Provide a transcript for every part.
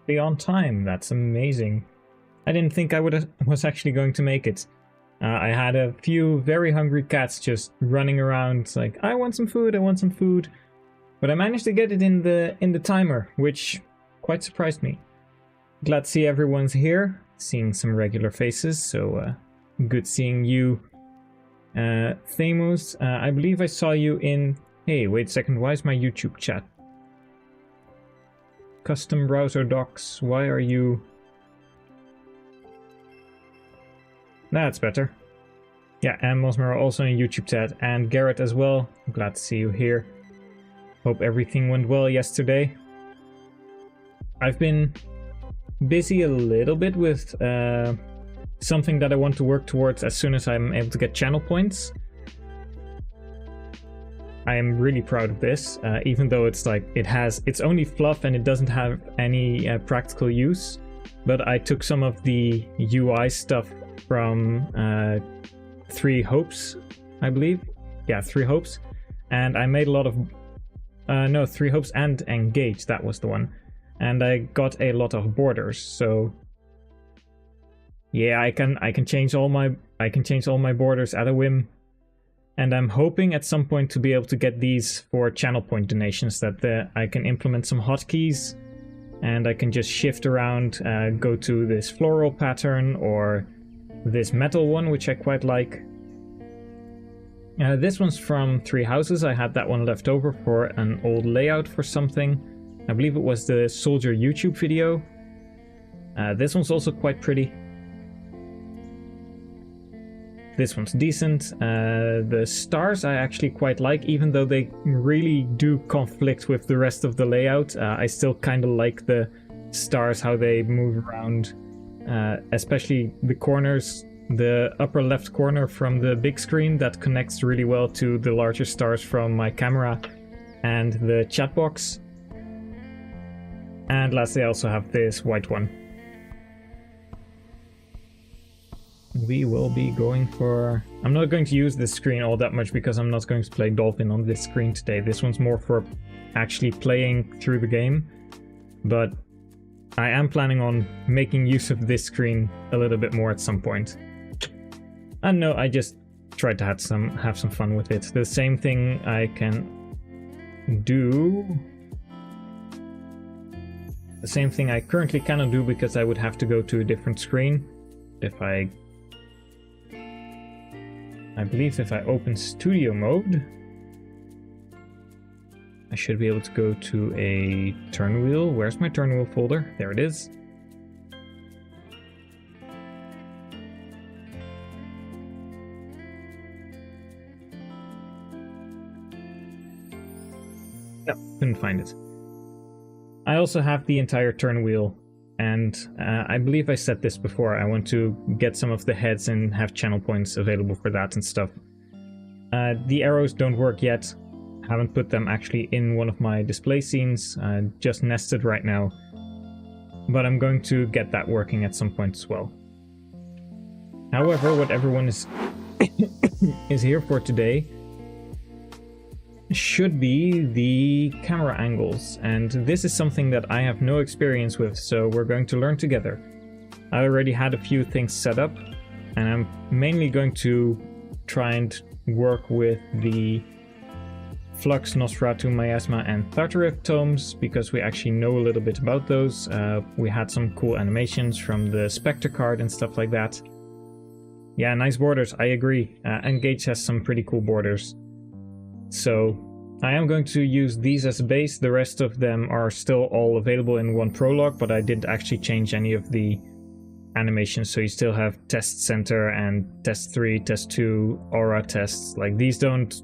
perfectly on time. That's amazing. I didn't think I was actually going to make it. I had a few very hungry cats just running around like, I want some food, I want some food. But I managed to get it in the timer, which quite surprised me. Glad to see everyone's here, seeing some regular faces, so good seeing you. Thamos, I believe I saw you in... Hey, wait a second, why is my YouTube chat? Custom browser docs, why are you... That's better. Yeah, and Mosmer also in YouTube chat, and Garrett as well. I'm glad to see you here. Hope everything went well yesterday. I've been busy a little bit with something that I want to work towards as soon as I'm able to get channel points. I am really proud of this, even though it's like it's only fluff and it doesn't have any practical use. But I took some of the UI stuff from 3 Hopes, I believe. Yeah, 3 Hopes. And I made a lot of... no, 3 Hopes and Engage, that was the one. And I got a lot of borders, so... Yeah, I can change all my borders at a whim. And I'm hoping at some point to be able to get these for channel point donations, that I can implement some hotkeys. And I can just shift around, go to this floral pattern or this metal one, which I quite like. This one's from 3 Houses. I had that one left over for an old layout for something. I believe it was the Soldier YouTube video. This one's also quite pretty. This one's decent. The stars I actually quite like, even though they really do conflict with the rest of the layout. I still kind of like the stars, how they move around, especially the corners. The upper left corner from the big screen that connects really well to the larger stars from my camera and the chat box. And lastly, I also have this white one. We will be going for... I'm not going to use this screen all that much because I'm not going to play Dolphin on this screen today. This one's more for actually playing through the game. But I am planning on making use of this screen a little bit more at some point. And no, I just tried to have some fun with it. The same thing I can do... The same thing I currently cannot do because I would have to go to a different screen. If I believe if I open studio mode, I should be able to go to a turn wheel. Where's my turn wheel folder? There it is. No, couldn't find it. I also have the entire turn wheel, and I believe I said this before, I want to get some of the heads and have channel points available for that and stuff. The arrows don't work yet. Haven't put them actually in one of my display scenes, just nested right now. But I'm going to get that working at some point as well. However, what everyone is is here for today should be the camera angles, and this is something that I have no experience with, so we're going to learn together. I already had a few things set up, and I'm mainly going to try and work with the Flux, Nosferatu, Miasma, and Tartarif tomes, because we actually know a little bit about those. We had some cool animations from the Spectre card and stuff like that. Yeah, nice borders, I agree. Engage has some pretty cool borders. So I am going to use these as a base. The rest of them are still all available in one prologue, but I didn't actually change any of the animations. So you still have Test Center and Test 3, Test 2, Aura tests. Like, these don't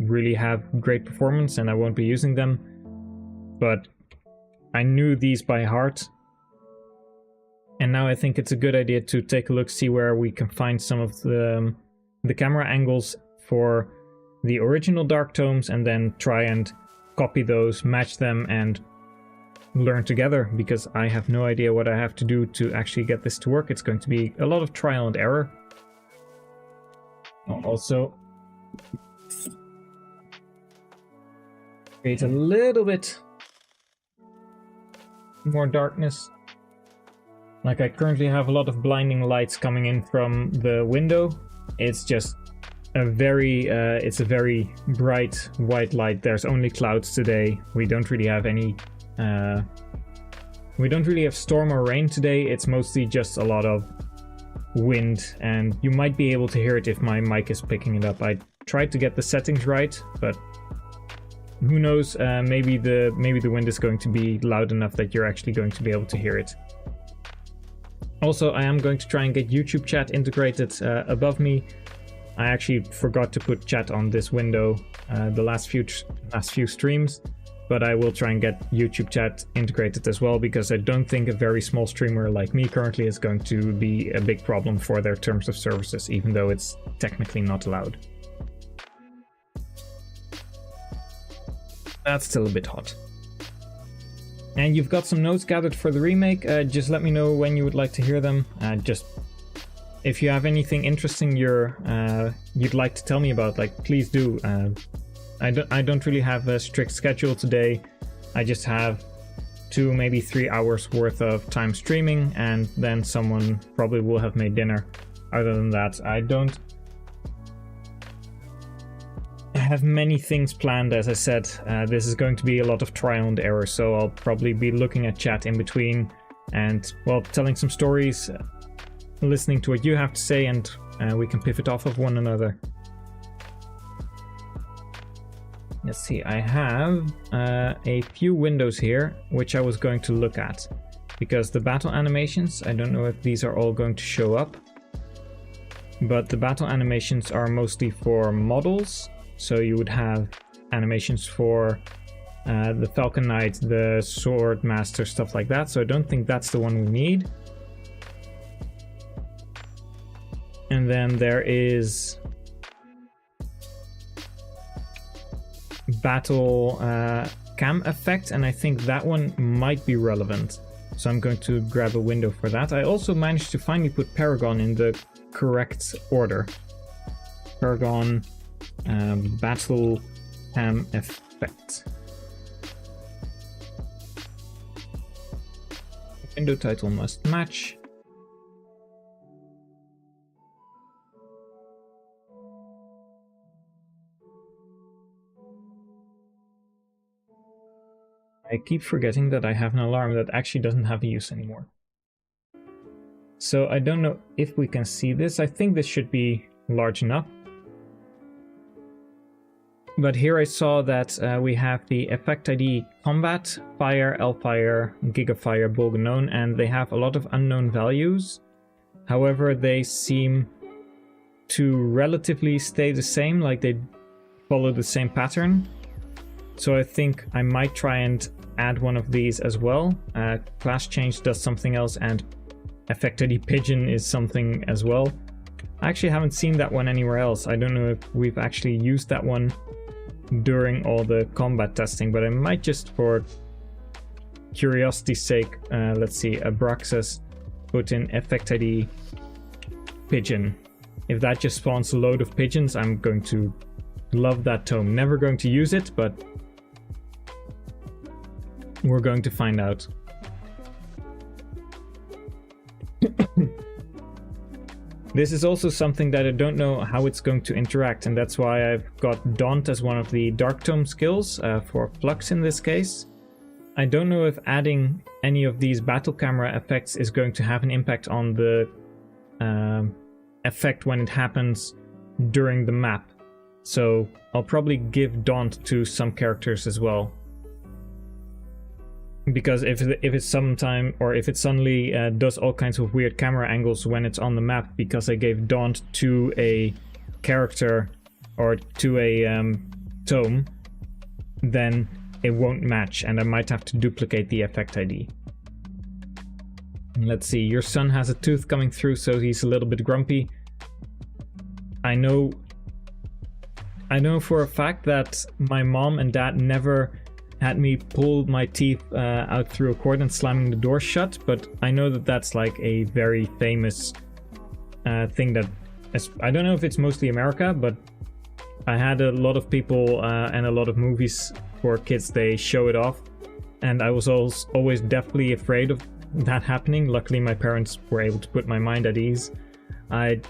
really have great performance and I won't be using them. But I knew these by heart. And now I think it's a good idea to take a look, see where we can find some of the camera angles for the original Dark Tomes, and then try and copy those, match them, and learn together, because I have no idea what I have to do to actually get this to work. It's going to be a lot of trial and error. I'll also create a little bit more darkness. Like, I currently have a lot of blinding lights coming in from the window. It's just a very bright white light. There's only clouds today. We don't really have any we don't really have storm or rain today. It's mostly just a lot of wind, and you might be able to hear it if my mic is picking it up. I tried to get the settings right, but who knows, maybe the wind is going to be loud enough that you're actually going to be able to hear it. Also, I am going to try and get YouTube chat integrated above me. I actually forgot to put chat on this window the last few streams, but I will try and get YouTube chat integrated as well, because I don't think a very small streamer like me currently is going to be a big problem for their terms of services, even though it's technically not allowed. That's still a bit hot. And you've got some notes gathered for the remake. Just let me know when you would like to hear them. Just if you have anything interesting you'd like to tell me about, like, please do. I don't really have a strict schedule today. I just have 2, maybe 3 hours worth of time streaming, and then someone probably will have made dinner. Other than that, I don't have many things planned. As I said, this is going to be a lot of trial and error, so I'll probably be looking at chat in between and, well, telling some stories, listening to what you have to say, and we can pivot off of one another. Let's see, I have a few windows here which I was going to look at, because the battle animations, I don't know if these are all going to show up, but the battle animations are mostly for models. So you would have animations for the Falcon Knight, the Sword Master, stuff like that. So I don't think that's the one we need. And then there is battle cam effect, and I think that one might be relevant. So I'm going to grab a window for that. I also managed to finally put Paragon in the correct order. Paragon battle cam effect. Window title must match. I keep forgetting that I have an alarm that actually doesn't have a use anymore. So I don't know if we can see this. I think this should be large enough. But here I saw that we have the effect ID Combat, Fire, L-Fire, Gigafire, Bolganon, and they have a lot of unknown values. However, they seem to relatively stay the same, like they follow the same pattern. So I think I might try and add one of these as well. Class Change does something else, and effect ID Pigeon is something as well. I actually haven't seen that one anywhere else. I don't know if we've actually used that one during all the combat testing, but I might, just for curiosity's sake, let's see, Abraxas, put in effect ID Pigeon. If that just spawns a load of pigeons, I'm going to love that tome. Never going to use it, but we're going to find out. This is also something that I don't know how it's going to interact, and that's why I've got Daunt as one of the Dark Tome skills, for Flux in this case. I don't know if adding any of these battle camera effects is going to have an impact on the effect when it happens during the map. So I'll probably give Daunt to some characters as well. Because if it's sometime, or if it suddenly does all kinds of weird camera angles when it's on the map, because I gave Daunt to a character or to a tome, then it won't match, and I might have to duplicate the effect ID. Let's see, your son has a tooth coming through, so he's a little bit grumpy. I know for a fact that my mom and dad never had me pull my teeth out through a cord and slamming the door shut, but I know that that's like a very famous thing that, I don't know if it's mostly America, but I had a lot of people and a lot of movies for kids, they show it off. and I was always deathly afraid of that happening. Luckily, my parents were able to put my mind at ease. I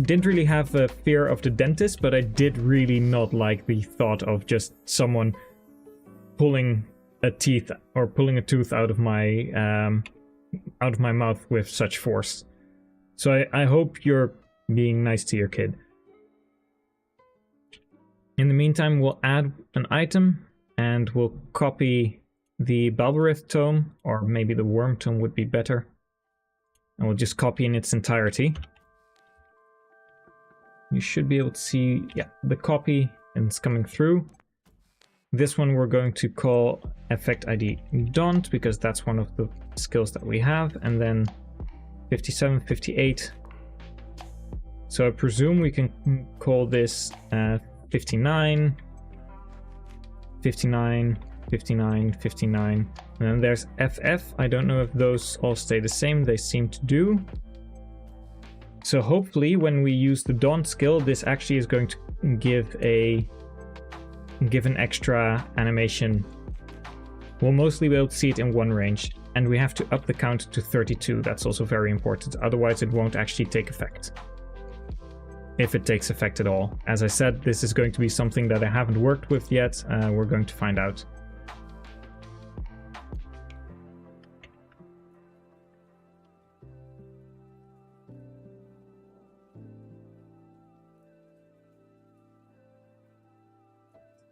didn't really have a fear of the dentist, but I did really not like the thought of just someone pulling a tooth out of my mouth with such force. So I hope you're being nice to your kid. In the meantime, we'll add an item and we'll copy the Balberith tome, or maybe the worm tome would be better. And we'll just copy in its entirety. You should be able to see, yeah, the copy, and it's coming through. This one we're going to call effect ID don't, because that's one of the skills that we have. And then 57, 58. So I presume we can call this 59, 59, 59, 59. And then there's FF. I don't know if those all stay the same. They seem to do. So hopefully when we use the Daunt skill, this actually is going to give an extra animation. We'll mostly be able to see it in one range. And we have to up the count to 32. That's also very important. Otherwise it won't actually take effect. If it takes effect at all. As I said, this is going to be something that I haven't worked with yet. We're going to find out.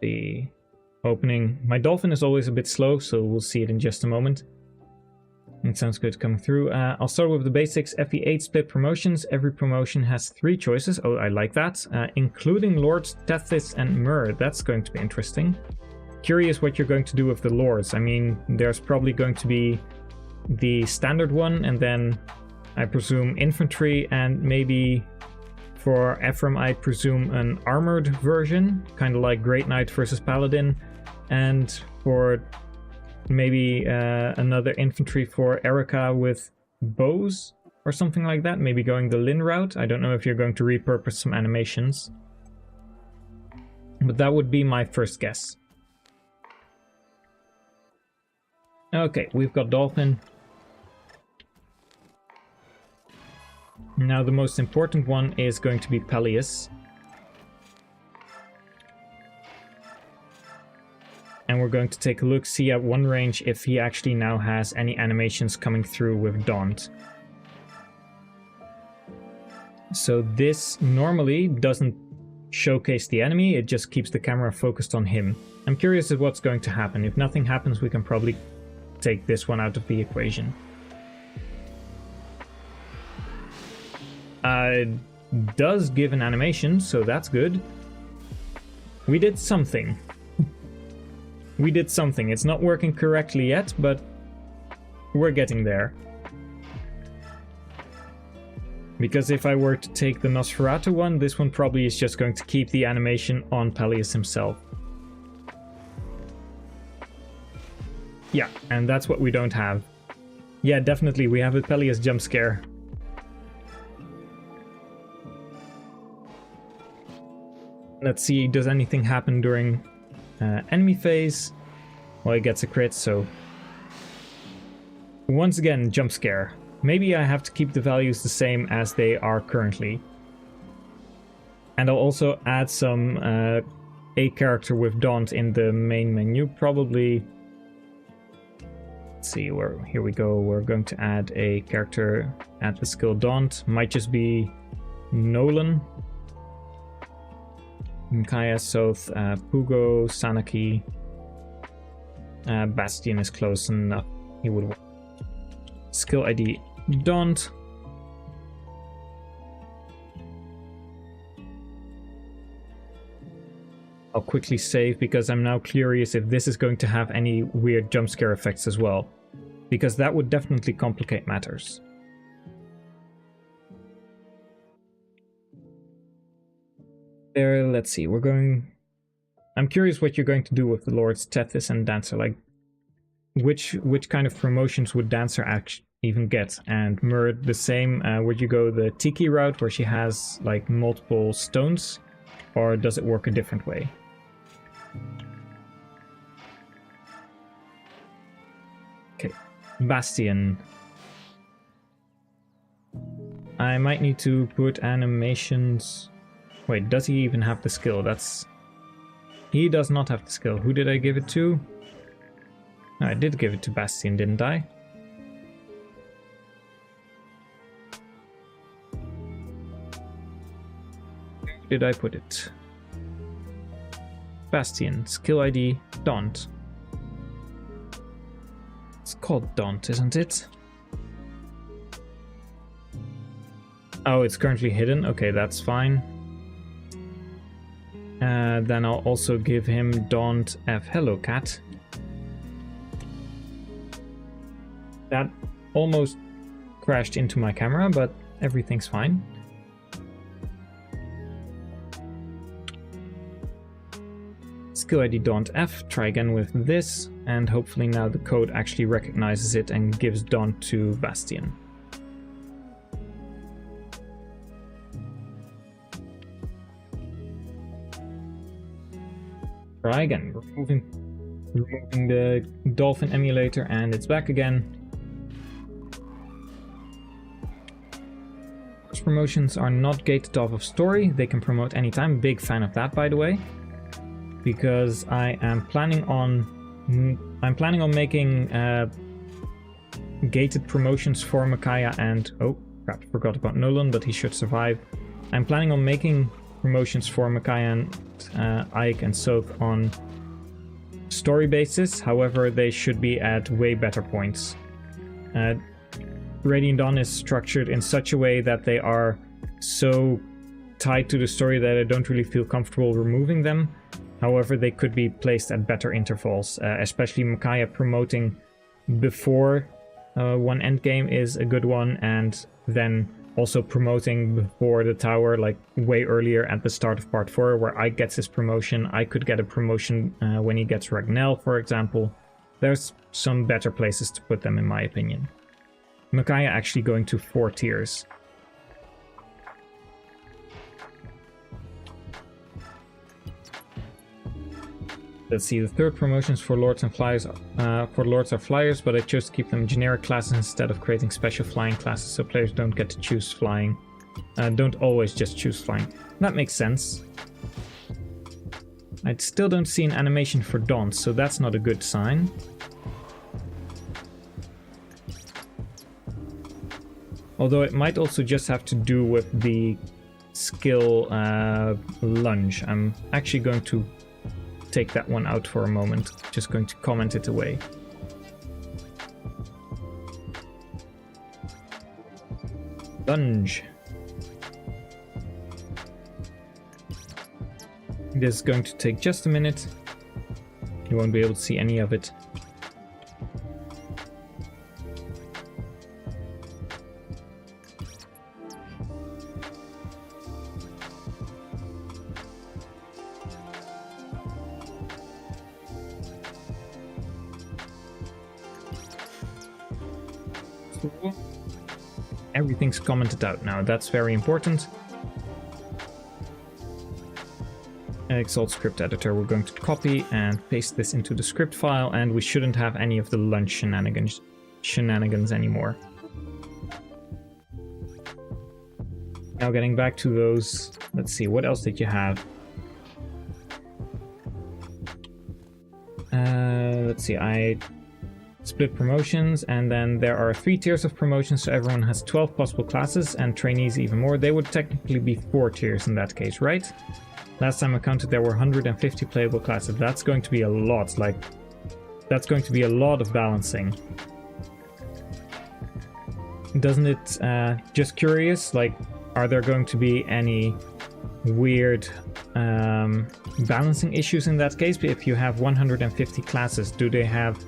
The opening. My dolphin is always a bit slow, so we'll see it in just a moment. It sounds good coming through. I'll start with the basics. FE8 split promotions. Every promotion has 3 choices. Oh, I like that. Including Lords, Tethys, and Myrrh. That's going to be interesting. Curious what you're going to do with the Lords. I mean, there's probably going to be the standard one, and then I presume infantry, and maybe for Ephraim, I presume an armored version, kind of like Great Knight versus Paladin, and for maybe another infantry for Erica with bows or something like that, maybe going the Lin route. I don't know if you're going to repurpose some animations, but that would be my first guess. Okay, we've got Dolphin. Now the most important one is going to be Peleus. And we're going to take a look, see at one range if he actually now has any animations coming through with Daunt. So this normally doesn't showcase the enemy, it just keeps the camera focused on him. I'm curious as what's going to happen. If nothing happens, we can probably take this one out of the equation. It does give an animation, so that's good. We did something. We did something. It's not working correctly yet, but we're getting there. Because if I were to take the Nosferatu one, this one probably is just going to keep the animation on Peleus himself. Yeah, and that's what we don't have. Yeah, definitely, we have a Peleus jump scare. Let's see, does anything happen during enemy phase? Well, he gets a crit, so... Once again, jump scare. Maybe I have to keep the values the same as they are currently. And I'll also add some a character with Daunt in the main menu, probably... Let's see, here we go, we're going to add a character at the skill Daunt. Might just be Nolan. Kaya, Soth, Pugo, Sanaki. Bastion is close enough. He would work. Skill ID Daunt. I'll quickly save because I'm now curious if this is going to have any weird jump scare effects as well. Because that would definitely complicate matters. There, let's see, we're going... I'm curious what you're going to do with the Lords Tethys and Dancer, like which kind of promotions would Dancer even get? And Myrrh the same, would you go the Tiki route where she has like multiple stones, or does it work a different way? Bastion. I might need to put animations... Wait, does he even have the skill? He does not have the skill. Who did I give it to? No, I did give it to Bastion, didn't I? Where did I put it? Bastion, skill ID, Daunt. It's called Daunt, isn't it? Oh, it's currently hidden. Okay, that's fine. Then I'll also give him Daunt F. Hello, cat. That almost crashed into my camera, but everything's fine. Skill ID Daunt F. Try again with this, and hopefully now the code actually recognizes it and gives Daunt to Bastion. Try again, removing the Dolphin emulator, and it's back again. Promotions are not gated off of story, they can promote anytime. Big fan of that, by the way, because I am planning on making gated promotions for Micaiah and oh crap, forgot about Nolan, but he should survive. I'm planning on making promotions for Micaiah and Ike and Soak on story basis. However, they should be at way better points. Radiant Dawn is structured in such a way that they are so tied to the story that I don't really feel comfortable removing them. However, they could be placed at better intervals, especially Micaiah promoting before one endgame is a good one, and then also promoting before the tower, like way earlier at the start of part 4, where Ike gets his promotion. I could get a promotion when he gets Ragnell, for example. There's some better places to put them, in my opinion. Micaiah actually going to 4 tiers. Let's see, the third promotions for Lords and Flyers are Flyers, but I chose to keep them generic classes instead of creating special flying classes, so players don't get to choose flying. Don't always just choose flying. That makes sense. I still don't see an animation for Daunt, so that's not a good sign. Although it might also just have to do with the skill lunge. I'm actually going to take that one out for a moment. Just going to comment it away. Lunge. This is going to take just a minute. You won't be able to see any of it. Everything's commented out now, that's very important. Exalt script editor, we're going to copy and paste this into the script file, and we shouldn't have any of the lunge shenanigans anymore. Now getting back to those, let's see, what else did you have? Let's see, I split promotions, and then there are 3 tiers of promotions, so everyone has 12 possible classes, and trainees even more. They would technically be 4 tiers in that case, right? Last time I counted there were 150 playable classes. That's going to be a lot, that's going to be a lot of balancing. Doesn't it, just curious, are there going to be any weird balancing issues in that case? If you have 150 classes, do they have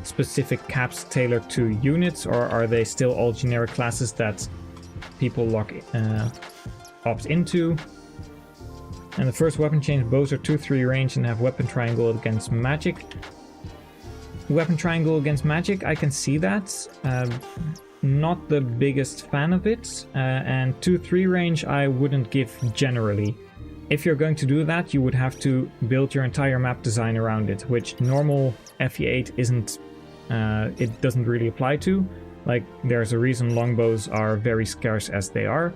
specific caps tailored to units, or are they still all generic classes that people opt into? And the first weapon change, bows are 2-3 range and have weapon triangle against magic. Weapon triangle against magic, I can see that. Not the biggest fan of it. And 2-3 range I wouldn't give generally. If you're going to do that, you would have to build your entire map design around it, which normal FE8 isn't it doesn't really apply to. Like, there's a reason longbows are very scarce as they are.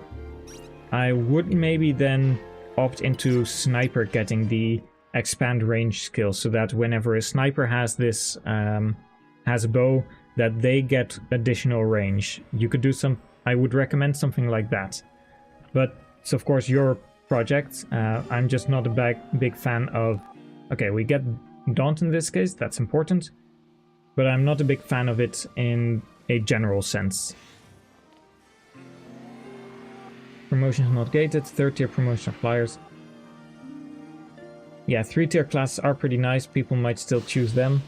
I would maybe then opt into sniper getting the expand range skill, so that whenever a sniper has this has a bow, that they get additional range. You could do some. I would recommend something like that, but it's of course your project. I'm just not a big fan of. Okay, we get Daunt in this case. That's important, but I'm not a big fan of it in a general sense. Promotions not gated. 3rd tier promotion of flyers. Yeah, 3-tier classes are pretty nice. People might still choose them.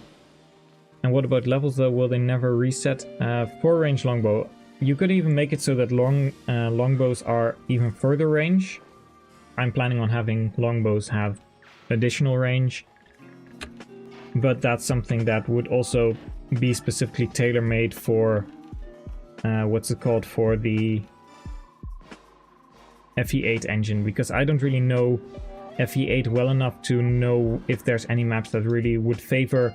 And what about levels though? Will they never reset? 4-range longbow. You could even make it so that longbows are even further range. I'm planning on having longbows have additional range. But that's something that would also be specifically tailor-made for... what's it called? For the FE8 engine. Because I don't really know FE8 well enough to know if there's any maps that really would favor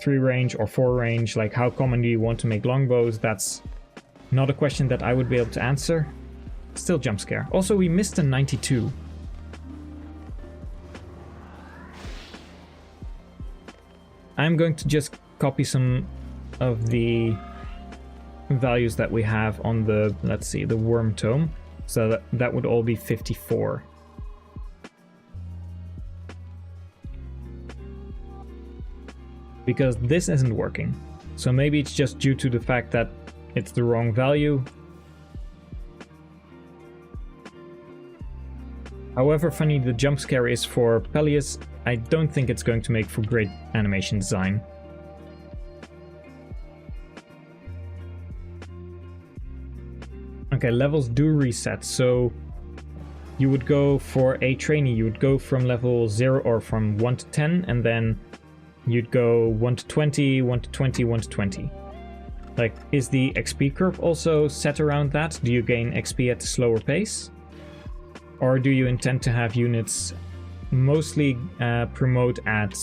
3-range or 4-range. Like, how common do you want to make longbows? That's not a question that I would be able to answer. Still jump scare. Also, we missed a 92. I'm going to just copy some of the values that we have on the, let's see, the worm tome. So that would all be 54. Because this isn't working. So maybe it's just due to the fact that it's the wrong value. However funny the jump scare is for Peleus, I don't think it's going to make for great animation design. Okay, levels do reset, so you would go for a trainee, you would go from level 0 or from 1 to 10, and then you'd go 1 to 20, 1 to 20, 1 to 20. Like, is the XP curve also set around that? Do you gain XP at a slower pace? Or do you intend to have units mostly promote at,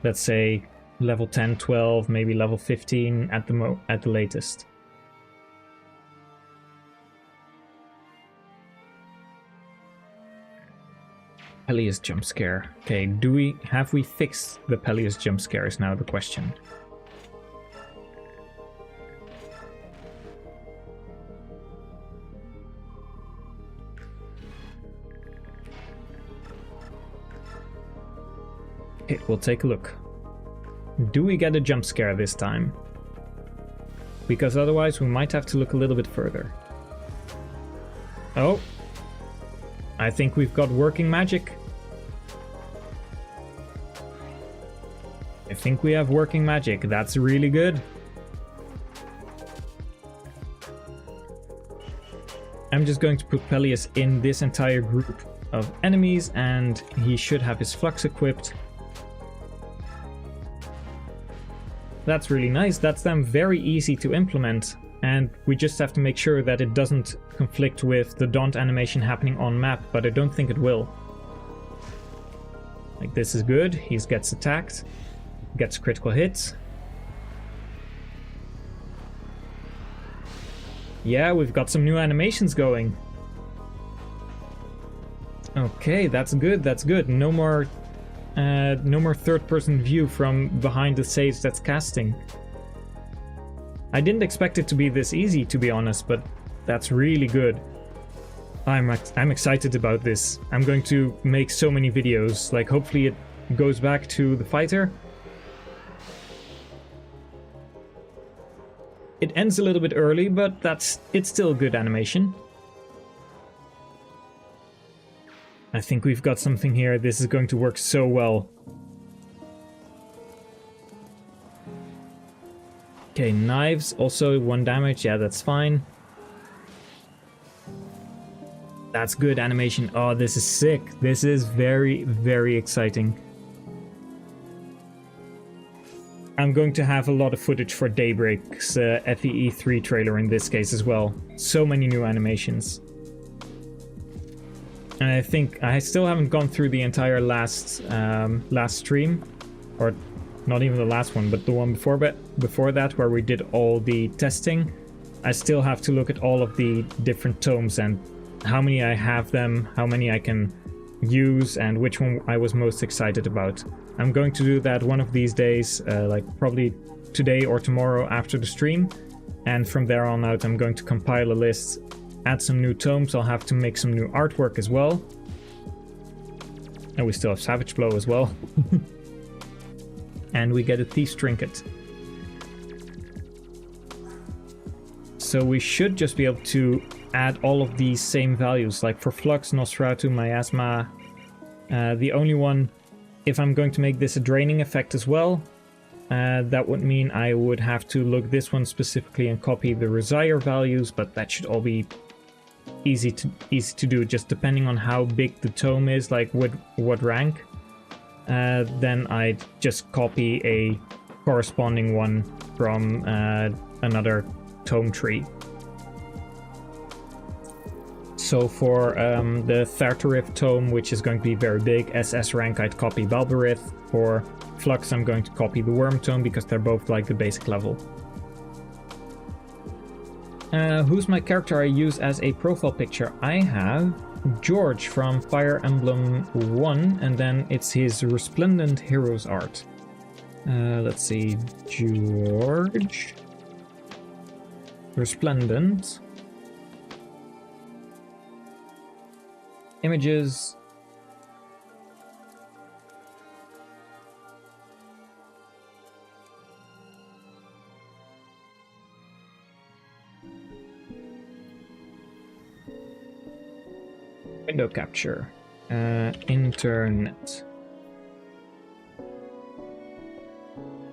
let's say, level 10, 12, maybe level 15 at the latest? Peleus jump scare. Okay, have we fixed the Peleus jump scare is now the question. Okay, we'll take a look. Do we get a jump scare this time? Because otherwise we might have to look a little bit further. Oh! I think we've got working magic. I think we have working magic. That's really good. I'm just going to put Peleus in this entire group of enemies, and he should have his flux equipped. That's really nice. That's then very easy to implement. And we just have to make sure that it doesn't conflict with the Daunt animation happening on map, but I don't think it will. Like, this is good. He gets attacked, gets critical hits. Yeah, we've got some new animations going. Okay, that's good, that's good. No more third-person view from behind the sage that's casting. I didn't expect it to be this easy, to be honest, but that's really good. I'm excited about this. I'm going to make so many videos. Like, hopefully it goes back to the fighter. It ends a little bit early, but it's still good animation. I think we've got something here. This is going to work so well. Okay, knives, also 1 damage. Yeah, that's fine. That's good animation. Oh, this is sick. This is very, very exciting. I'm going to have a lot of footage for Daybreak's FE3 trailer in this case as well. So many new animations. And I think I still haven't gone through the entire last stream, or not even the last one, but the one before that where we did all the testing. I still have to look at all of the different tomes and how many I have them, how many I can use, and which one I was most excited about. I'm going to do that one of these days, like probably today or tomorrow after the stream, and from there on out I'm going to compile a list, add some new tomes. I'll have to make some new artwork as well. And we still have Savage Blow as well. And we get a Thief's Trinket. So we should just be able to add all of these same values, like for Flux, Nosferatu, Miasma. The only one, if I'm going to make this a draining effect as well, that would mean I would have to look this one specifically and copy the Resire values, but that should all be easy to do, just depending on how big the tome is, like what rank. Then I'd just copy a corresponding one from another tome tree. So for the Thartarif tome, which is going to be very big, SS rank, I'd copy Balberith. For Flux, I'm going to copy the Worm tome because they're both like the basic level. Who's my character I use as a profile picture? I have George from Fire Emblem 1, and then it's his Resplendent Heroes art. Let's see, George... Resplendent. Images. Window capture. Internet.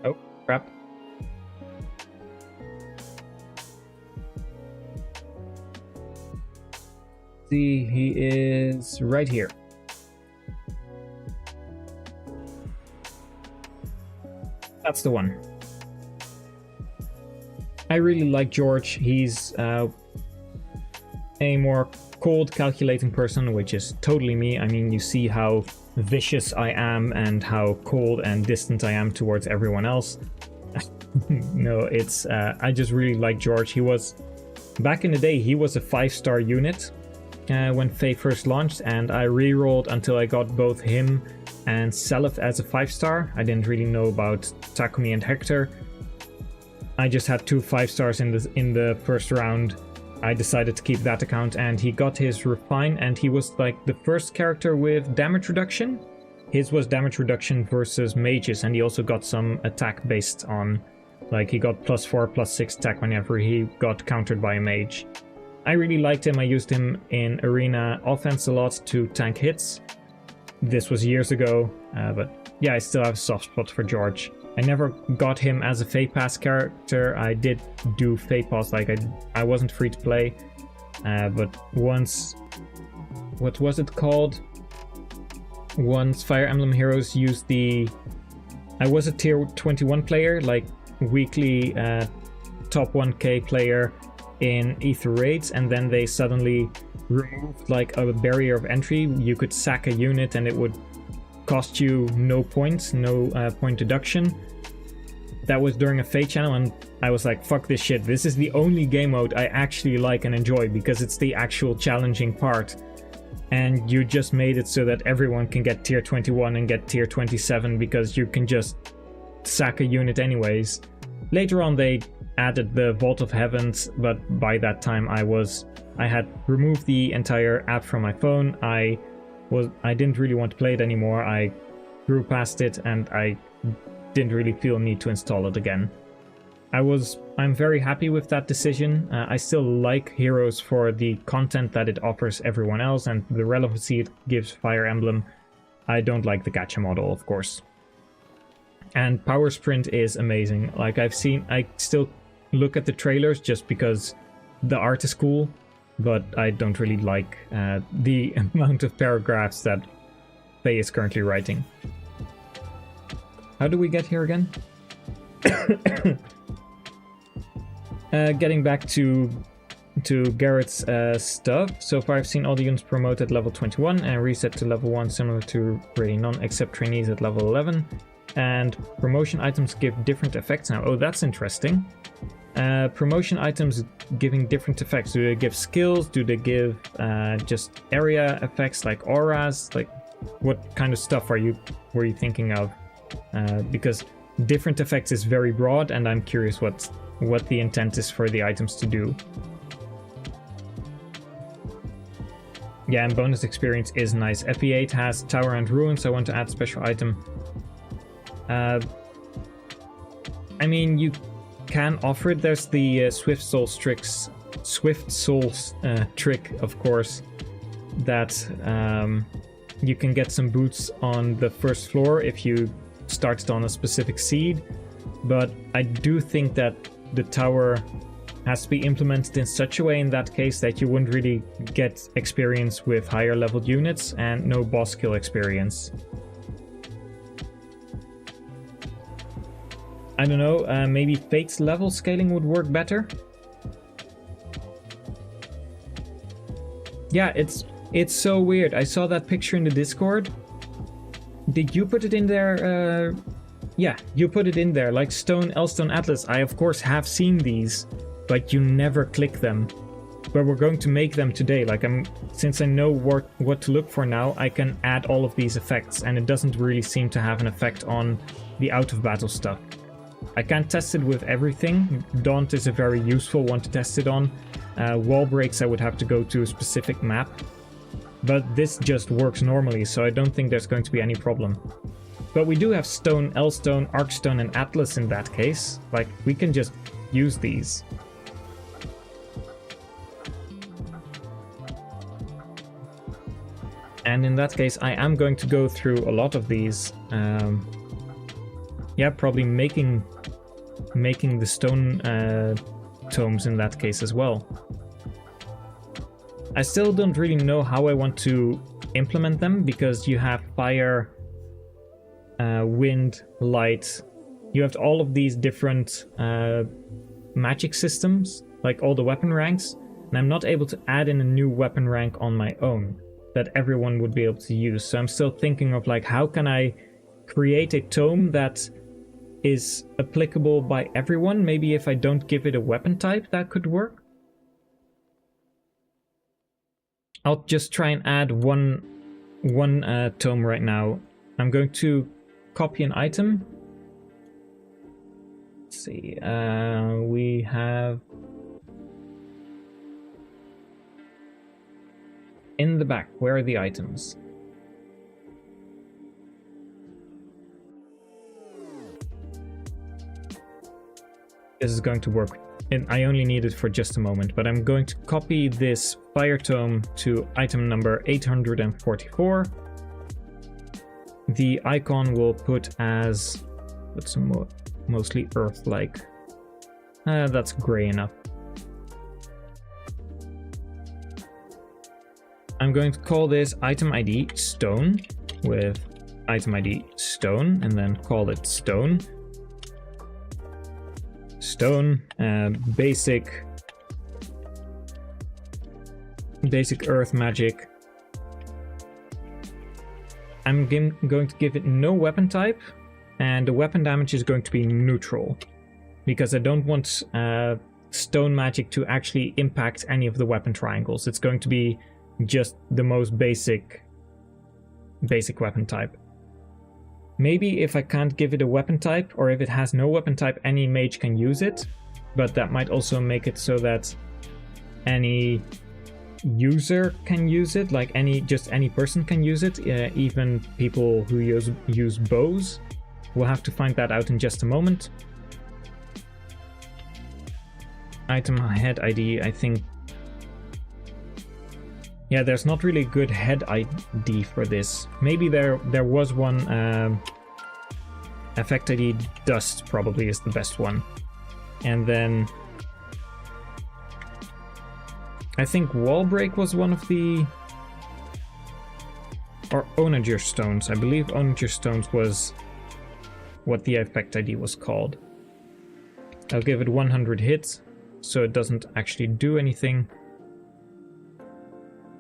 Oh, crap. See, he is right here. That's the one. I really like George. He's a more cold, calculating person, which is totally me. I mean, you see how vicious I am and how cold and distant I am towards everyone else. No, it's I just really like George. He was, back in the day, he was a 5-star unit when FE first launched, and I re-rolled until I got both him and Seliph as a 5-star. I didn't really know about Takumi and Hector. I just had 2 5-stars in the first round. I decided to keep that account, and he got his Refine, and he was like the first character with damage reduction. His was damage reduction versus mages, and he also got some attack based on, like, he got +4, +6 attack whenever he got countered by a mage. I really liked him. I used him in arena offense a lot to tank hits. This was years ago, but yeah, I still have a soft spot for George. I never got him as a FE Pass character. I did do FE Pass, like I wasn't free to play, but once, what was it called? Once Fire Emblem Heroes used the, I was a tier 21 player, like weekly top 1k player in Ether raids, and then they suddenly removed like a barrier of entry. You could sack a unit and it would cost you no points, no point deduction. That was during a FE channel, and I was like, fuck this shit. This is the only game mode I actually like and enjoy, because it's the actual challenging part. And you just made it so that everyone can get tier 21 and get tier 27 because you can just sack a unit anyways. Later on they added the Vault of Heavens, but by that time I had removed the entire app from my phone. I didn't really want to play it anymore. I grew past it and I didn't really feel a need to install it again. I'm very happy with that decision. I still like Heroes for the content that it offers everyone else and the relevancy it gives Fire Emblem. I don't like the gacha model, of course. And Power Sprint is amazing. Like I still look at the trailers just because the art is cool, but I don't really like the amount of paragraphs that FE is currently writing. How do we get here again? Getting back to Garrett's stuff. So far I've seen all the units promoted at level 21 and reset to level 1, similar to Radiant None, except trainees at level 11. And promotion items give different effects now. Oh, that's interesting. Promotion items giving different effects. Do they give skills? Do they give just area effects like auras? Like, what kind of stuff were you thinking of? Because different effects is very broad, and I'm curious what the intent is for the items to do. Yeah, and bonus experience is nice. FE8 has Tower and Ruins. I want to add special item. I mean, you can offer it. There's the Swift Souls trick, of course, that you can get some boots on the first floor if you started on a specific seed. But I do think that the tower has to be implemented in such a way in that case that you wouldn't really get experience with higher leveled units and no boss kill experience. I don't know, maybe Fate's level scaling would work better? Yeah, it's so weird. I saw that picture in the Discord. Did you put it in there? Yeah, you put it in there, like Stone, Elstone, Atlas. I of course have seen these, but you never click them. But we're going to make them today. Like, since I know what to look for now, I can add all of these effects, and it doesn't really seem to have an effect on the out of battle stuff. I can't test it with everything. Daunt is a very useful one to test it on. Wall breaks, I would have to go to a specific map. But this just works normally, so I don't think there's going to be any problem. But we do have Stone, Elstone, Arkstone, and Atlas in that case. Like, we can just use these. And in that case, I am going to go through a lot of these. Yeah, probably making the stone tomes in that case as well. I still don't really know how I want to implement them, because you have fire, wind, light. You have all of these different magic systems, like all the weapon ranks, and I'm not able to add in a new weapon rank on my own that everyone would be able to use. So I'm still thinking of, like, how can I create a tome that is applicable by everyone? Maybe if I don't give it a weapon type, that could work. I'll just try and add one tome right now. I'm going to copy an item. Let's see, we have in the back. Where are the items? This is going to work. And I only need it for just a moment, but I'm going to copy this fire tome to item number 844. The icon will put as, what's some mostly earth-like. That's gray enough. I'm going to call this item ID stone with item ID stone, and then call it stone. Stone, basic earth magic. I'm going to give it no weapon type, and the weapon damage is going to be neutral, because I don't want stone magic to actually impact any of the weapon triangles. It's going to be just the most basic weapon type. Maybe if I can't give it a weapon type, or if it has no weapon type, any mage can use it, but that might also make it so that any user can use it, like just any person can use it, even people who use bows. We'll have to find that out in just a moment. Item head ID, I think. Yeah, there's not really a good head ID for this. Maybe there was one. Effect ID dust probably is the best one. And then I think wall break was one of the, or onager stones. I believe onager stones was what the effect ID was called. I'll give it 100 hits, so it doesn't actually do anything.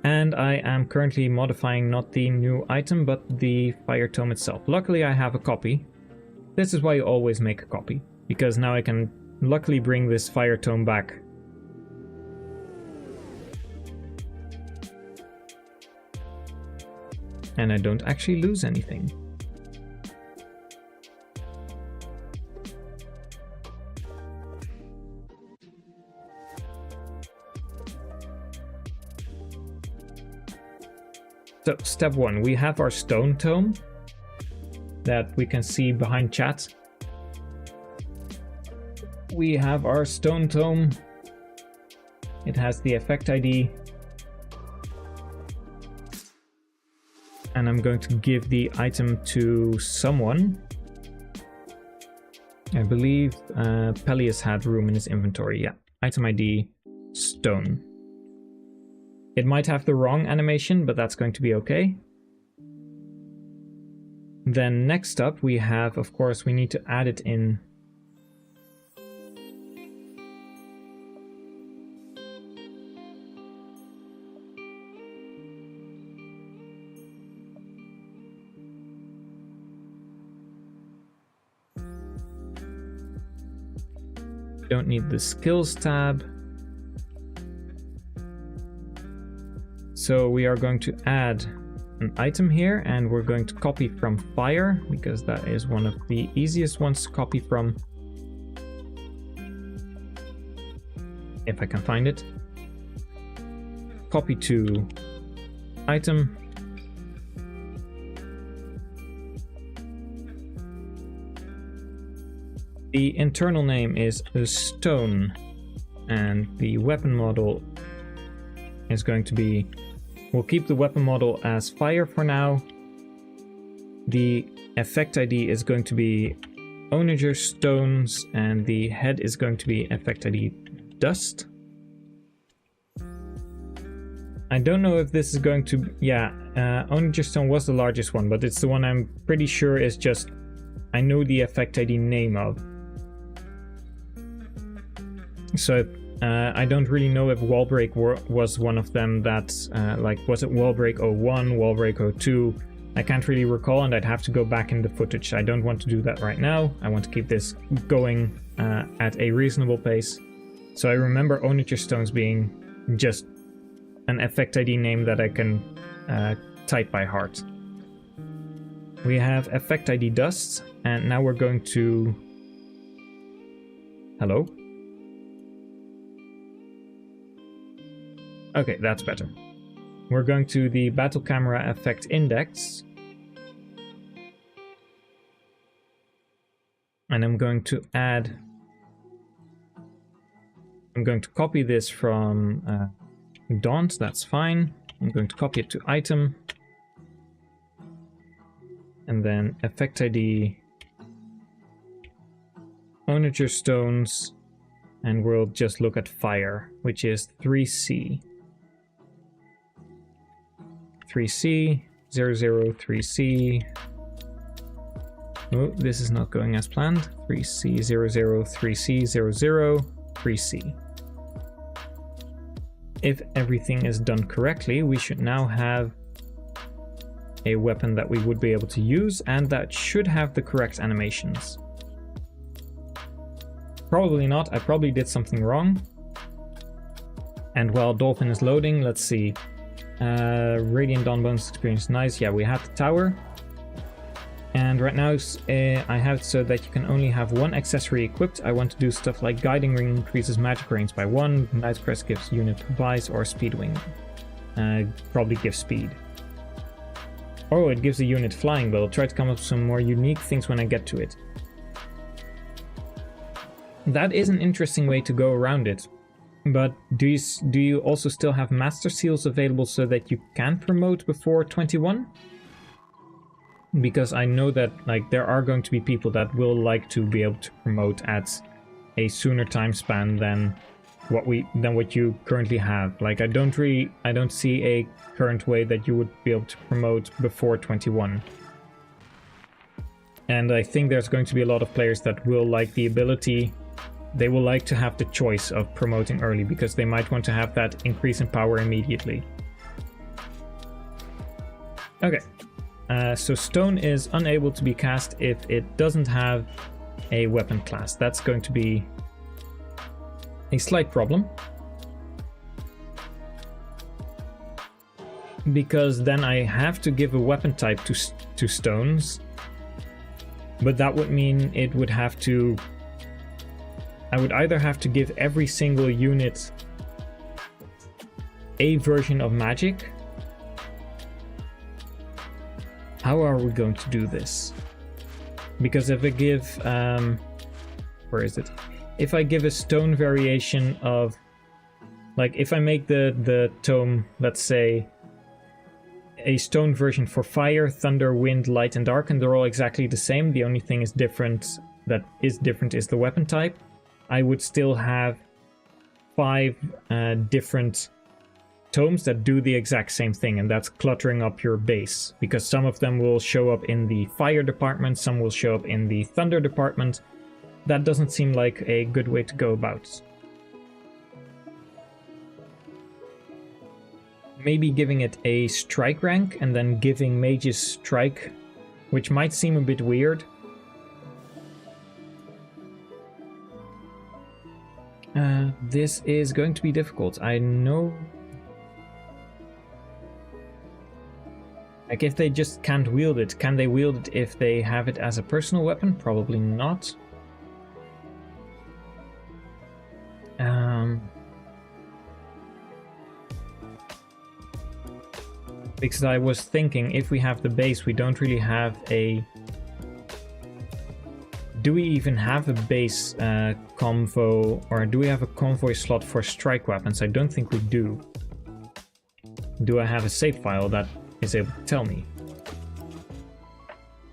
And I am currently modifying not the new item, but the fire tome itself. Luckily I have a copy, This is why you always make a copy, because now I can luckily bring this fire tome back. And I don't actually lose anything. So, step 1, we have our stone tome that we can see behind chat. We have our stone tome. It has the effect ID. And I'm going to give the item to someone. I believe Peleus had room in his inventory. Yeah, item ID, stone. It might have the wrong animation, but that's going to be okay. Then next up we have, of course, we need to add it in. Don't need the skills tab. So we are going to add an item here, and we're going to copy from fire, because that is one of the easiest ones to copy from. If I can find it. Copy to item. The internal name is a stone, and the weapon model is going to be, we'll keep the weapon model as fire for now. The effect ID is going to be onager stones, and the head is going to be effect ID dust. I don't know if this is going to, yeah, onager stone was the largest one, but it's the one I'm pretty sure is just, I know the effect ID name of. So I don't really know if wall break was one of them that, like, was it wall break 01, wall break 02? I can't really recall, and I'd have to go back in the footage. I don't want to do that right now. I want to keep this going at a reasonable pace. So I remember onager stones being just an effect ID name that I can type by heart. We have effect ID dust, and now we're going to... Hello? Okay, that's better. We're going to the battle camera effect index. And I'm going to add... I'm going to copy this from Daunt, that's fine. I'm going to copy it to item. And then effect ID, onager stones, and we'll just look at fire, which is 3C. 3C, 003C. Oh, this is not going as planned. 3C, 003C, 3C. If everything is done correctly, we should now have a weapon that we would be able to use, and that should have the correct animations. Probably not, I probably did something wrong. And while Dolphin is loading, let's see. Radiant Dawn bonus experience, nice. Yeah, we have the tower. And right now I have it so that you can only have one accessory equipped. I want to do stuff like Guiding Ring increases magic range by 1, Knight's Press gives unit advice, or Speed Wing. Probably gives speed. Oh, it gives a unit flying, but I'll try to come up with some more unique things when I get to it. That is an interesting way to go around it. But do you also still have Master Seals available so that you can promote before 21? Because I know that, like, there are going to be people that will like to be able to promote at a sooner time span than what you currently have. Like, I don't see a current way that you would be able to promote before 21. And I think there's going to be a lot of players that will like the ability. They will like to have the choice of promoting early because they might want to have that increase in power immediately. Okay, So stone is unable to be cast if it doesn't have a weapon class. That's going to be a slight problem, because then I have to give a weapon type to stones, but that would mean it would have to... I would either have to give every single unit a version of magic. How are we going to do this? Because if I give... where is it? If I give a stone variation of... Like, if I make the tome, let's say, a stone version for fire, thunder, wind, light, and dark, and they're all exactly the same. The only thing is different is the weapon type. I would still have 5 different tomes that do the exact same thing, and that's cluttering up your base, because some of them will show up in the fire department, some will show up in the thunder department. That doesn't seem like a good way to go about. Maybe giving it a strike rank and then giving mages strike, which might seem a bit weird. This is going to be difficult, I know. Like, if they just can't wield it, can they wield it if they have it as a personal weapon? Probably not. Because I was thinking, if we have the base, we don't really have a... Do we even have a base convo, or do we have a convoy slot for strike weapons? I don't think we do. Do I have a save file that is able to tell me?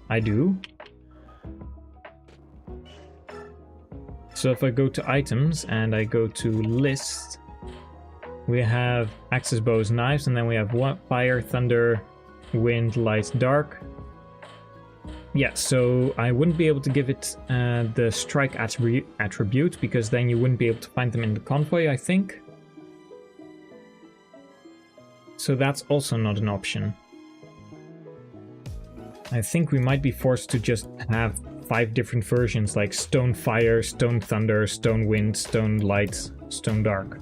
I do. So if I go to items and I go to list, we have axes, bows, knives, and then we have fire, thunder, wind, light, dark. Yeah, so I wouldn't be able to give it the strike attribute, because then you wouldn't be able to find them in the convoy, I think. So that's also not an option. I think we might be forced to just have 5 different versions, like stone fire, stone thunder, stone wind, stone light, stone dark.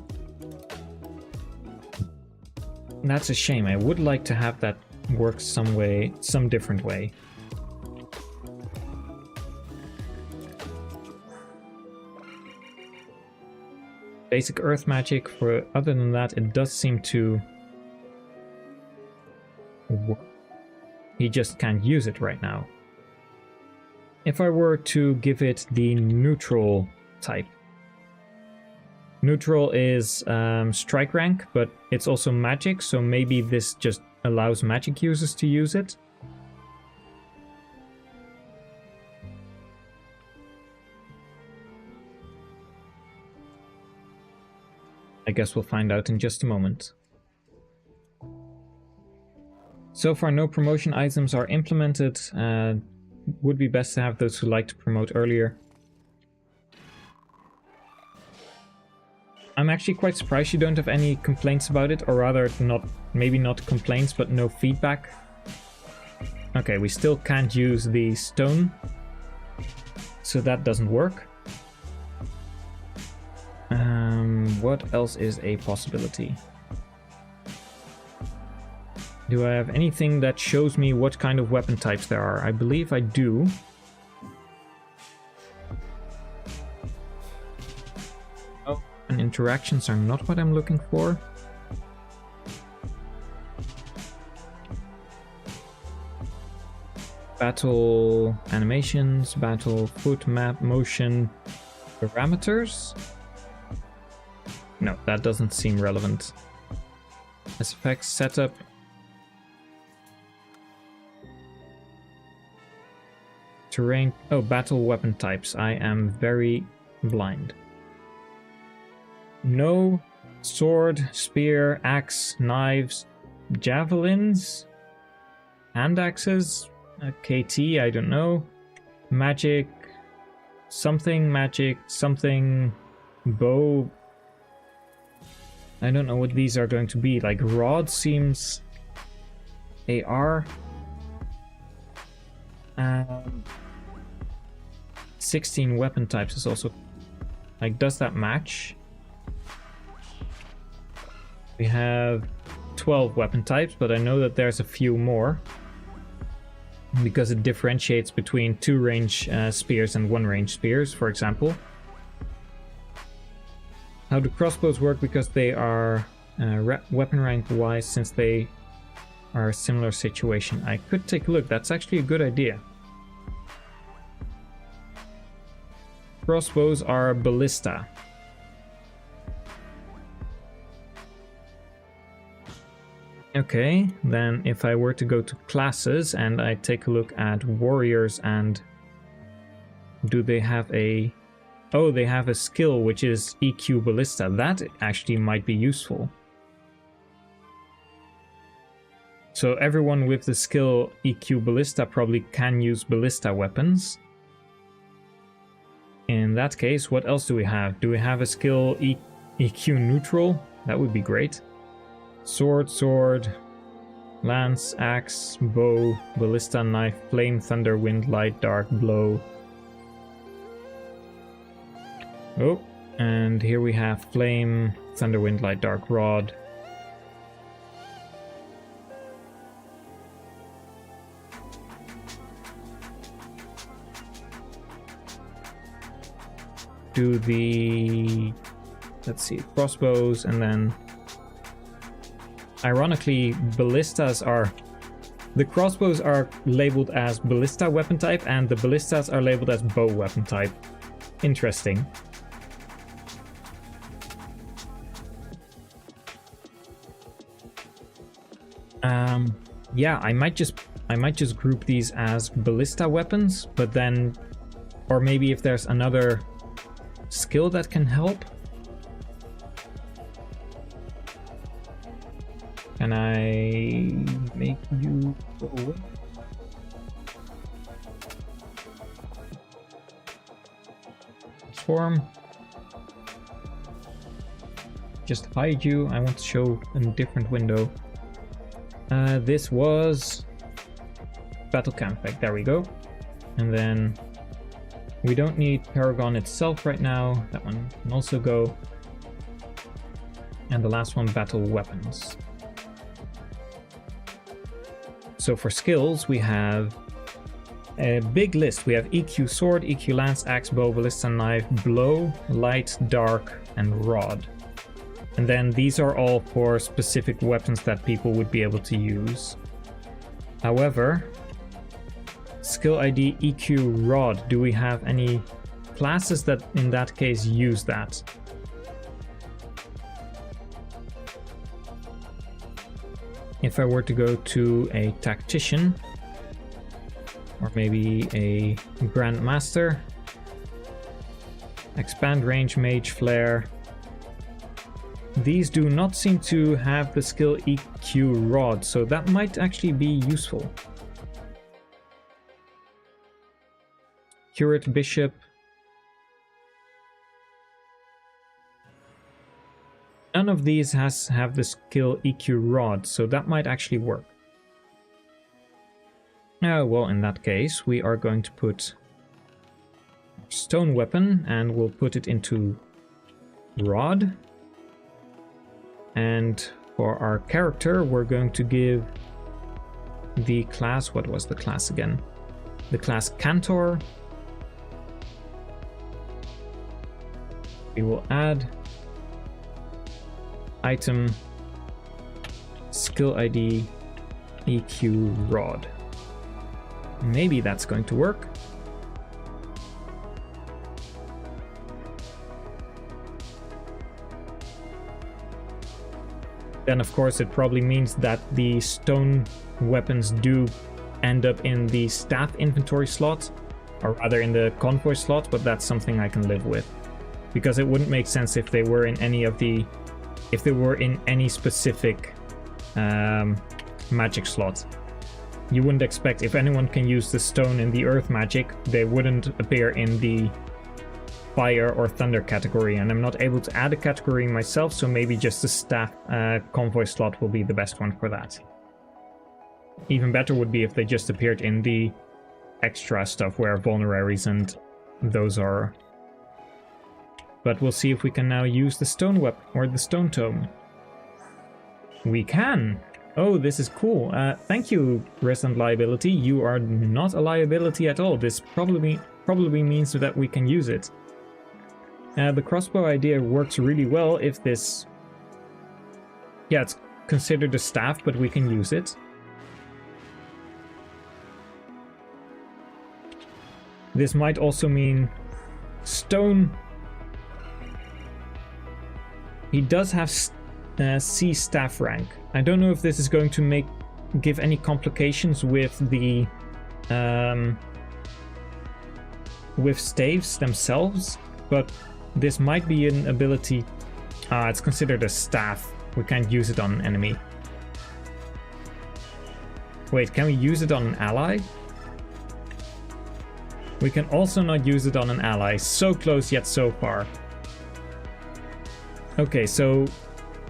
That's a shame. I would like to have that work some different way. Basic earth magic, other than that, it does seem to work. He just can't use it right now. If I were to give it the neutral type. Neutral is strike rank, but it's also magic, so maybe this just allows magic users to use it. I guess we'll find out in just a moment. So far, no promotion items are implemented. Would be best to have those who like to promote earlier. I'm actually quite surprised you don't have any complaints about it, or rather, maybe not complaints, but no feedback. Okay, we still can't use the stone, so that doesn't work. What else is a possibility? Do I have anything that shows me what kind of weapon types there are? I believe I do. Oh, and interactions are not what I'm looking for. Battle animations, battle foot map, motion, parameters. No, that doesn't seem relevant. SFX setup. Terrain. Oh, battle weapon types. I am very blind. No sword, spear, axe, knives, javelins, hand axes, KT, I don't know. Magic, something, bow. I don't know what these are going to be. Like rod seems AR. Um, 16 weapon types is also... Like, does that match? We have 12 weapon types, but I know that there's a few more. Because it differentiates between 2-range spears and 1-range spears, for example. How do crossbows work? Because they are weapon rank wise, since they are a similar situation. I could take a look. That's actually a good idea. Crossbows are ballista. Okay, then if I were to go to classes and I take a look at warriors, and do they have a... Oh, they have a skill which is EQ ballista. That actually might be useful. So everyone with the skill EQ ballista probably can use ballista weapons. In that case, what else do we have? Do we have a skill EQ neutral? That would be great. Sword, lance, axe, bow, ballista, knife, flame, thunder, wind, light, dark, blow. Oh, and here we have flame, thunder, wind, light, dark, rod. Do the, let's see, crossbows, and then ironically ballistas are, the crossbows are labeled as ballista weapon type and the ballistas are labeled as bow weapon type. Interesting. Yeah, I might just group these as ballista weapons, but then, or maybe if there's another skill that can help. Can I make you go away? Transform. Just hide you. I want to show a different window. This was Battle Camp Pack. There we go. And then we don't need Paragon itself right now. That one can also go. And the last one, Battle Weapons. So for skills, we have a big list. We have EQ sword, EQ lance, axe, bow, ballista, knife, blow, light, dark, and rod. And then these are all for specific weapons that people would be able to use. However, skill ID EQ rod, do we have any classes that in that case use that? If I were to go to a tactician, or maybe a grandmaster, expand range, mage, flare, these do not seem to have the skill EQ rod, so that might actually be useful. Curate, bishop. None of these have the skill EQ rod, so that might actually work. Well, in that case, we are going to put stone weapon, and we'll put it into rod. And for our character, we're going to give the class, what was the class again? The class Cantor. We will add item skill ID EQ rod. Maybe that's going to work. Then of course it probably means that the stone weapons do end up in the staff inventory slot, or rather in the convoy slot, but that's something I can live with. Because it wouldn't make sense if they were in any of the, if they were in any specific magic slot. You wouldn't expect, if anyone can use the stone in the earth magic, they wouldn't appear in the fire or thunder category, and I'm not able to add a category myself, so maybe just the staff convoy slot will be the best one for that. Even better would be if they just appeared in the extra stuff where vulneraries and those are. But we'll see if we can now use the stone weapon or the stone tome. We can! Oh, this is cool. Thank you, Resident Liability. You are not a liability at all. This probably means that we can use it. The crossbow idea works really well if this... Yeah, it's considered a staff, but we can use it. This might also mean stone. He does have C staff rank. I don't know if this is going to give any complications with the with staves themselves, but this might be an ability. It's considered a staff. We can't use it on an enemy. Wait, can we use it on an ally? We can also not use it on an ally. So close yet so far. Okay, so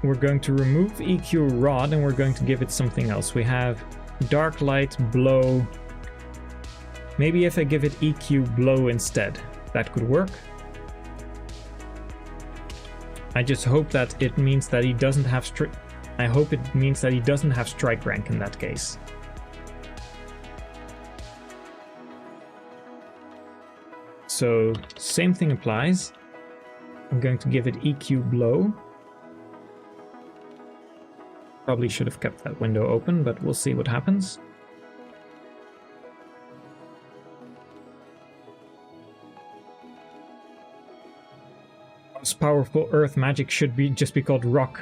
we're going to remove EQ Rod and we're going to give it something else. We have Dark Light, Blow. Maybe if I give it EQ Blow instead, that could work. I just hope that it means that he doesn't have strike rank in that case. So same thing applies. I'm going to give it EQ Blow. Probably should have kept that window open, but we'll see what happens. Most powerful earth magic should just be called Rock.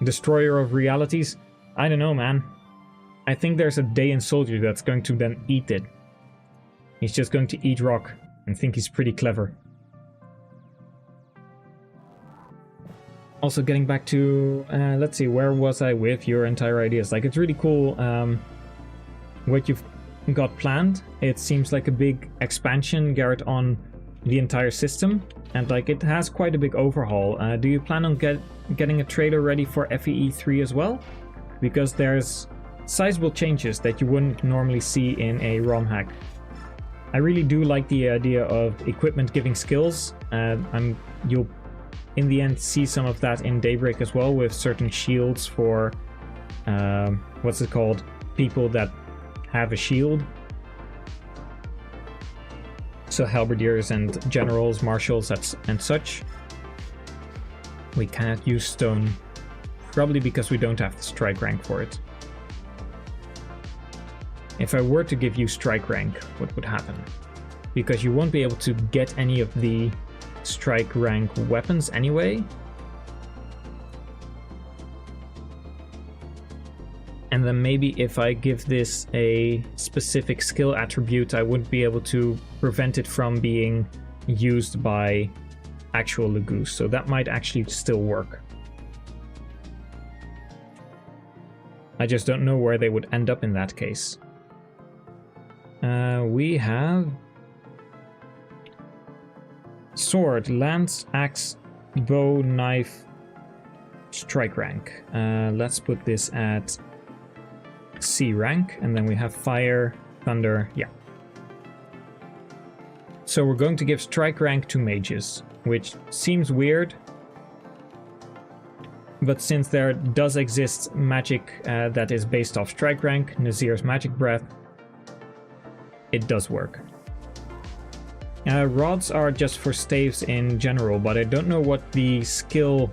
Destroyer of realities? I don't know, man. I think there's a Dayan soldier that's going to then eat it. He's just going to eat rock and think he's pretty clever. Also getting back to, let's see, where was I with your entire ideas? Like, it's really cool what you've got planned. It seems like a big expansion, Garrett, on the entire system. And like, it has quite a big overhaul. Do you plan on getting a trailer ready for FE10 as well? Because there's sizable changes that you wouldn't normally see in a ROM hack. I really do like the idea of equipment giving skills. You'll in the end see some of that in Daybreak as well, with certain shields for what's it called? People that have a shield. So halberdiers and generals, marshals and such. We cannot use stone, probably because we don't have the strike rank for it. If I were to give you strike rank, what would happen? Because you won't be able to get any of the strike rank weapons anyway. And then maybe if I give this a specific skill attribute, I wouldn't be able to prevent it from being used by actual Lagoose. So that might actually still work. I just don't know where they would end up in that case. We have sword, lance, axe, bow, knife, strike rank. Let's put this at C rank, and then we have fire, thunder, yeah. So we're going to give strike rank to mages, which seems weird, but since there does exist magic that is based off strike rank, Nazir's magic breath, it does work. Rods are just for staves in general, but I don't know what the skill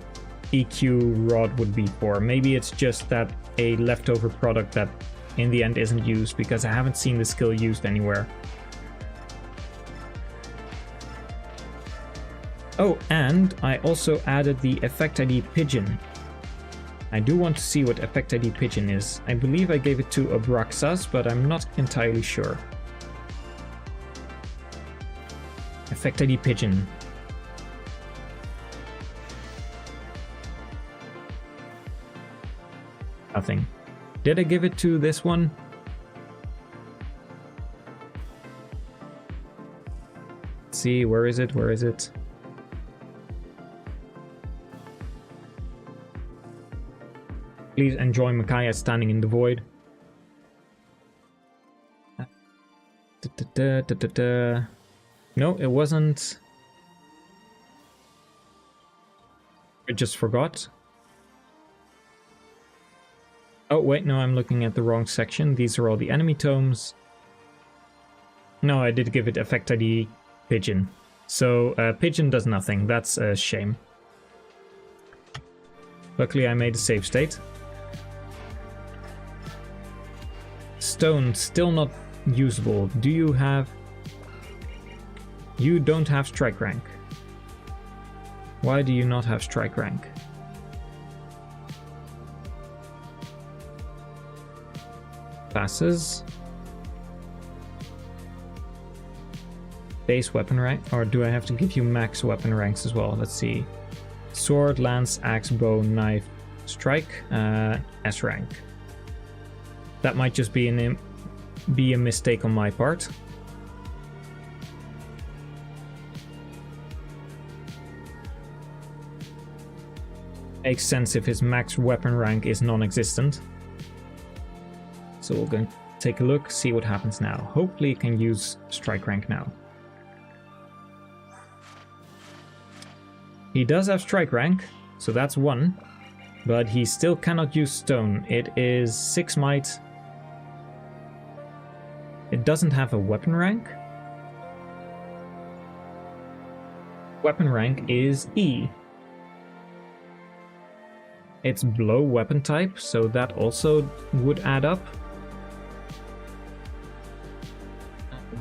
EQ rod would be for. Maybe it's just that a leftover product that in the end isn't used, because I haven't seen the skill used anywhere. Oh, and I also added the effect ID pigeon. I do want to see what effect ID pigeon is. I believe I gave it to Abraxas, but I'm not entirely sure. Effect ID pigeon. Nothing. Did I give it to this one? Let's see, where is it? Where is it? Please enjoy Micaiah standing in the void. No, it wasn't. I just forgot. Oh, wait, no, I'm looking at the wrong section. These are all the enemy tomes. No, I did give it effect ID Pigeon. So, Pigeon does nothing. That's a shame. Luckily, I made a save state. Stone, still not usable. Do you have... You don't have strike rank. Why do you not have strike rank? Classes. Base weapon rank, or do I have to give you max weapon ranks as well? Let's see. Sword, lance, axe, bow, knife, strike, S rank. That might just be a mistake on my part. Makes sense if his max weapon rank is non-existent. So we're going to take a look, see what happens now. Hopefully it can use strike rank now. He does have strike rank, so that's 1. But he still cannot use stone. It is 6 might. It doesn't have a weapon rank. Weapon rank is E. It's blow weapon type, so that also would add up.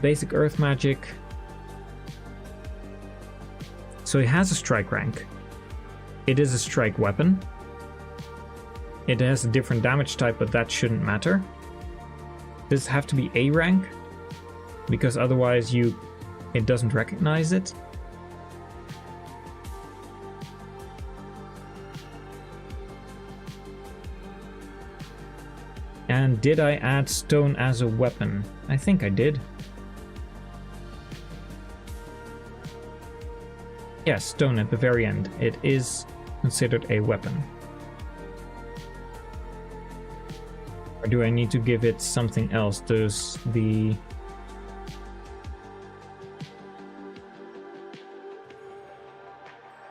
Basic earth magic. So he has a strike rank. It is a strike weapon. It has a different damage type, but that shouldn't matter. Does it have to be A rank? Because otherwise it doesn't recognize it. And did I add stone as a weapon? I think I did. Yes, stone at the very end. It is considered a weapon. Or do I need to give it something else? Does the...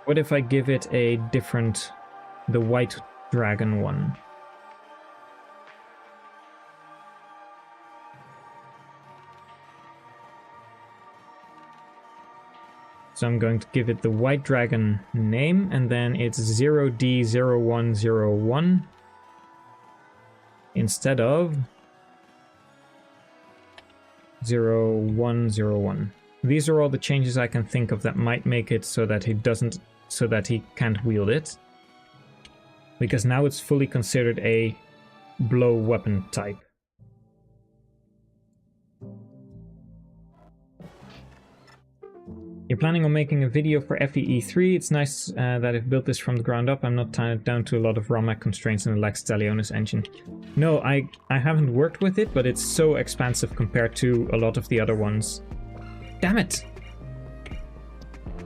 What if I give it a different... the white dragon one? So I'm going to give it the white dragon name, and then it's 0D0101 instead of 0101. These are all the changes I can think of that might make it so that he can't wield it. Because now it's fully considered a blow weapon type. You're planning on making a video for FE10. It's nice that I've built this from the ground up. I'm not tied down to a lot of ROM constraints in the Lex Talionis engine. No, I haven't worked with it, but it's so expansive compared to a lot of the other ones. Damn it!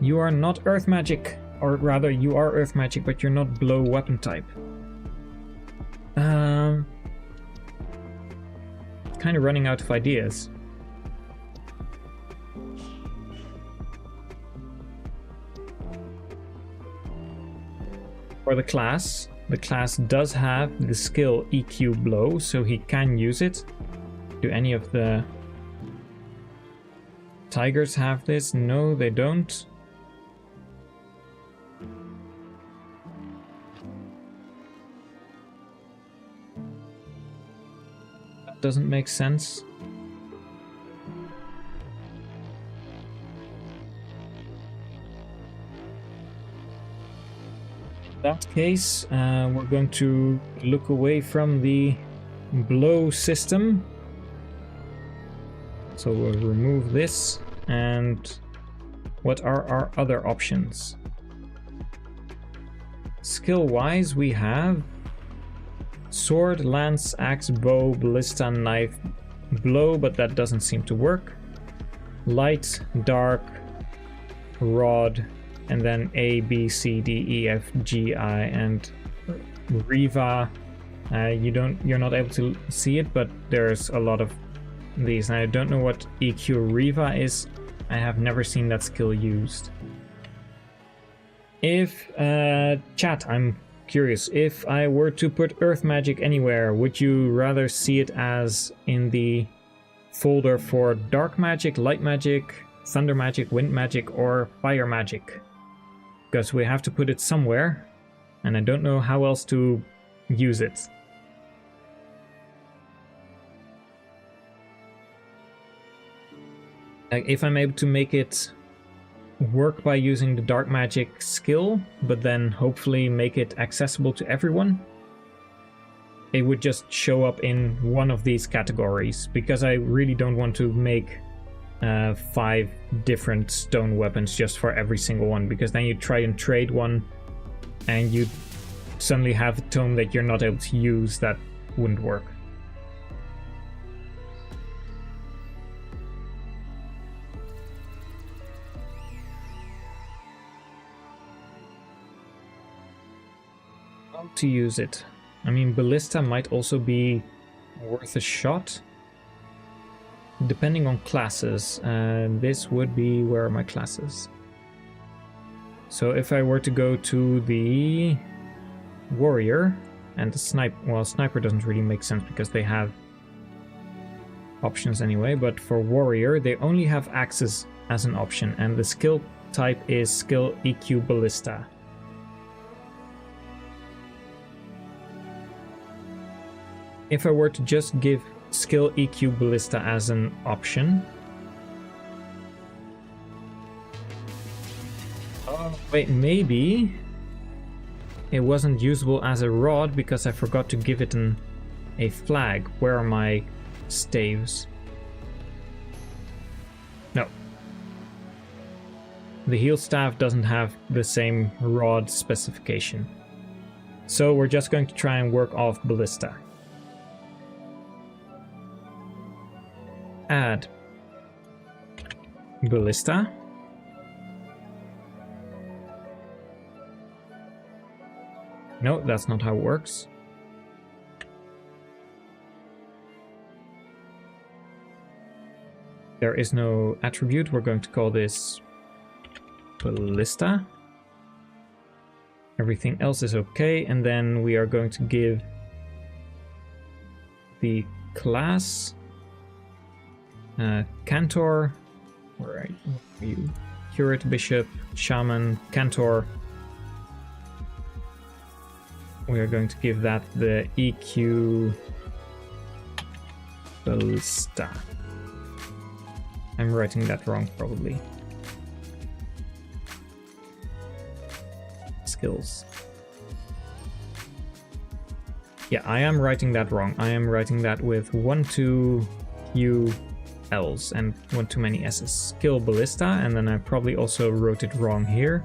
You are not earth magic. Or rather, you are earth magic, but you're not blow weapon type. Kind of running out of ideas. For the class does have the skill EQ blow, so he can use it. Do any of the tigers have this? No, they don't. That doesn't make sense. In that case, we're going to look away from the blow system. So we'll remove this. And what are our other options? Skill-wise, we have sword, lance, axe, bow, ballista, knife, blow, but that doesn't seem to work. Light, dark, rod, and then A, B, C, D, E, F, G, I, and Riva. You're not able to see it, but there's a lot of these, and I don't know what EQ Riva is. I have never seen that skill used. If, chat, I'm curious, if I were to put Earth Magic anywhere, would you rather see it as in the folder for Dark Magic, Light Magic, Thunder Magic, Wind Magic, or Fire Magic? Because we have to put it somewhere, and I don't know how else to use it. Like, if I'm able to make it work by using the Dark Magic skill, but then hopefully make it accessible to everyone, it would just show up in one of these categories, because I really don't want to make 5 different stone weapons just for every single one, because then you try and trade one and you suddenly have a tome that you're not able to use. That wouldn't work. How to use it? I mean, Ballista might also be worth a shot, depending on classes. This would be, where are my classes? So if I were to go to the warrior and the sniper, well, sniper doesn't really make sense because they have options anyway, but for warrior they only have axes as an option, and the skill type is skill EQ Ballista. If I were to just give skill EQ Ballista as an option... Oh, wait, maybe it wasn't usable as a rod because I forgot to give it a flag. Where are my staves? No. The heal staff doesn't have the same rod specification. So we're just going to try and work off Ballista. Add Ballista. No, that's not how it works. There is no attribute. We're going to call this Ballista. Everything else is okay, and then we are going to give the class Cantor, where are you? Curate, Bishop, Shaman, Cantor. We are going to give that the EQ Ballista. I'm writing that wrong, probably. Skills. Yeah, I am writing that wrong. I am writing that with 1, 2 U L's and one too many S's. Skill Ballista, and then I probably also wrote it wrong here.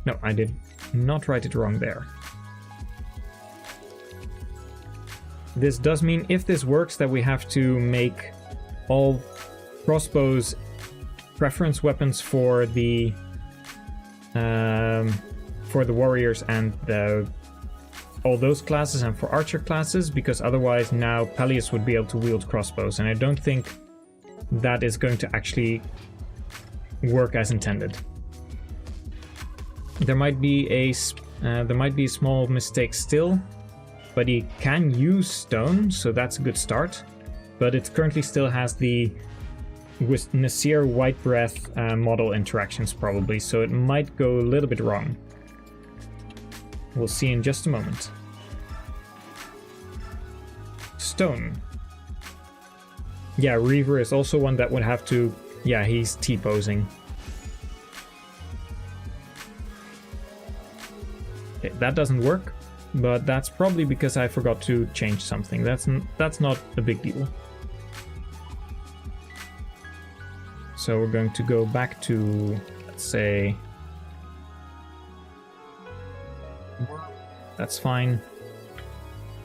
No, I did not write it wrong there. This does mean, if this works, that we have to make all crossbows preference weapons for the warriors and all those classes, and for archer classes, because otherwise now Peleus would be able to wield crossbows, and I don't think that is going to actually work as intended. There might be a small mistake still, but he can use stone, so that's a good start. But it currently still has the with Nasir White Breath model interactions probably, so it might go a little bit wrong. We'll see in just a moment. Stone. Yeah, Reaver is also one that would have to... Yeah, he's T-posing. Okay, that doesn't work, but that's probably because I forgot to change something. That's not a big deal. So we're going to go back to, let's say... That's fine.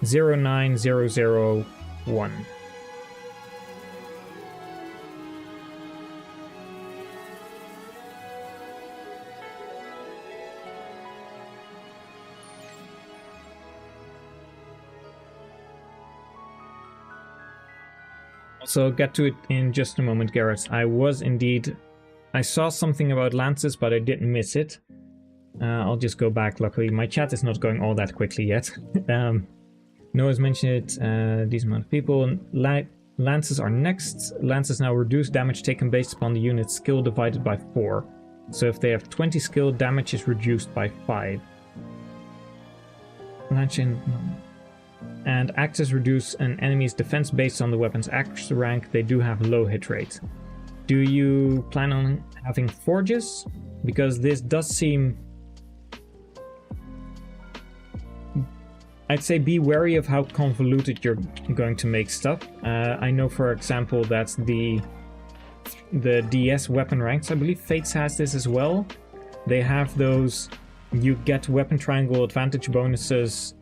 09001. So I'll get to it in just a moment, Garrett. I saw something about lances, but I didn't miss it. I'll just go back. Luckily, my chat is not going all that quickly yet. Noah's mentioned it. These amount of people. Lances are next. Lances now reduce damage taken based upon the unit's skill divided by 4. So if they have 20 skill, damage is reduced by 5. And axes reduce an enemy's defense based on the weapon's axe rank. They do have low hit rate. Do you plan on having forges? Because this does seem... I'd say be wary of how convoluted you're going to make stuff. I know, for example, that the DS weapon ranks, I believe Fates has this as well. They have those, you get weapon triangle advantage bonuses.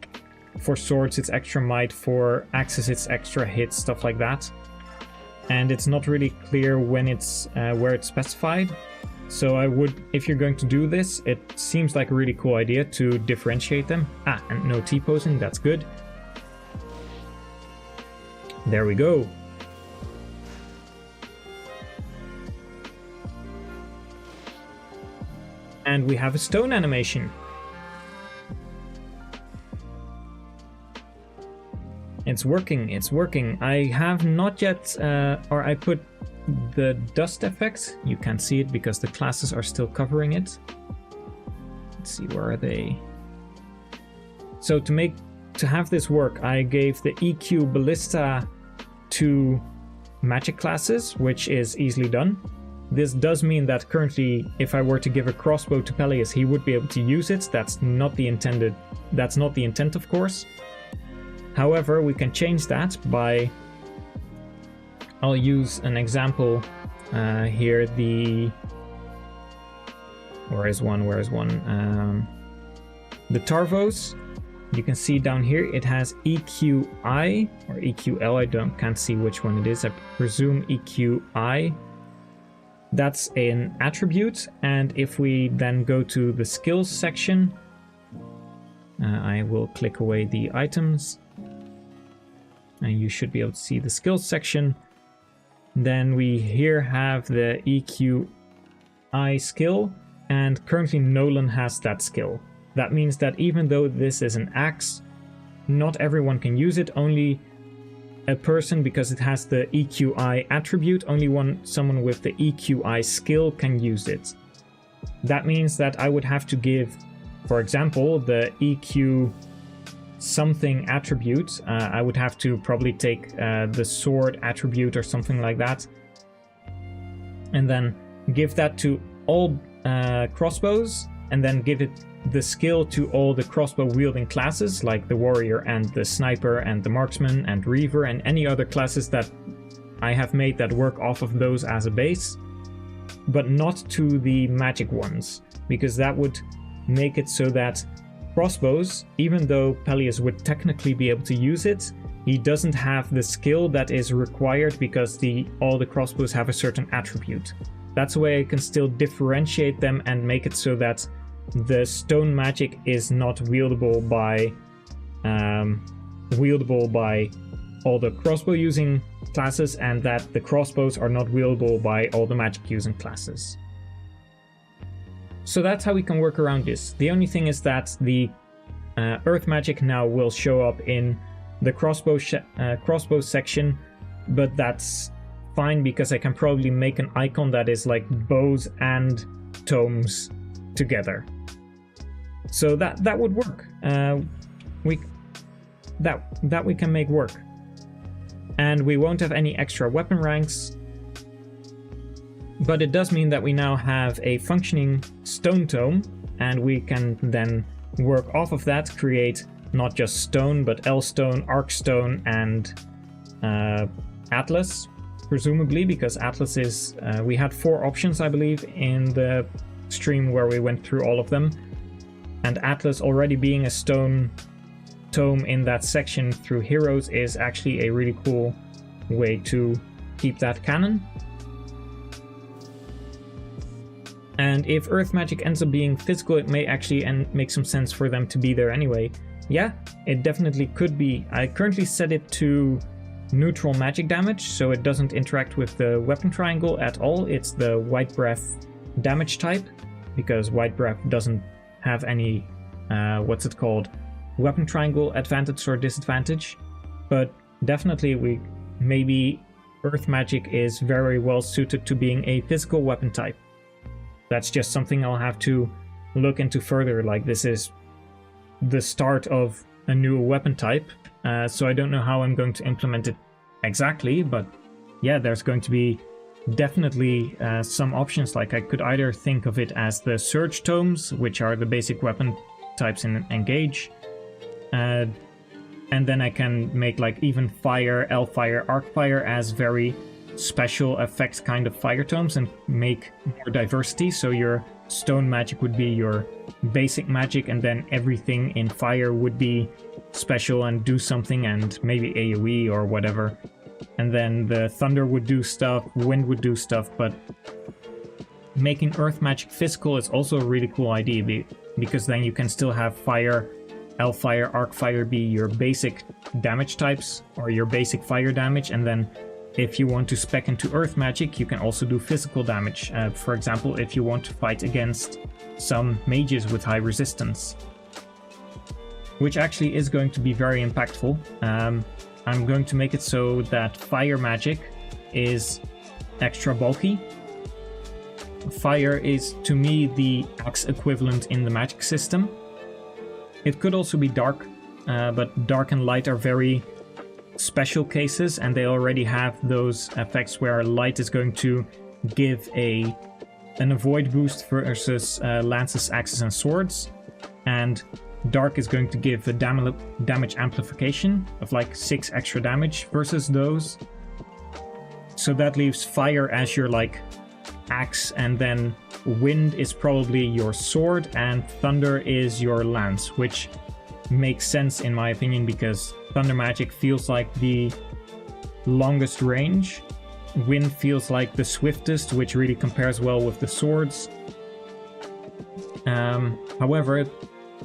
For swords it's extra might, for axes it's extra hit, stuff like that. And it's not really clear when it's where it's specified. So I would, if you're going to do this, it seems like a really cool idea to differentiate them. Ah, and no T-posing, that's good. There we go. And we have a stone animation. It's working, it's working. I have not yet, or I put the dust effect. You can't see it because the classes are still covering it. Let's see, where are they? So to have this work, I gave the EQ Ballista to magic classes, which is easily done. This does mean that currently, if I were to give a crossbow to Peleus, he would be able to use it. That's not the intent, of course. However, we can change that by... I'll use an example here. Where is one? The Tarvos. You can see down here it has EQI or EQL. Can't see which one it is. I presume EQI. That's an attribute, and if we then go to the skills section, I will click away the items, and you should be able to see the skills section. Then we here have the EQI skill, and currently Nolan has that skill. That means that even though this is an axe, not everyone can use it. Only a person, because it has the EQI attribute, someone with the EQI skill can use it. That means that I would have to give, for example, the EQ something attribute. I would have to probably take the sword attribute or something like that, and then give that to all crossbows, and then give it the skill to all the crossbow wielding classes, like the warrior and the sniper and the marksman and reaver and any other classes that I have made that work off of those as a base, but not to the magic ones, because that would make it so that crossbows, even though Peleus would technically be able to use it, he doesn't have the skill that is required because all the crossbows have a certain attribute. That's the way I can still differentiate them and make it so that the stone magic is not wieldable by all the crossbow using classes, and that the crossbows are not wieldable by all the magic using classes. So that's how we can work around this. The only thing is that the earth magic now will show up in the crossbow section, but that's fine because I can probably make an icon that is like bows and tomes together. So that would work. We can make work. And we won't have any extra weapon ranks. But it does mean that we now have a functioning stone tome, and we can then work off of that, create not just stone, but L-stone, Arc-stone, and Atlas, presumably, because Atlas is... we had 4 options, I believe, in the stream where we went through all of them. And Atlas already being a stone tome in that section through heroes is actually a really cool way to keep that canon. And if earth magic ends up being physical, it may actually make some sense for them to be there anyway. Yeah, it definitely could be. I currently set it to neutral magic damage, so it doesn't interact with the weapon triangle at all. It's the White Breath damage type, because White Breath doesn't have any, weapon triangle advantage or disadvantage. But definitely maybe Earth Magic is very well suited to being a physical weapon type. That's just something I'll have to look into further. Like, this is the start of a new weapon type, so I don't know how I'm going to implement it exactly, but yeah, there's going to be definitely some options. Like, I could either think of it as the Surge Tomes, which are the basic weapon types in Engage, and then I can make like even Fire, L-Fire, Arc-Fire as very special effects kind of fire tomes and make more diversity. So your stone magic would be your basic magic, and then everything in fire would be special and do something, and maybe AoE or whatever. And then the thunder would do stuff, wind would do stuff, but making earth magic physical is also a really cool idea, because then you can still have fire, L-Fire, Arc-Fire be your basic damage types or your basic fire damage, and then if you want to spec into earth magic, you can also do physical damage. For example, if you want to fight against some mages with high resistance, which actually is going to be very impactful. I'm going to make it so that fire magic is extra bulky. Fire is, to me, the axe equivalent in the magic system. It could also be dark, but dark and light are very special cases, and they already have those effects where light is going to give an avoid boost versus lances, axes, and swords, and dark is going to give a damage amplification of like 6 extra damage versus those. So that leaves fire as your like axe, and then wind is probably your sword, and thunder is your lance, which makes sense in my opinion, because thunder magic feels like the longest range, wind feels like the swiftest, which really compares well with the swords. However,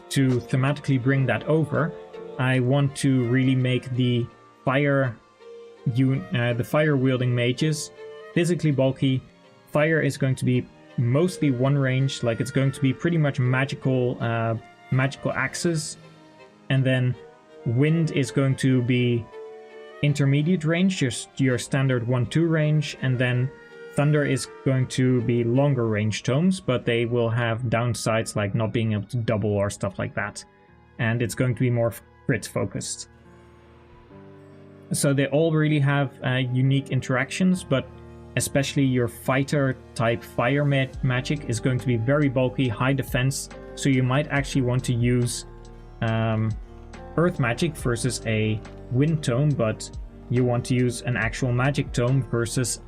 to thematically bring that over, I want to really make the fire wielding mages physically bulky. Fire is going to be mostly one range, like it's going to be pretty much magical axes, and then wind is going to be intermediate range, just your standard 1-2 range, and then thunder is going to be longer range tomes, but they will have downsides like not being able to double or stuff like that, and it's going to be more crit focused. So they all really have unique interactions, but especially your fighter type fire magic is going to be very bulky, high defense, so you might actually want to use earth magic versus a wind tome, but you want to use an actual magic tome versus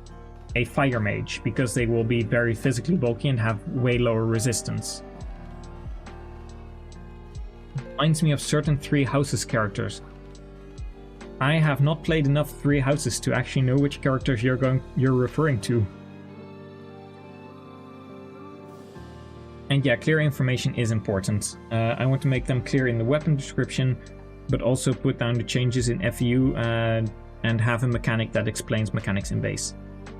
a fire mage, because they will be very physically bulky and have way lower resistance. Reminds me of certain Three Houses characters. I have not played enough Three Houses to actually know which characters you're referring to. And yeah, clear information is important. I want to make them clear in the weapon description, but also put down the changes in FEU and have a mechanic that explains mechanics in base.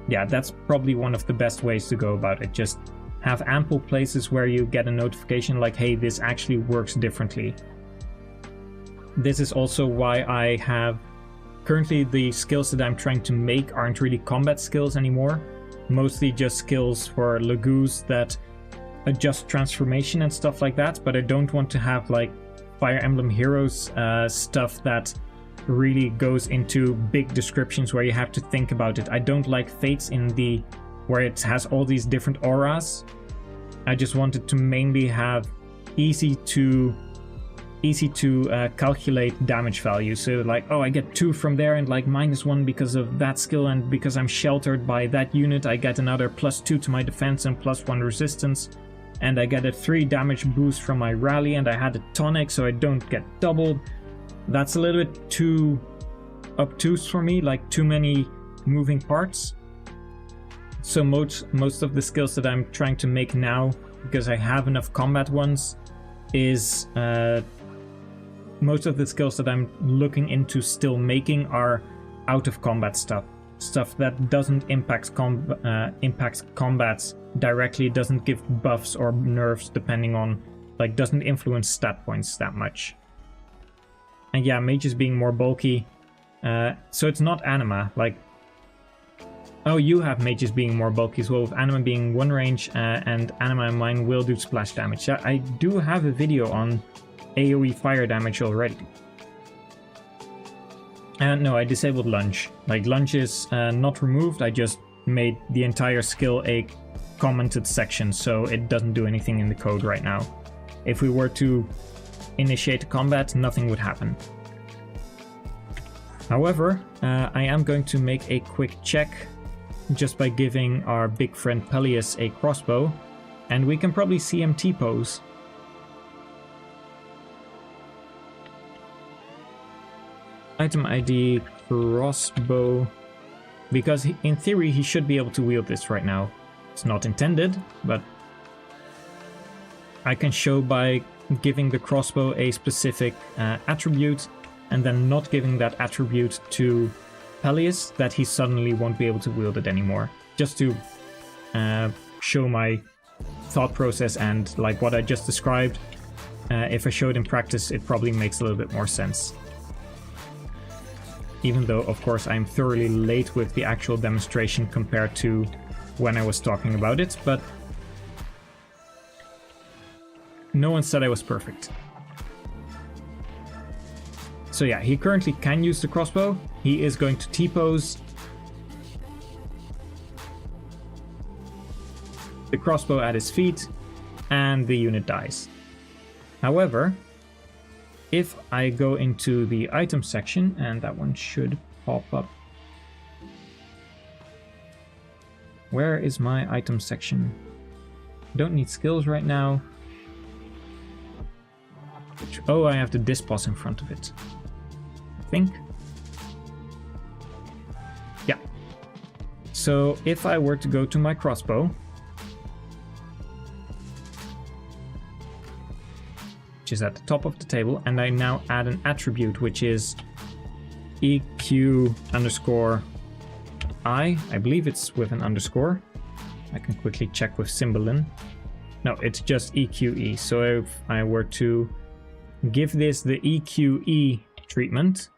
Yeah, that's probably one of the best ways to go about it. Just have ample places where you get a notification like, hey, this actually works differently. This is also why I have... Currently, the skills that I'm trying to make aren't really combat skills anymore. Mostly just skills for Lagoos that adjust transformation and stuff like that, but I don't want to have like Fire Emblem Heroes stuff that really goes into big descriptions where you have to think about it. I don't like Fates where it has all these different auras. I just wanted to mainly have easy to calculate damage value. So like, oh, I get 2 from there and like -1 because of that skill, and because I'm sheltered by that unit I get another +2 to my defense and +1 resistance, and I get a 3 damage boost from my rally, and I had a tonic so I don't get doubled. That's a little bit too obtuse for me, like too many moving parts. So most of the skills that I'm trying to make now, because I have enough combat ones, is most of the skills that I'm looking into still making are out of combat stuff that doesn't impact combats directly, doesn't give buffs or nerfs depending on, like, doesn't influence stat points that much. And yeah, mages being more bulky, so it's not anima, like, oh, you have mages being more bulky as well, with anima being 1 range, and anima and mine will do splash damage. I do have a video on AoE fire damage already. No, I disabled lunge. Like, lunge is not removed, I just made the entire skill a commented section, so it doesn't do anything in the code right now. If we were to initiate a combat, nothing would happen. However, I am going to make a quick check just by giving our big friend Peleus a crossbow, and we can probably see him T-pose. Item ID crossbow, because in theory he should be able to wield this right now. It's not intended, but I can show by giving the crossbow a specific attribute and then not giving that attribute to Peleus that he suddenly won't be able to wield it anymore. Just to show my thought process and like what I just described. If I show it in practice, it probably makes a little bit more sense. Even though, of course, I'm thoroughly late with the actual demonstration compared to when I was talking about it, but no one said I was perfect. So yeah, he currently can use the crossbow. He is going to T-pose. The crossbow at his feet, and the unit dies. However, if I go into the item section, and that one should pop up. Where is my item section? Don't need skills right now. Oh, I have the dispos in front of it, I think. Yeah. So if I were to go to my crossbow, which is at the top of the table, and I now add an attribute, which is EQ underscore I believe it's with an underscore. I can quickly check with Symbolin. No, it's just EQE. So if I were to give this the EQE treatment,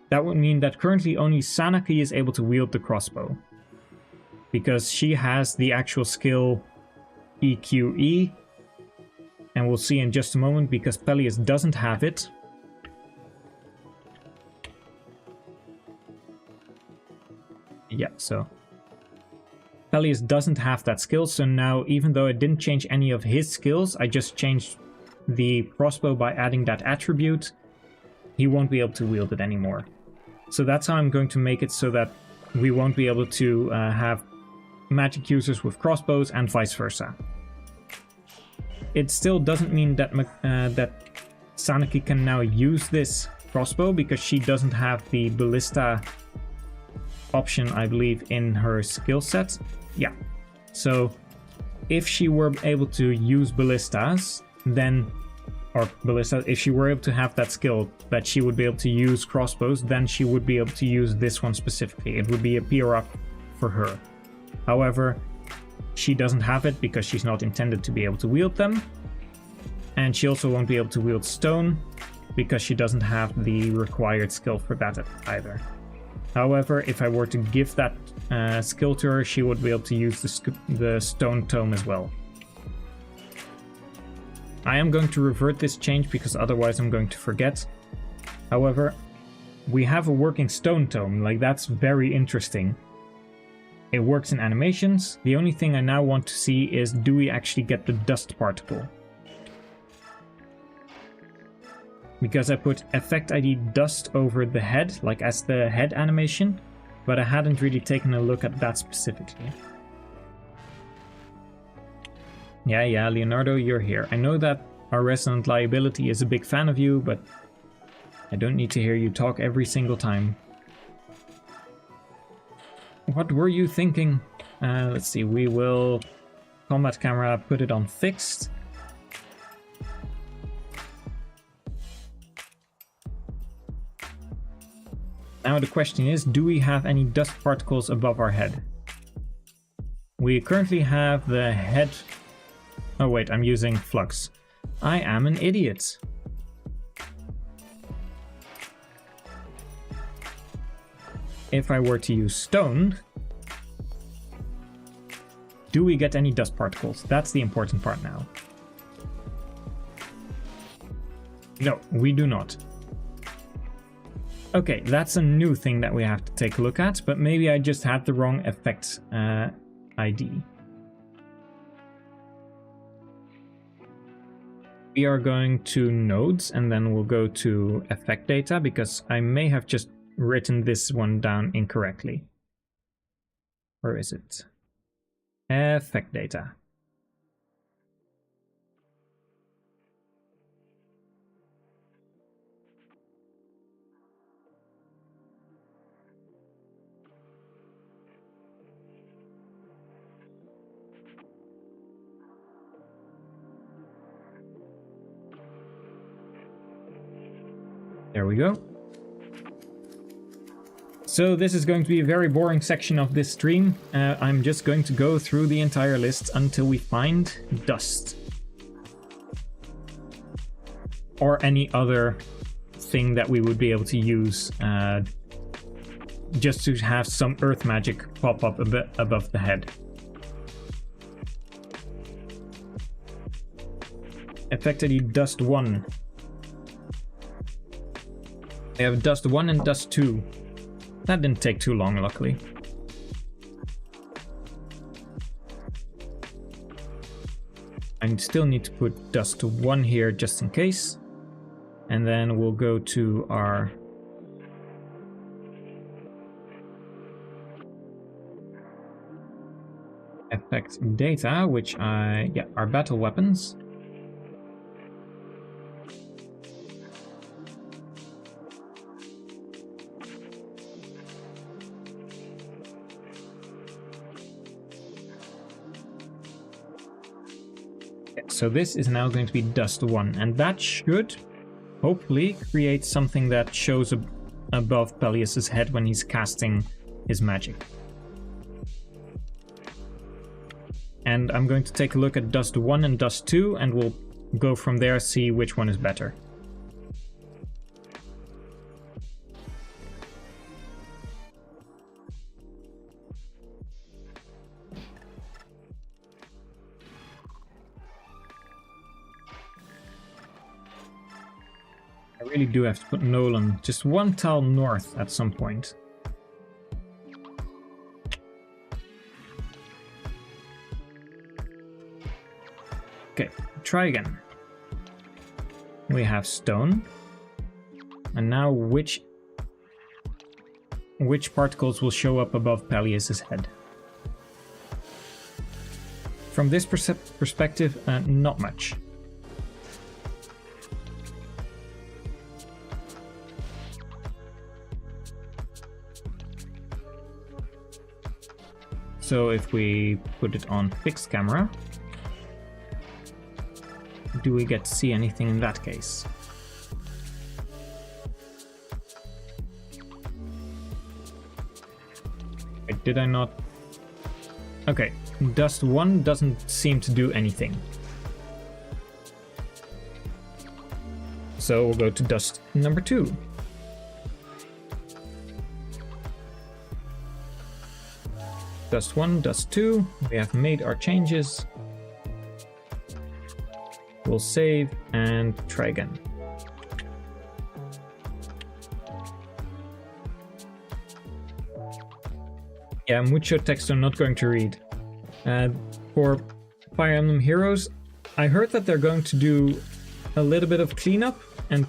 that would mean that currently only Sanaki is able to wield the crossbow, because she has the actual skill EQE. And we'll see in just a moment, because Peleus doesn't have it. Yeah, so Peleus doesn't have that skill, so now even though I didn't change any of his skills, I just changed the crossbow by adding that attribute, he won't be able to wield it anymore. So that's how I'm going to make it so that we won't be able to have magic users with crossbows and vice versa. It still doesn't mean that that Sanaki can now use this crossbow, because she doesn't have the ballista option, I believe, in her skill set. Yeah. So if she were able to use ballistas, then, or ballista, if she were able to have that skill that she would be able to use crossbows, then she would be able to use this one specifically. It would be a peer up for her. However, she doesn't have it because she's not intended to be able to wield them. And she also won't be able to wield stone because she doesn't have the required skill for that either. However, if I were to give that skill to her, she would be able to use the stone tome as well. I am going to revert this change because otherwise I'm going to forget. However, we have a working stone tome, like that's very interesting. It works in animations. The only thing I now want to see is, do we actually get the dust particle? Because I put effect ID dust over the head, like as the head animation, but I hadn't really taken a look at that specifically. Yeah, Leonardo, you're here. I know that our resident liability is a big fan of you, but I don't need to hear you talk every single time. What were you thinking? Let's see, we will combat camera, put it on fixed. Now the question is, do we have any dust particles above our head? We currently have the head... Oh wait, I'm using flux. I am an idiot. If I were to use stone, do we get any dust particles? That's the important part now. No, we do not. Okay, that's a new thing that we have to take a look at, but maybe I just had the wrong effect ID. We are going to nodes and then we'll go to effect data because I may have just written this one down incorrectly. Where is it? Effect data. There we go. So this is going to be a very boring section of this stream. I'm just going to go through the entire list until we find dust. Or any other thing that we would be able to use just to have some earth magic pop up a bit above the head. Effectively dust 1. We have dust 1 and dust 2. That didn't take too long, luckily. I still need to put dust 1 here just in case. And then we'll go to our effect data, which our battle weapons. So this is now going to be dust 1, and that should hopefully create something that shows above Peleus's head when he's casting his magic. And I'm going to take a look at dust 1 and dust 2, and we'll go from there, see which one is better. I really do have to put Nolan just one tile north at some point. Okay, try again. We have stone. And now which particles will show up above Peleus's head? From this perspective, not much. So if we put it on fixed camera, do we get to see anything in that case? Wait, did I not? Okay, dust 1 doesn't seem to do anything. So we'll go to dust number 2. Dust 1, dust 2, we have made our changes. We'll save and try again. Yeah, mucho text I'm not going to read. For Fire Emblem Heroes, I heard that they're going to do a little bit of cleanup and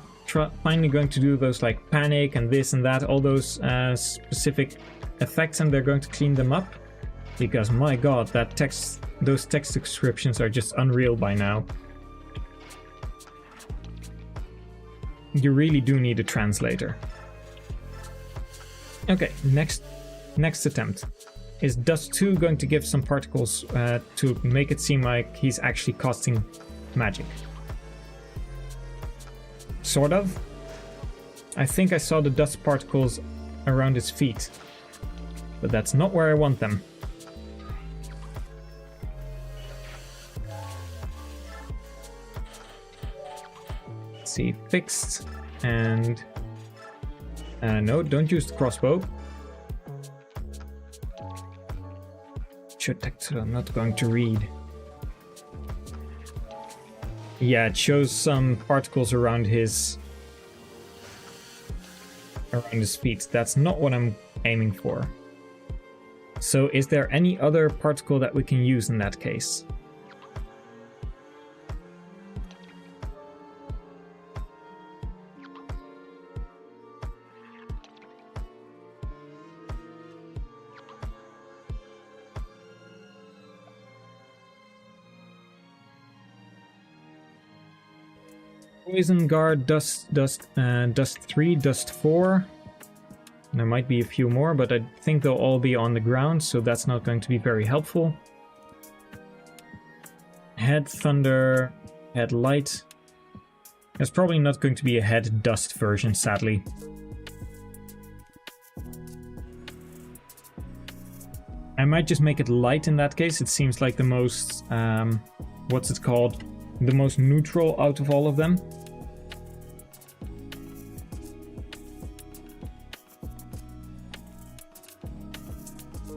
finally going to do those like panic and this and that, all those specific effects, and they're going to clean them up. Because my god, those text descriptions are just unreal by now. You really do need a translator. Okay, next attempt. Is dust 2 going to give some particles to make it seem like he's actually casting magic? Sort of. I think I saw the dust particles around his feet. But that's not where I want them. Let's see, fixed, and no, don't use the crossbow. Should text, I'm not going to read. Yeah, it shows some particles around his feet. That's not what I'm aiming for. So is there any other particle that we can use in that case? Poison guard, dust 3, dust 4. There might be a few more, but I think they'll all be on the ground, so that's not going to be very helpful. Head thunder, head light. There's probably not going to be a head dust version, sadly. I might just make it light in that case. It seems like the most, what's it called? The most neutral out of all of them.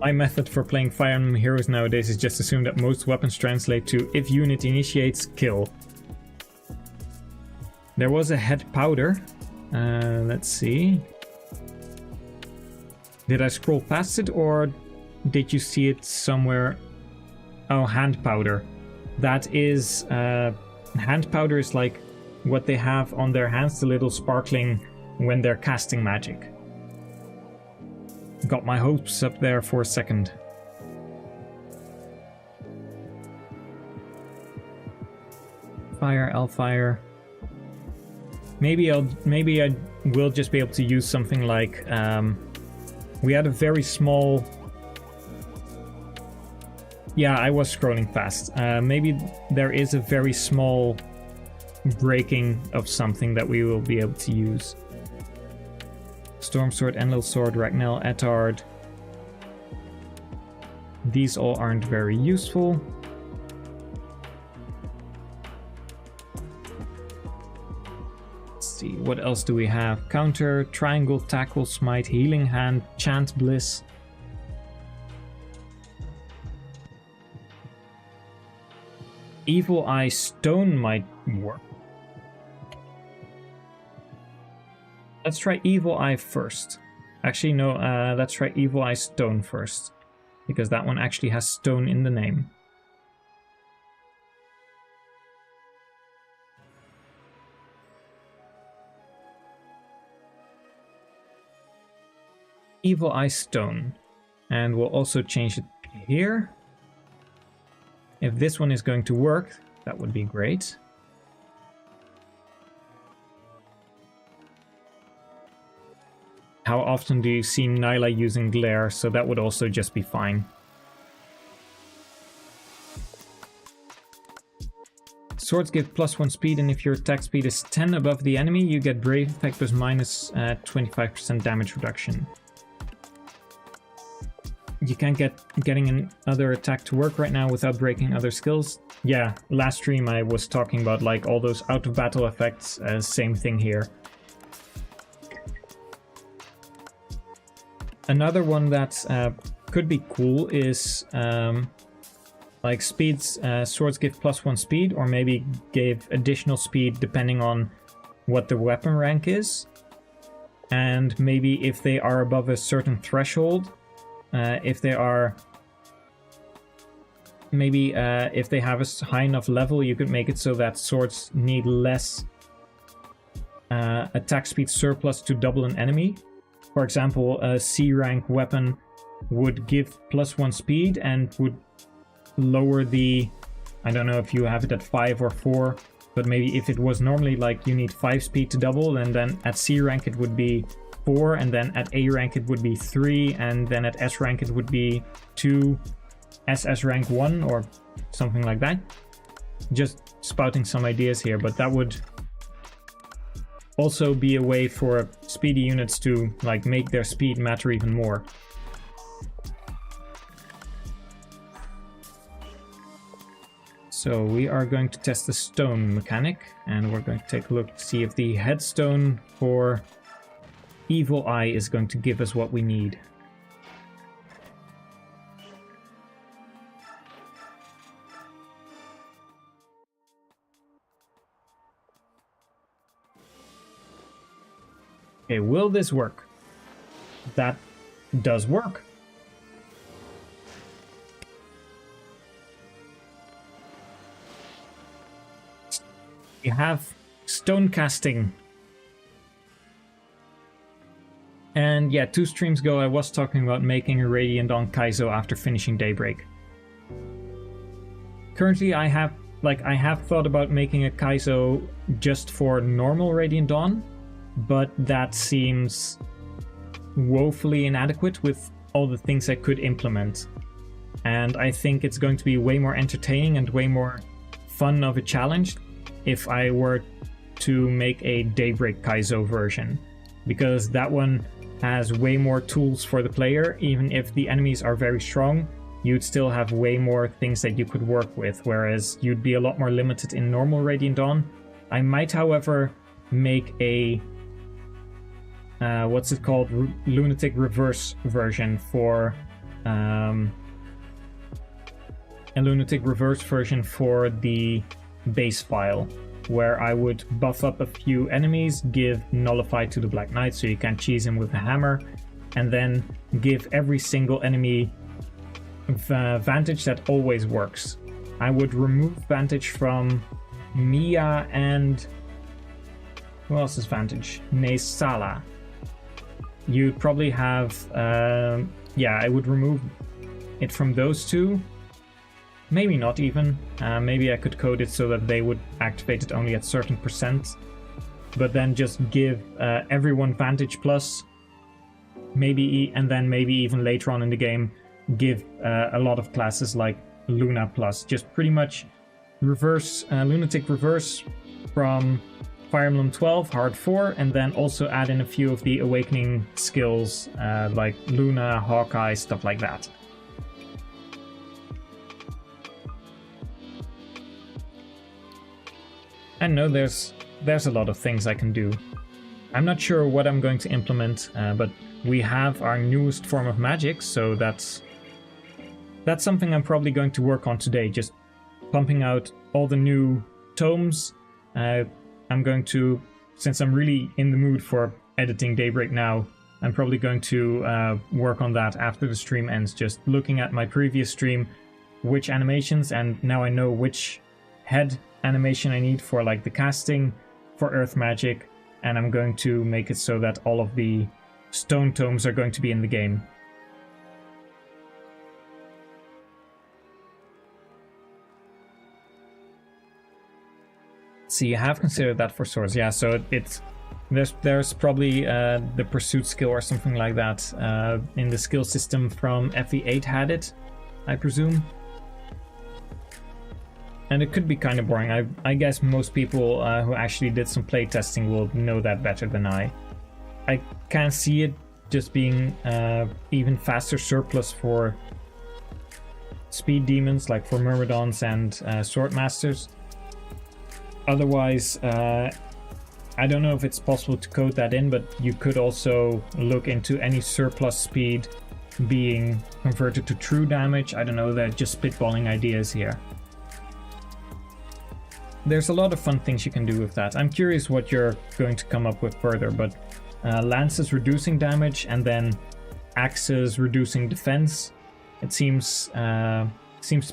My method for playing Fire Emblem Heroes nowadays is just assume that most weapons translate to if unit initiates, kill. There was a head powder. Let's see. Did I scroll past it or did you see it somewhere? Oh, hand powder. That is, hand powder is like what they have on their hands, the little sparkling when they're casting magic. Got my hopes up there for a second. Fire, L-Fire. Maybe I will just be able to use something like, we had a very small... Yeah, I was scrolling fast. Maybe there is a very small breaking of something that we will be able to use. Storm Sword, Enlil Sword, Ragnell, Etard. These all aren't very useful. Let's see, what else do we have? Counter, Triangle, Tackle, Smite, Healing Hand, Chant Bliss. Evil Eye Stone might work. Let's try Evil Eye first. Actually, no, let's try Evil Eye Stone first. Because that one actually has stone in the name. Evil Eye Stone. And we'll also change it here. If this one is going to work, that would be great. How often do you see Nyla using Glare? So that would also just be fine. Swords give +1 speed, and if your attack speed is 10 above the enemy, you get Brave Effect plus minus 25% damage reduction. You can't getting another attack to work right now without breaking other skills. Yeah, last stream I was talking about like all those out of battle effects, same thing here. Another one that could be cool is like speeds, swords give +1 speed, or maybe give additional speed depending on what the weapon rank is. And maybe if they are above a certain threshold, if they are, maybe if they have a high enough level, you could make it so that swords need less attack speed surplus to double an enemy. For example, a C rank weapon would give +1 speed and would lower the, I don't know if you have it at 5 or 4, but maybe if it was normally like you need 5 speed to double, and then at C rank it would be 4, and then at A rank it would be 3, and then at S rank it would be 2, SS rank 1, or something like that. Just spouting some ideas here, but that would also be a way for speedy units to like make their speed matter even more. So we are going to test the stone mechanic, and we're going to take a look to see if the headstone for Evil Eye is going to give us what we need. Okay, will this work? That does work. We have stone casting. And yeah, 2 streams ago I was talking about making a Radiant Dawn Kaizo after finishing Daybreak. Currently I have thought about making a Kaizo just for normal Radiant Dawn, but that seems woefully inadequate with all the things I could implement. And I think it's going to be way more entertaining and way more fun of a challenge if I were to make a Daybreak Kaizo version, because that one has way more tools for the player. Even if the enemies are very strong, you'd still have way more things that you could work with, whereas you'd be a lot more limited in normal Radiant Dawn. I might, however, make a what's it called? Lunatic Reverse version for a Lunatic Reverse version for the base file, where I would buff up a few enemies, give Nullify to the Black Knight so you can't cheese him with a hammer, and then give every single enemy Vantage that always works. I would remove Vantage from Mia and... who else is Vantage? Nesala. You'd probably have... yeah, I would remove it from those two. Maybe not even. Maybe I could code it so that they would activate it only at certain percent. But then just give everyone Vantage Plus. Maybe, and then maybe even later on in the game, give a lot of classes like Luna Plus. Just pretty much reverse, Lunatic Reverse from Fire Emblem 12, Hard 4, and then also add in a few of the Awakening skills like Luna, Hawkeye, stuff like that. And no, there's a lot of things I can do. I'm not sure what I'm going to implement, but we have our newest form of magic, so that's something I'm probably going to work on today, just pumping out all the new tomes. I'm going to, since I'm really in the mood for editing Daybreak now, I'm probably going to work on that after the stream ends, just looking at my previous stream, which animations, and now I know which head animation I need for like the casting for Earth Magic, and I'm going to make it so that all of the stone tomes are going to be in the game. See, you have considered that for swords, yeah. So there's probably the pursuit skill or something like that in the skill system from FE8 had it, I presume. And it could be kind of boring. I guess most people who actually did some playtesting will know that better than I. I can't see it just being even faster surplus for speed demons, like for Myrmidons and Swordmasters. Otherwise, I don't know if it's possible to code that in, but you could also look into any surplus speed being converted to true damage. I don't know, they're just spitballing ideas here. There's a lot of fun things you can do with that. I'm curious what you're going to come up with further, but lances reducing damage and then axes reducing defense. It seems to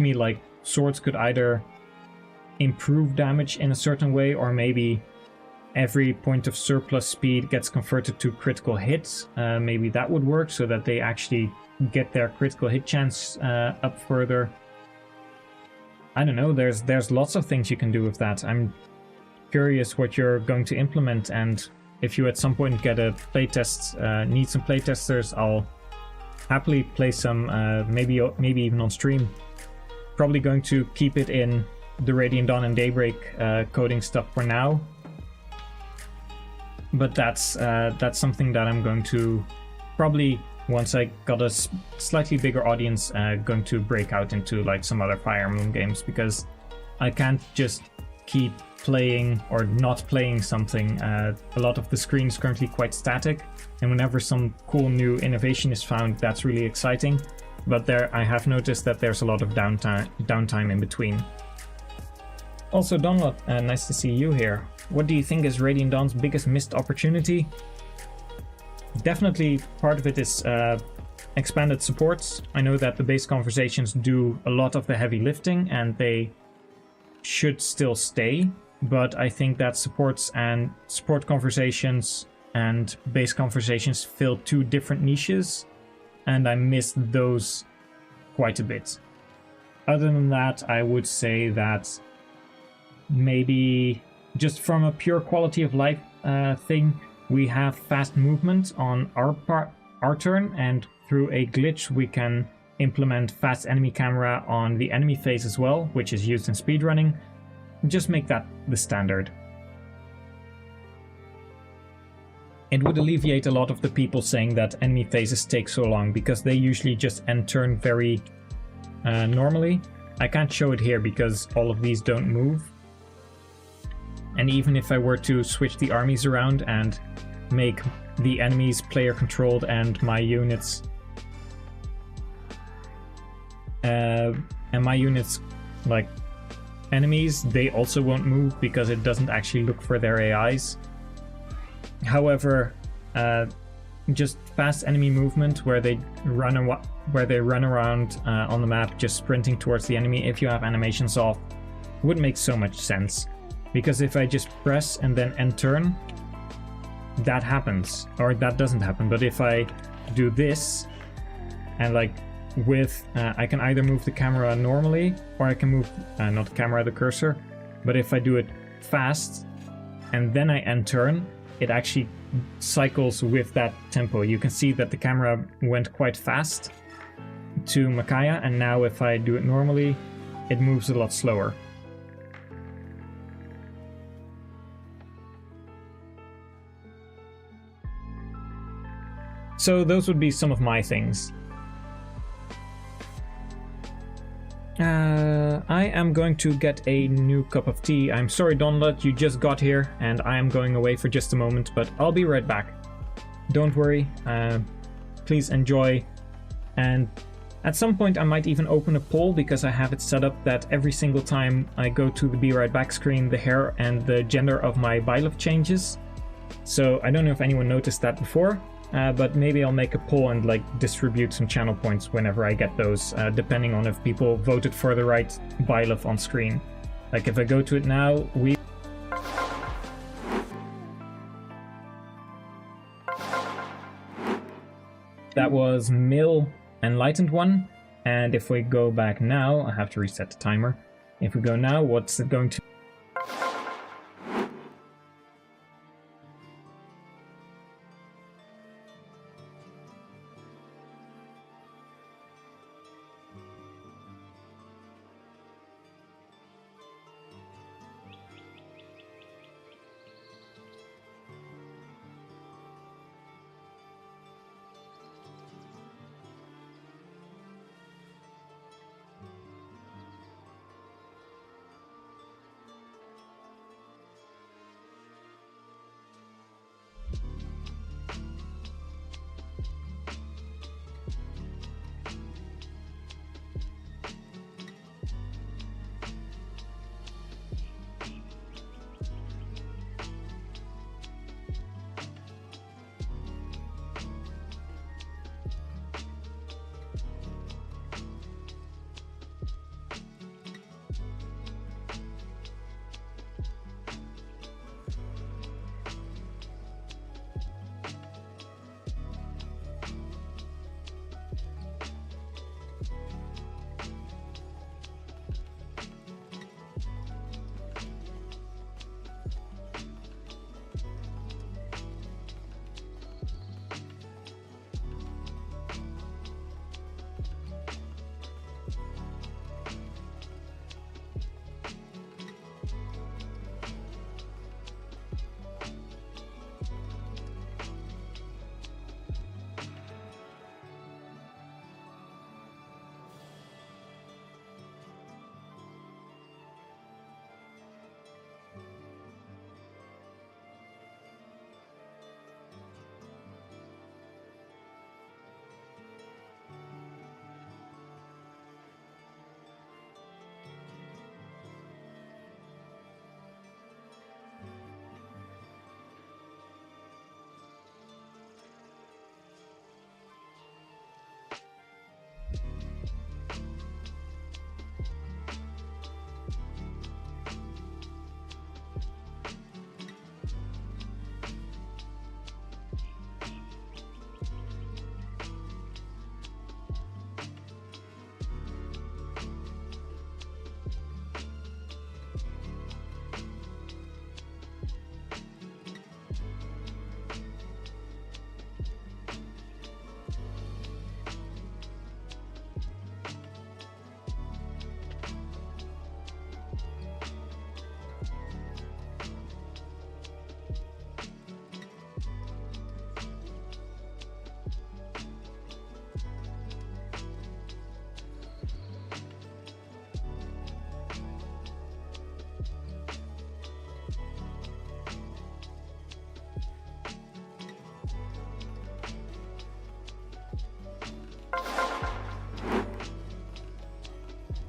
me like swords could either improve damage in a certain way, or maybe every point of surplus speed gets converted to critical hits. Maybe that would work so that they actually get their critical hit chance up further. I don't know, there's lots of things you can do with that. I'm curious what you're going to implement, and if you at some point get a playtest, need some playtesters, I'll happily play some, maybe even on stream. Probably going to keep it in the Radiant Dawn and Daybreak coding stuff for now. But that's something that I'm going to probably, once I got a slightly bigger audience, going to break out into like some other Fire Emblem games, because I can't just keep playing or not playing something. A lot of the screen is currently quite static, and whenever some cool new innovation is found, that's really exciting. But I have noticed that there's a lot of downtime in between. Also, Donlot, nice to see you here. What do you think is Radiant Dawn's biggest missed opportunity? Definitely part of it is expanded supports. I know that the base conversations do a lot of the heavy lifting, and they should still stay, but I think that support conversations and base conversations fill two different niches, and I missed those quite a bit. Other than that, I would say that maybe just from a pure quality of life thing, we have fast movement on our turn, and through a glitch we can implement fast enemy camera on the enemy phase as well, which is used in speedrunning. Just make that the standard. It would alleviate a lot of the people saying that enemy phases take so long, because they usually just end turn very normally. I can't show it here because all of these don't move. And even if I were to switch the armies around and make the enemies player controlled and my units like enemies, they also won't move because it doesn't actually look for their AIs. However, just fast enemy movement where they run around on the map just sprinting towards the enemy if you have animations off would make so much sense. Because if I just press and then end turn, that happens, or that doesn't happen. But if I do this and like I can either move the camera normally, or I can move not the camera, the cursor. But if I do it fast and then I end turn, it actually cycles with that tempo. You can see that the camera went quite fast to Micaiah, and now if I do it normally, it moves a lot slower. So those would be some of my things. I am going to get a new cup of tea. I'm sorry, Donlot, you just got here, and I am going away for just a moment, but I'll be right back. Don't worry. Please enjoy. And at some point I might even open a poll, because I have it set up that every single time I go to the Be Right Back screen, the hair and the gender of my bylove changes. So I don't know if anyone noticed that before. But maybe I'll make a poll and like distribute some channel points whenever I get those, depending on if people voted for the right bylove on screen. Like if I go to it now, that was Mill Enlightened One, and if we go back now, I have to reset the timer. If we go now, what's it going to...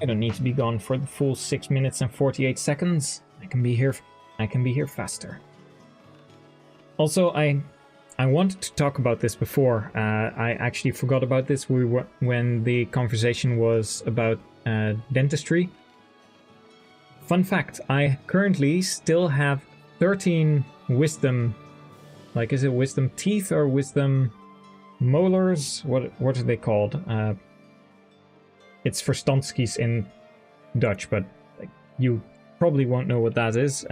I don't need to be gone for the full 6 minutes and 48 seconds. I can be here faster. Also, I wanted to talk about this before. I actually forgot about this when the conversation was about dentistry. Fun fact, I currently still have 13 wisdom, like is it wisdom teeth or wisdom molars? What are they called? It's verstandskies in Dutch, but like, you probably won't know what that is.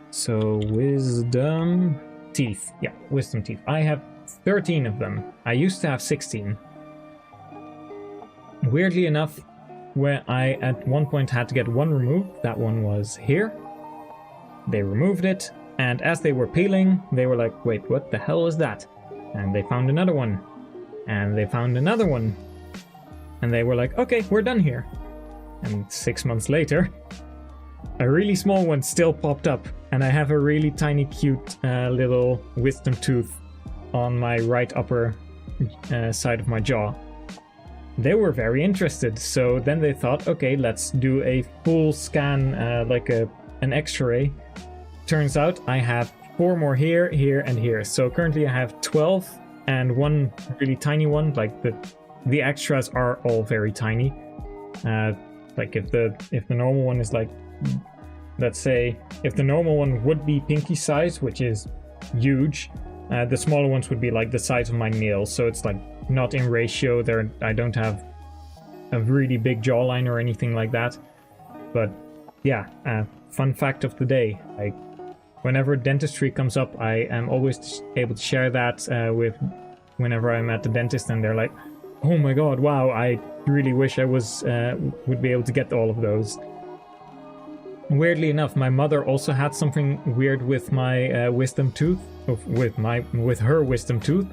So wisdom teeth. Yeah, wisdom teeth. I have 13 of them. I used to have 16. Weirdly enough, where I at one point had to get one removed, that one was here. They removed it, and as they were peeling, they were like, wait, what the hell is that? And they found another one. And they found another one. And they were like, okay, we're done here. And 6 months later, a really small one still popped up, and I have a really tiny, cute little wisdom tooth on my right upper side of my jaw. They were very interested, so then they thought, okay, let's do a full scan, like an X-ray. Turns out I have 4 more here, here, and here. So currently I have 12 and one really tiny one. Like the extras are all very tiny. Like if the normal one is like, let's say, if the normal one would be pinky size, which is huge, the smaller ones would be like the size of my nail. So it's like not in ratio. There, I don't have a really big jawline or anything like that. But yeah, fun fact of the day. Whenever dentistry comes up, I am always able to share that with whenever I'm at the dentist, and they're like, "Oh my god, wow! I really wish I would be able to get all of those." Weirdly enough, my mother also had something weird with my wisdom tooth, with her wisdom tooth.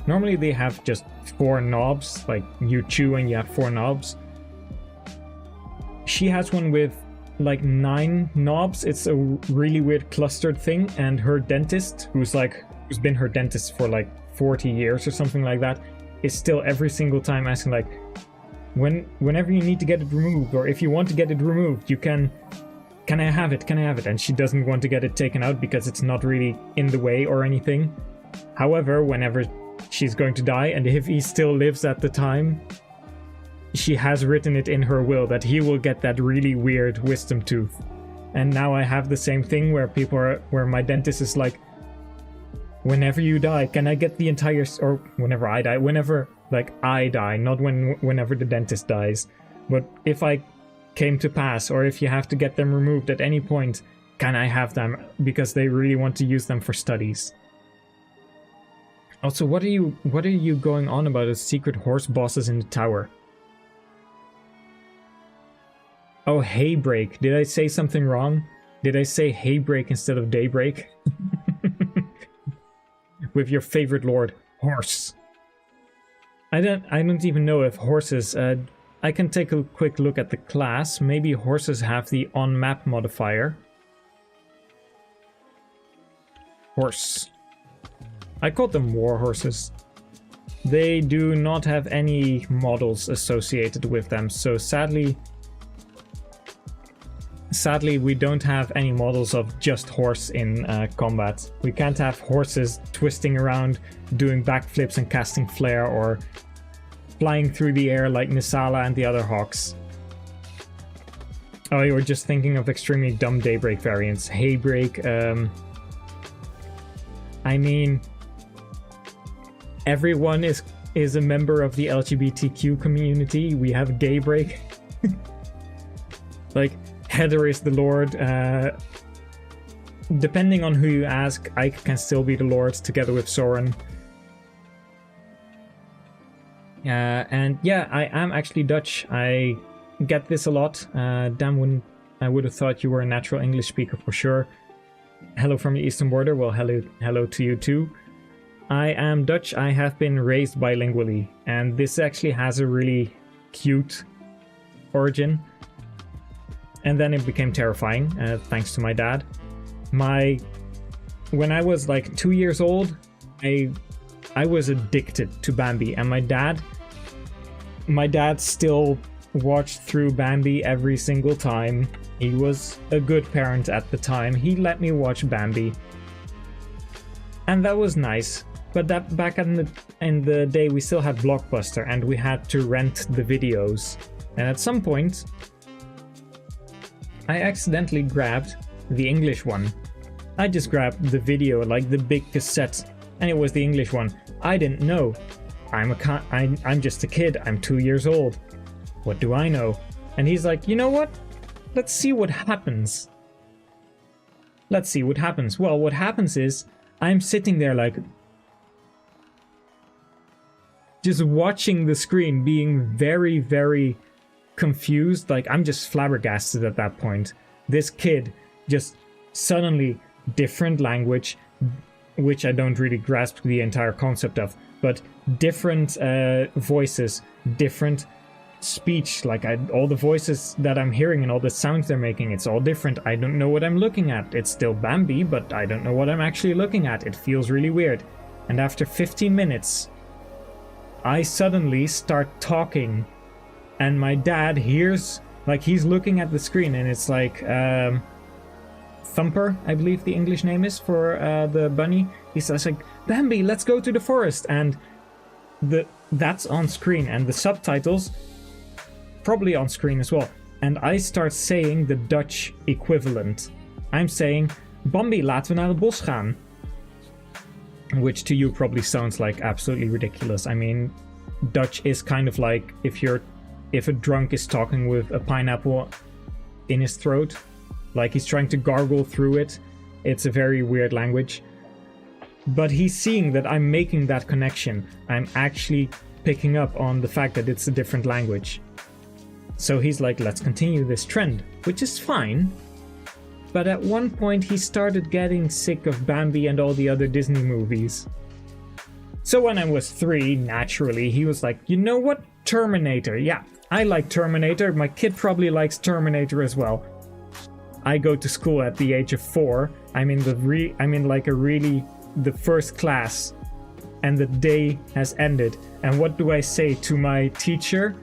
Normally they have just 4 knobs, like you chew and you have 4 knobs. She has one with like 9 knobs. It's a really weird clustered thing, and her dentist, who's been her dentist for like 40 years or something like that, is still every single time asking like, whenever you need to get it removed, or if you want to get it removed, you can I have it? Can I have it? And she doesn't want to get it taken out because it's not really in the way or anything. However, whenever she's going to die, and if he still lives at the time, she has written it in her will that he will get that really weird wisdom tooth. And now I have the same thing where my dentist is like, whenever you die, can I get the entire, or whenever I die, I die, not whenever the dentist dies, but if I came to pass, or if you have to get them removed at any point, can I have them, because they really want to use them for studies. Also, what are you going on about as secret horse bosses in the tower? Oh, Daybreak. Did I say something wrong? Did I say Daybreak instead of Daybreak? With your favorite lord, horse. I don't even know if horses. I can take a quick look at the class. Maybe horses have the on-map modifier. Horse. I called them war horses. They do not have any models associated with them, so sadly we don't have any models of just horse in combat. We can't have horses twisting around, doing backflips and casting flare, or flying through the air like Nisala and the other hawks. Oh, you were just thinking of extremely dumb Daybreak variants. Daybreak, I mean, everyone is a member of the LGBTQ community. We have Daybreak. Like, Heather is the Lord. Depending on who you ask, Ike can still be the Lord together with Soren. And yeah, I am actually Dutch. I get this a lot. Damn, I would have thought you were a natural English speaker for sure. Hello from the Eastern Border. Well, hello to you too. I am Dutch. I have been raised bilingually, and this actually has a really cute origin. And then it became terrifying, thanks to my dad. When I was like 2 years old, I was addicted to Bambi, and my dad My dad still watched through Bambi every single time. He was a good parent at the time. He let me watch Bambi. And that was nice. But that back in the day we still had Blockbuster and we had to rent the videos. And at some point I accidentally grabbed the English one. I just grabbed the video, like the big cassette, and it was the English one. I didn't know. I'm just a kid. I'm 2 years old. What do I know? And he's like, you know what? Let's see what happens. Let's see what happens. Well, what happens is I'm sitting there like just watching the screen, being very, very confused. Like I'm just flabbergasted at that point. This kid just suddenly different language, which I don't really grasp the entire concept of, but different voices, different speech, like all the voices that I'm hearing and all the sounds they're making, it's all different. I don't know what I'm looking at. It's still Bambi, but I don't know what I'm actually looking at. It feels really weird. And after 15 minutes, I suddenly start talking, and my dad hears, like he's looking at the screen, and it's like Thumper, I believe the English name is for the bunny. He says like, Bambi, let's go to the forest, and that's on screen, and the subtitles probably on screen as well. And I start saying the Dutch equivalent. I'm saying, Bambi, laten we naar het bos gaan. Which to you probably sounds like absolutely ridiculous. I mean, Dutch is kind of like if a drunk is talking with a pineapple in his throat, like he's trying to gargle through it. It's a very weird language. But he's seeing that I'm making that connection. I'm actually picking up on the fact that it's a different language. So he's like, let's continue this trend, which is fine. But at one point he started getting sick of Bambi and all the other Disney movies. So when I was 3, naturally, he was like, you know what? Terminator. Yeah, I like Terminator. My kid probably likes Terminator as well. I go to school at the age of 4. I'm in the first class, and the day has ended. And what do I say to my teacher?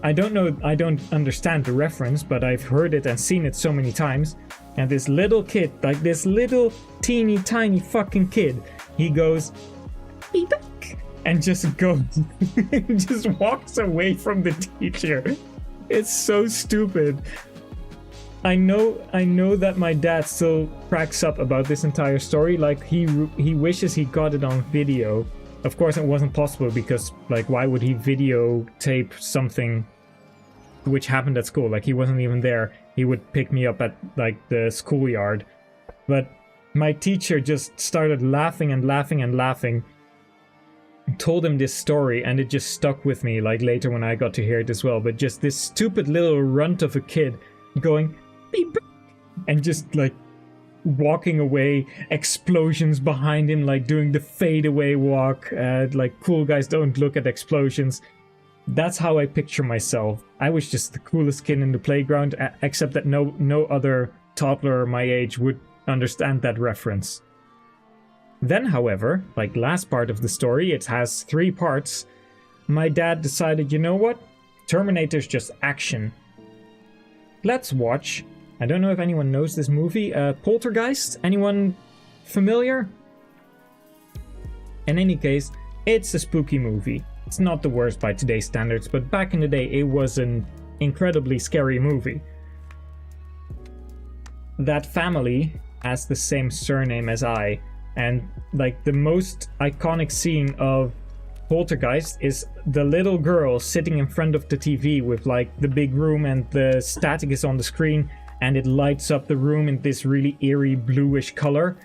I don't know, I don't understand the reference, but I've heard it and seen it so many times. And this little kid, like this little teeny tiny fucking kid, he goes, be back, and just goes, just walks away from the teacher. It's so stupid. I know that my dad still cracks up about this entire story. Like he wishes he got it on video. Of course it wasn't possible because like why would he videotape something which happened at school? Like he wasn't even there. He would pick me up at like the schoolyard. But my teacher just started laughing and laughing and laughing. Told him this story and it just stuck with me like later when I got to hear it as well. But just this stupid little runt of a kid going beep, and just like walking away, explosions behind him, like doing the fade away walk, like cool guys don't look at explosions. That's how I picture myself. I was just the coolest kid in the playground, except that no other toddler my age would understand that reference. Then, however, like last part of the story, it has 3 parts. My dad decided, you know what? Terminator's just action. Let's watch. I don't know if anyone knows this movie. Poltergeist? Anyone familiar? In any case, it's a spooky movie. It's not the worst by today's standards, but back in the day it was an incredibly scary movie. That family has the same surname as I, and like the most iconic scene of Poltergeist is the little girl sitting in front of the TV with like the big room and the static is on the screen and it lights up the room in this really eerie bluish color.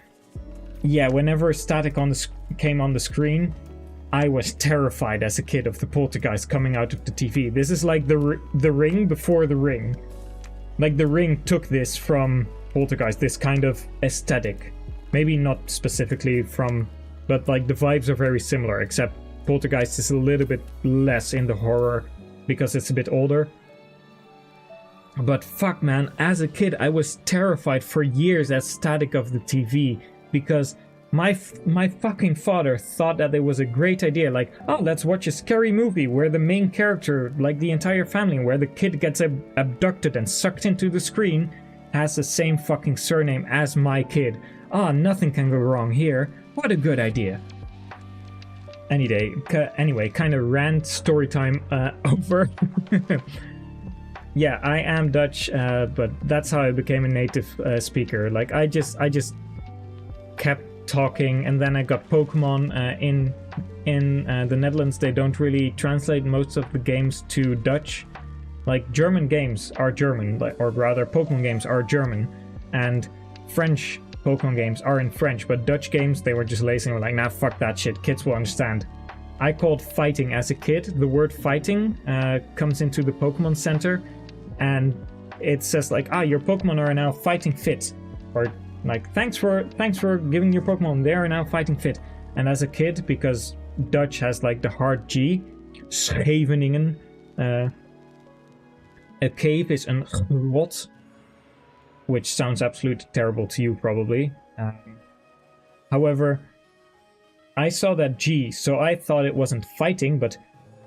Yeah, whenever static came on the screen, I was terrified as a kid of the poltergeist coming out of the TV. This is like the Ring before the Ring. Like the Ring took this from Poltergeist, this kind of aesthetic. Maybe not specifically from, but like the vibes are very similar, except Poltergeist is a little bit less in the horror because it's a bit older. But fuck man, as a kid I was terrified for years at static of the TV because My fucking father thought that it was a great idea, like, oh, let's watch a scary movie where the main character, like the entire family, where the kid gets abducted and sucked into the screen, has the same fucking surname as my kid. Ah, nothing can go wrong here. What a good idea. Anyway, kind of rant story time over. Yeah, I am Dutch, but that's how I became a native speaker. Like, I just kept talking, and then I got Pokemon. In the Netherlands, they don't really translate most of the games to Dutch. Like, German games are German, or rather Pokemon games are German, and French Pokemon games are in French, but Dutch games, they were just lazy and were like, nah, fuck that shit, kids will understand. I called fighting as a kid. The word fighting comes into the Pokemon Center, and it says like, your Pokemon are now fighting fit, or like, thanks for giving your Pokemon, they are now fighting fit. And as a kid, because Dutch has like the hard G, Scheveningen, a cave is een grot, which sounds absolutely terrible to you probably. However, I saw that G, so I thought it wasn't fighting, but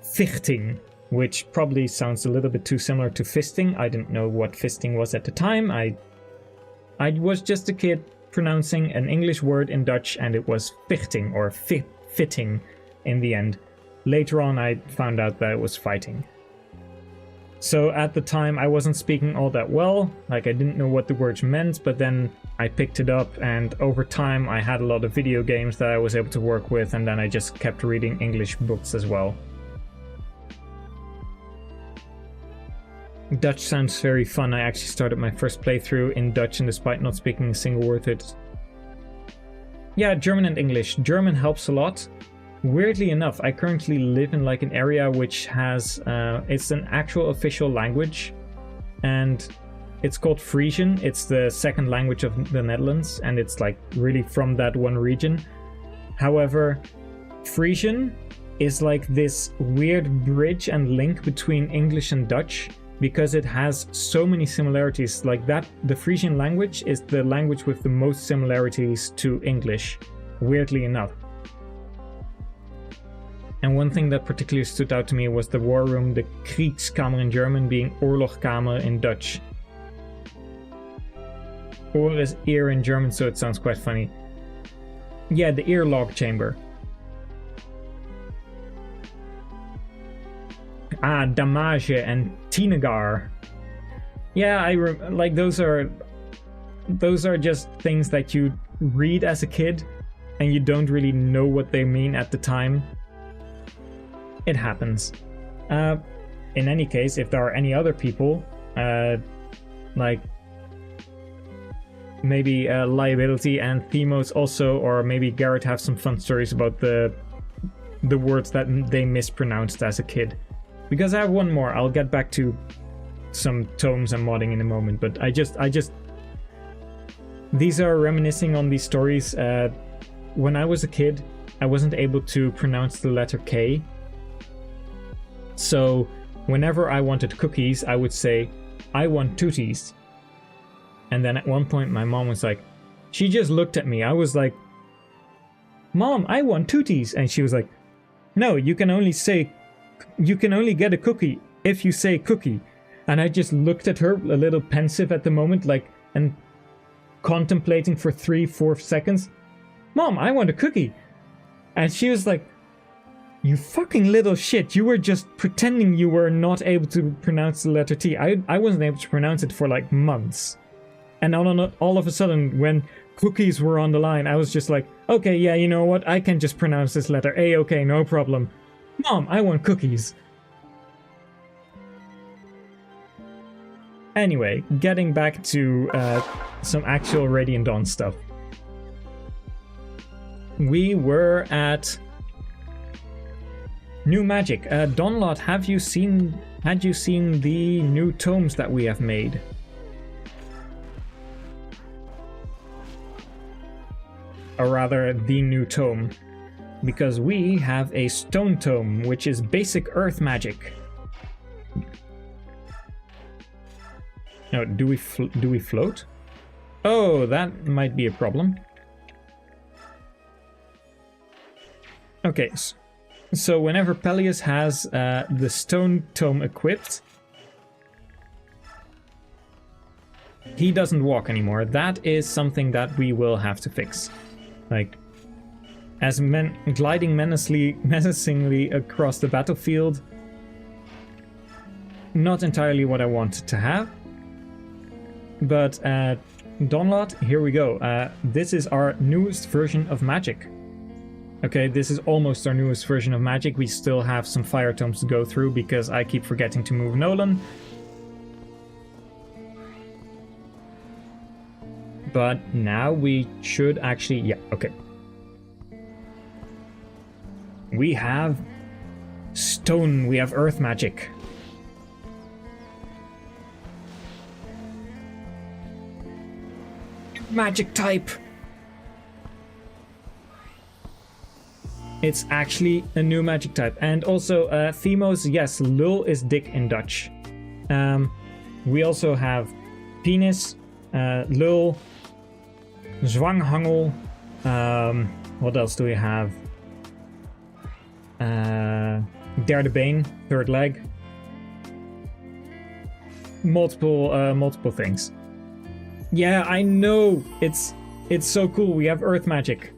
fichting, which probably sounds a little bit too similar to fisting. I didn't know what fisting was at the time. I was just a kid pronouncing an English word in Dutch, and it was fichting, or fitting in the end. Later on, I found out that it was fighting. So at the time, I wasn't speaking all that well, like I didn't know what the words meant, but then I picked it up, and over time I had a lot of video games that I was able to work with, and then I just kept reading English books as well. Dutch sounds very fun. I actually started my first playthrough in Dutch, and despite not speaking a single word of it. Yeah, German and English. German helps a lot. Weirdly enough, I currently live in like an area which has, it's an actual official language, and it's called Frisian. It's the second language of the Netherlands, and it's like really from that one region. However, Frisian is like this weird bridge and link between English and Dutch, because it has so many similarities. Like that, the Frisian language is the language with the most similarities to English, weirdly enough. And one thing that particularly stood out to me was the war room, the Kriegskamer in German being Oorlogkamer in Dutch. Oor is ear in German, so it sounds quite funny. Yeah, the earlog chamber. Damage and Tinagar. Yeah, like those are just things that you read as a kid, and you don't really know what they mean at the time. It happens. In any case, if there are any other people, like maybe Liability and Themos also, or maybe Garrett have some fun stories about the words that they mispronounced as a kid. Because I have one more. I'll get back to some tomes and modding in a moment, but I just these are reminiscing on these stories. When I was a kid, I wasn't able to pronounce the letter K. So whenever I wanted cookies, I would say, I want tooties. And then at one point my mom was like, she just looked at me. I was like, Mom, I want tooties. And she was like, no, you can only get a cookie if you say cookie. And I just looked at her a little pensive at the moment, like, and contemplating for 3-4 seconds. Mom, I want a cookie. And she was like, you fucking little shit, you were just pretending you were not able to pronounce the letter T. I wasn't able to pronounce it for like months. And all of a sudden, when cookies were on the line, I was just like, okay, yeah, you know what, I can just pronounce this letter A, okay, no problem. Mom, I want cookies. Anyway, getting back to some actual Radiant Dawn stuff. We were at New Magic. Donlot, had you seen the new tomes that we have made? Or rather, the new tome. Because we have a stone tome, which is basic earth magic. No, do we float? Oh, that might be a problem. Okay, so whenever Peleus has the stone tome equipped, he doesn't walk anymore. That is something that we will have to fix. Like, as gliding menacingly across the battlefield, not entirely what I wanted to have. But Donlot, here we go. This is our newest version of magic. Okay, this is almost our newest version of magic. We still have some fire tomes to go through because I keep forgetting to move Nolan. But now we should actually... yeah, okay. We have stone, we have earth magic. Magic type! It's actually a new magic type. And also, Themos, yes, lul is dick in Dutch. We also have penis, lul, zwanghangel. What else do we have? Derde been, third leg. Multiple things. Yeah, I know. It's so cool. We have earth magic.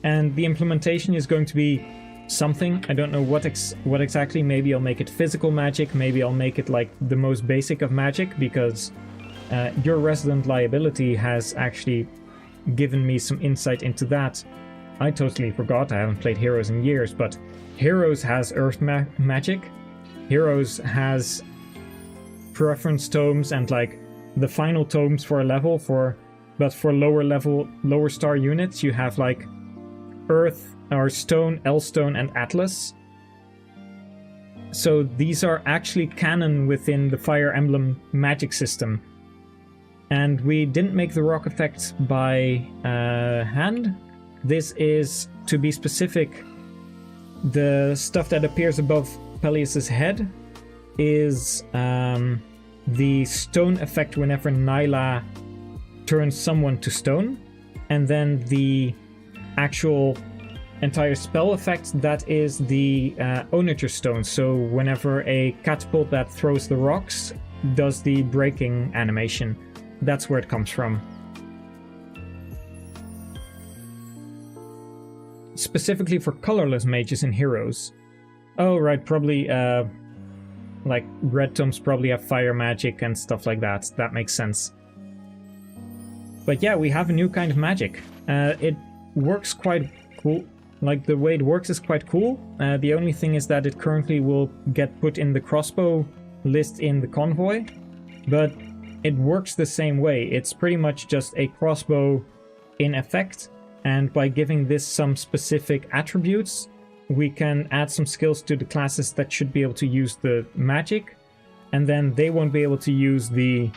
And the implementation is going to be something. I don't know what exactly. Maybe I'll make it physical magic. Maybe I'll make it like the most basic of magic, because your resident liability has actually given me some insight into that. I totally forgot. I haven't played Heroes in years, but Heroes has earth magic. Heroes has preference tomes and like the final tomes for a level, but for lower star units you have like Earth or Stone, Elstone, and Atlas. So these are actually canon within the Fire Emblem magic system. And we didn't make the rock effects by hand. This is, to be specific, the stuff that appears above Peleus' head is the stone effect whenever Nyla turns someone to stone. And then the actual entire spell effect, that is the Onager stone. So whenever a catapult that throws the rocks does the breaking animation, that's where it comes from. Specifically for colorless mages in Heroes. Oh right, probably like red tomes probably have fire magic and stuff like that. That makes sense. But yeah, we have a new kind of magic. It works quite cool. Like, the way it works is quite cool. The only thing is that it currently will get put in the crossbow list in the convoy. But it works the same way. It's pretty much just a crossbow in effect. And by giving this some specific attributes, we can add some skills to the classes that should be able to use the magic. And then they won't be able to use the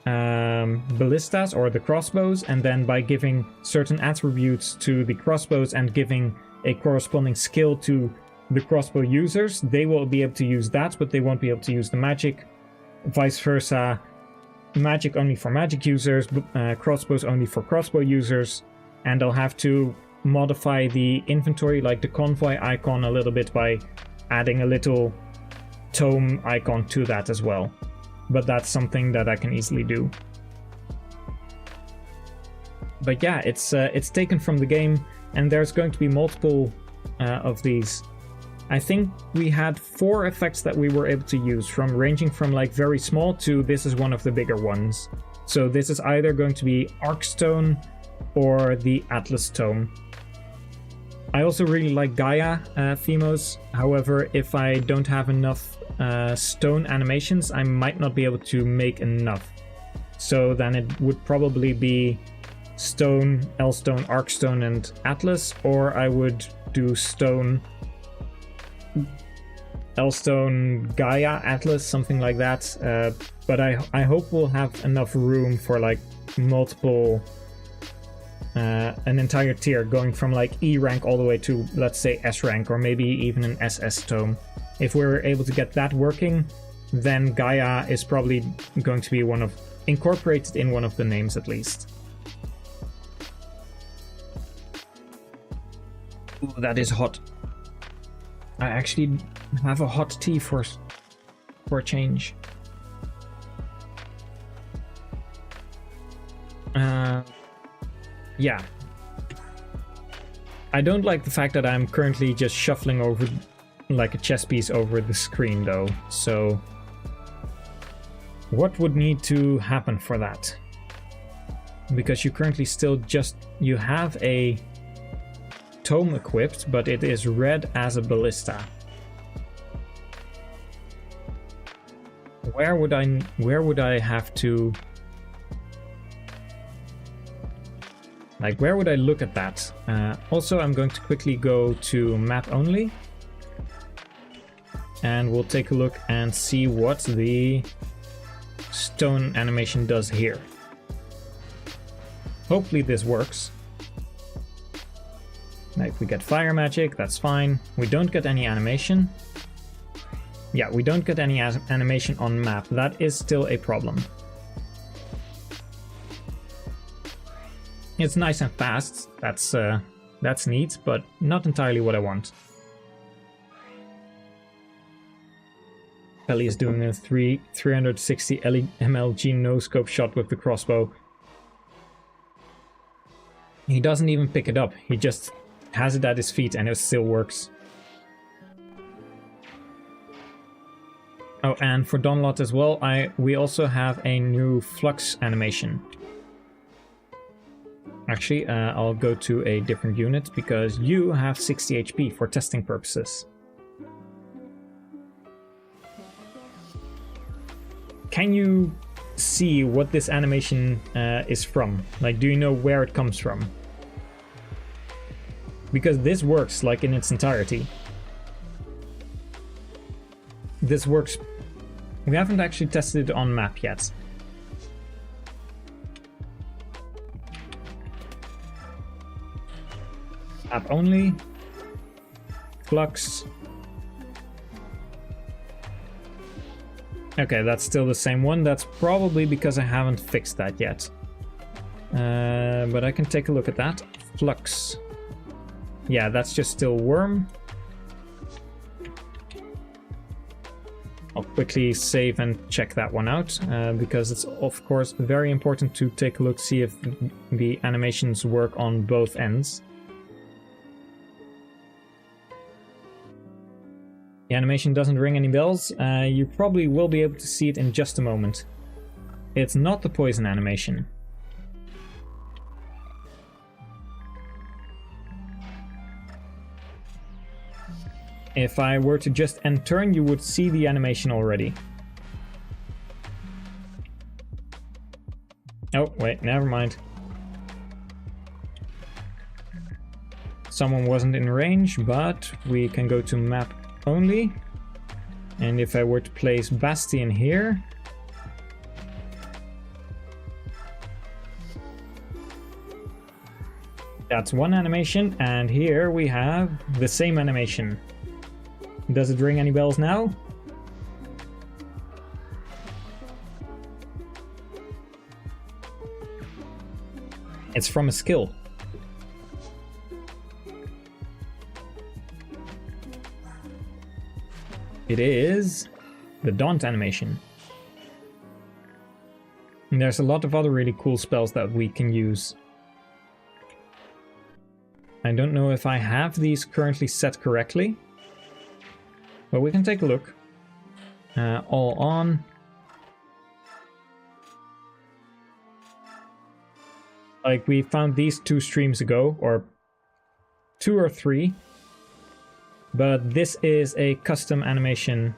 ballistas or the crossbows, and then by giving certain attributes to the crossbows and giving a corresponding skill to the crossbow users, they will be able to use that, but they won't be able to use the magic. Vice versa, magic only for magic users, crossbows only for crossbow users. And I'll have to modify the inventory, like the convoy icon, a little bit by adding a little tome icon to that as well. But that's something that I can easily do. But yeah, it's taken from the game, and there's going to be multiple of these. I think we had 4 effects that we were able to use, ranging from like very small to this is one of the bigger ones. So this is either going to be Arkstone or the Atlas Tome. I also really like Gaia Themos. However, if I don't have enough stone animations, I might not be able to make enough. So then it would probably be Stone, Elstone, Arkstone, and Atlas, or I would do Stone, Elstone, Gaia, Atlas, something like that. But I hope we'll have enough room for like multiple, an entire tier going from like E rank all the way to, let's say, S rank, or maybe even an SS tome. If we're able to get that working, then Gaia is probably going to be incorporated in one of the names at least. Ooh, that is hot. I actually have a hot tea for a change. Yeah. I don't like the fact that I'm currently just shuffling over like a chess piece over the screen though, so what would need to happen for that? Because you currently still you have a tome equipped, but it is read as a ballista. Where would I have to, like, where would I look at that? Also, I'm going to quickly go to map only, and we'll take a look and see what the stone animation does here. Hopefully this works. Like, we get fire magic, that's fine. We don't get any animation. Yeah, we don't get any animation on map. That is still a problem. It's nice and fast. That's neat, but not entirely what I want. Ellie is doing a 360 MLG no-scope shot with the crossbow. He doesn't even pick it up. He just has it at his feet and it still works. Oh, and for Donlot as well, we also have a new flux animation. Actually, I'll go to a different unit because you have 60 HP for testing purposes. Can you see what this animation is from? Like, do you know where it comes from? Because this works like in its entirety. This works. We haven't actually tested it on map yet. Map only. Flux. Okay, that's still the same one. That's probably because I haven't fixed that yet. But I can take a look at that. Flux. Yeah, that's just still worm. I'll quickly save and check that one out, because it's of course very important to take a look, see if the animations work on both ends. The animation doesn't ring any bells. You probably will be able to see it in just a moment. It's not the poison animation. If I were to just end turn, you would see the animation already. Oh, wait, never mind. Someone wasn't in range, but we can go to map only. And if I were to place Bastion here, that's one animation, and here we have the same animation. Does it ring any bells now? It's from a skill. It is the Daunt animation. And there's a lot of other really cool spells that we can use. I don't know if I have these currently set correctly, but we can take a look. All on. Like, we found these 2 streams ago, or 2 or 3. But this is a custom animation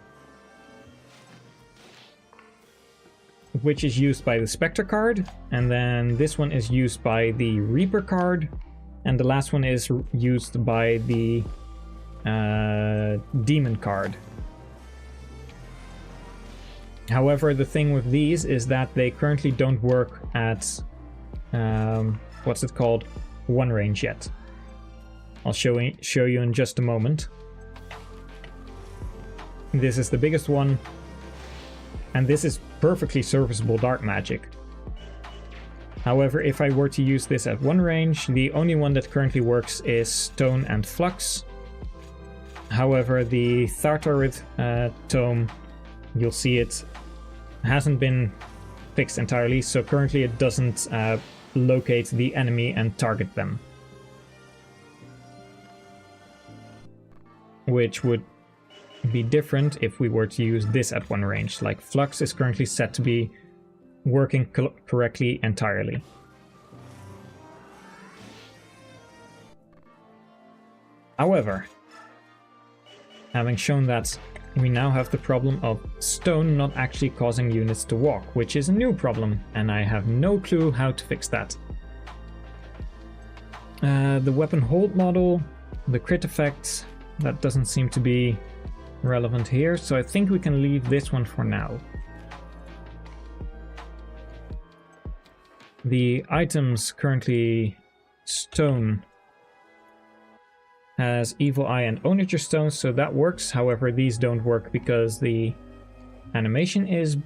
which is used by the Spectre card, and then this one is used by the Reaper card, and the last one is used by the Demon card. However, the thing with these is that they currently don't work at what's it called? 1 range yet. I'll show you in just a moment. This is the biggest one, and this is perfectly serviceable dark magic. However, if I were to use this at one range, the only one that currently works is stone and flux. However, the Thartarid tome, you'll see it hasn't been fixed entirely, so currently it doesn't locate the enemy and target them. Which would be different if we were to use this at one range. Like, flux is currently set to be working correctly entirely. However, having shown that, we now have the problem of stone not actually causing units to walk, which is a new problem, and I have no clue how to fix that. The weapon hold model, the crit effect, that doesn't seem to be relevant here, so I think we can leave this one for now. The items currently, stone has Evil Eye and Onager stones, so that works. However, these don't work because the animation is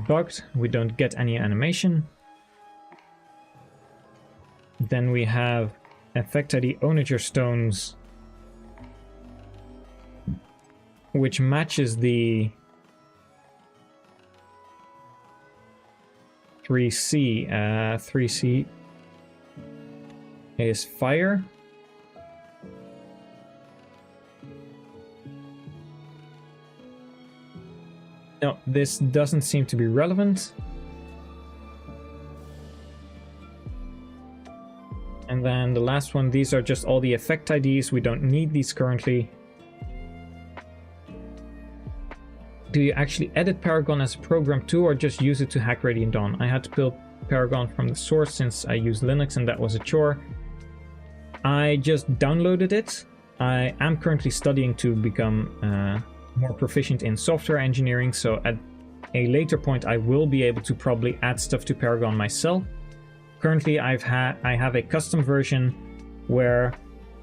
bugged. We don't get any animation. Then we have Effect ID Onager stones, which matches the 3C. 3C is fire. No, this doesn't seem to be relevant. And then the last one, these are just all the effect IDs. We don't need these currently. Do you actually edit Paragon as a program too, or just use it to hack Radiant Dawn? I had to build Paragon from the source since I use Linux and that was a chore. I just downloaded it. I am currently studying to become more proficient in software engineering, so at a later point I will be able to probably add stuff to Paragon myself. Currently I have a custom version where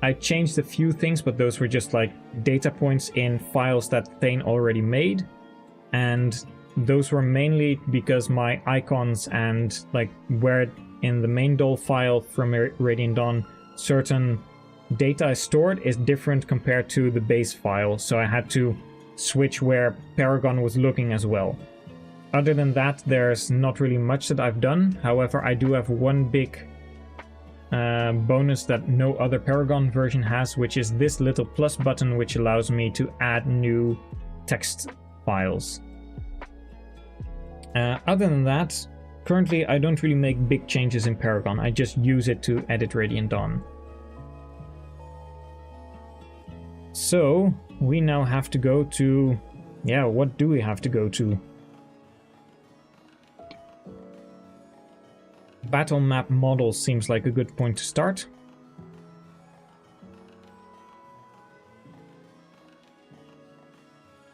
I changed a few things, but those were just like data points in files that Thane already made, and those were mainly because my icons and like where in the main doll file from Radiant Dawn certain data is stored is different compared to the base file, so I had to switch where Paragon was looking as well. Other than that, there's not really much that I've done. However, I do have one big bonus that no other Paragon version has, which is this little plus button, which allows me to add new text files. Other than that, currently I don't really make big changes in Paragon. I just use it to edit Radiant Dawn. So we now have to go to... yeah, what do we have to go to? Battle map model seems like a good point to start.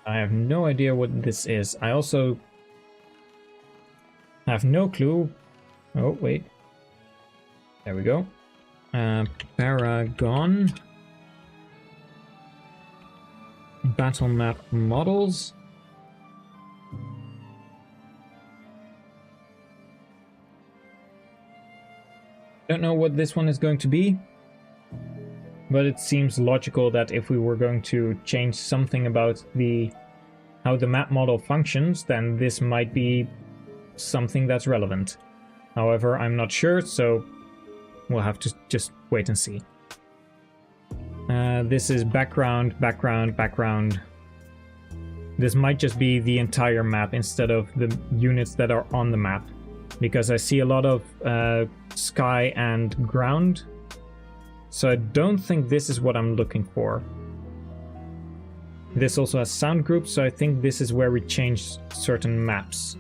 I have no idea what this is. I also have no clue. Oh, wait. There we go. Paragon. Battle map models. Don't know what this one is going to be, but it seems logical that if we were going to change something about how the map model functions, then this might be something that's relevant. However, I'm not sure, so we'll have to just wait and see. This is background, background, background. This might just be the entire map instead of the units that are on the map, because I see a lot of sky and ground, so I don't think this is what I'm looking for. This also has sound groups, so I think this is where we change certain maps,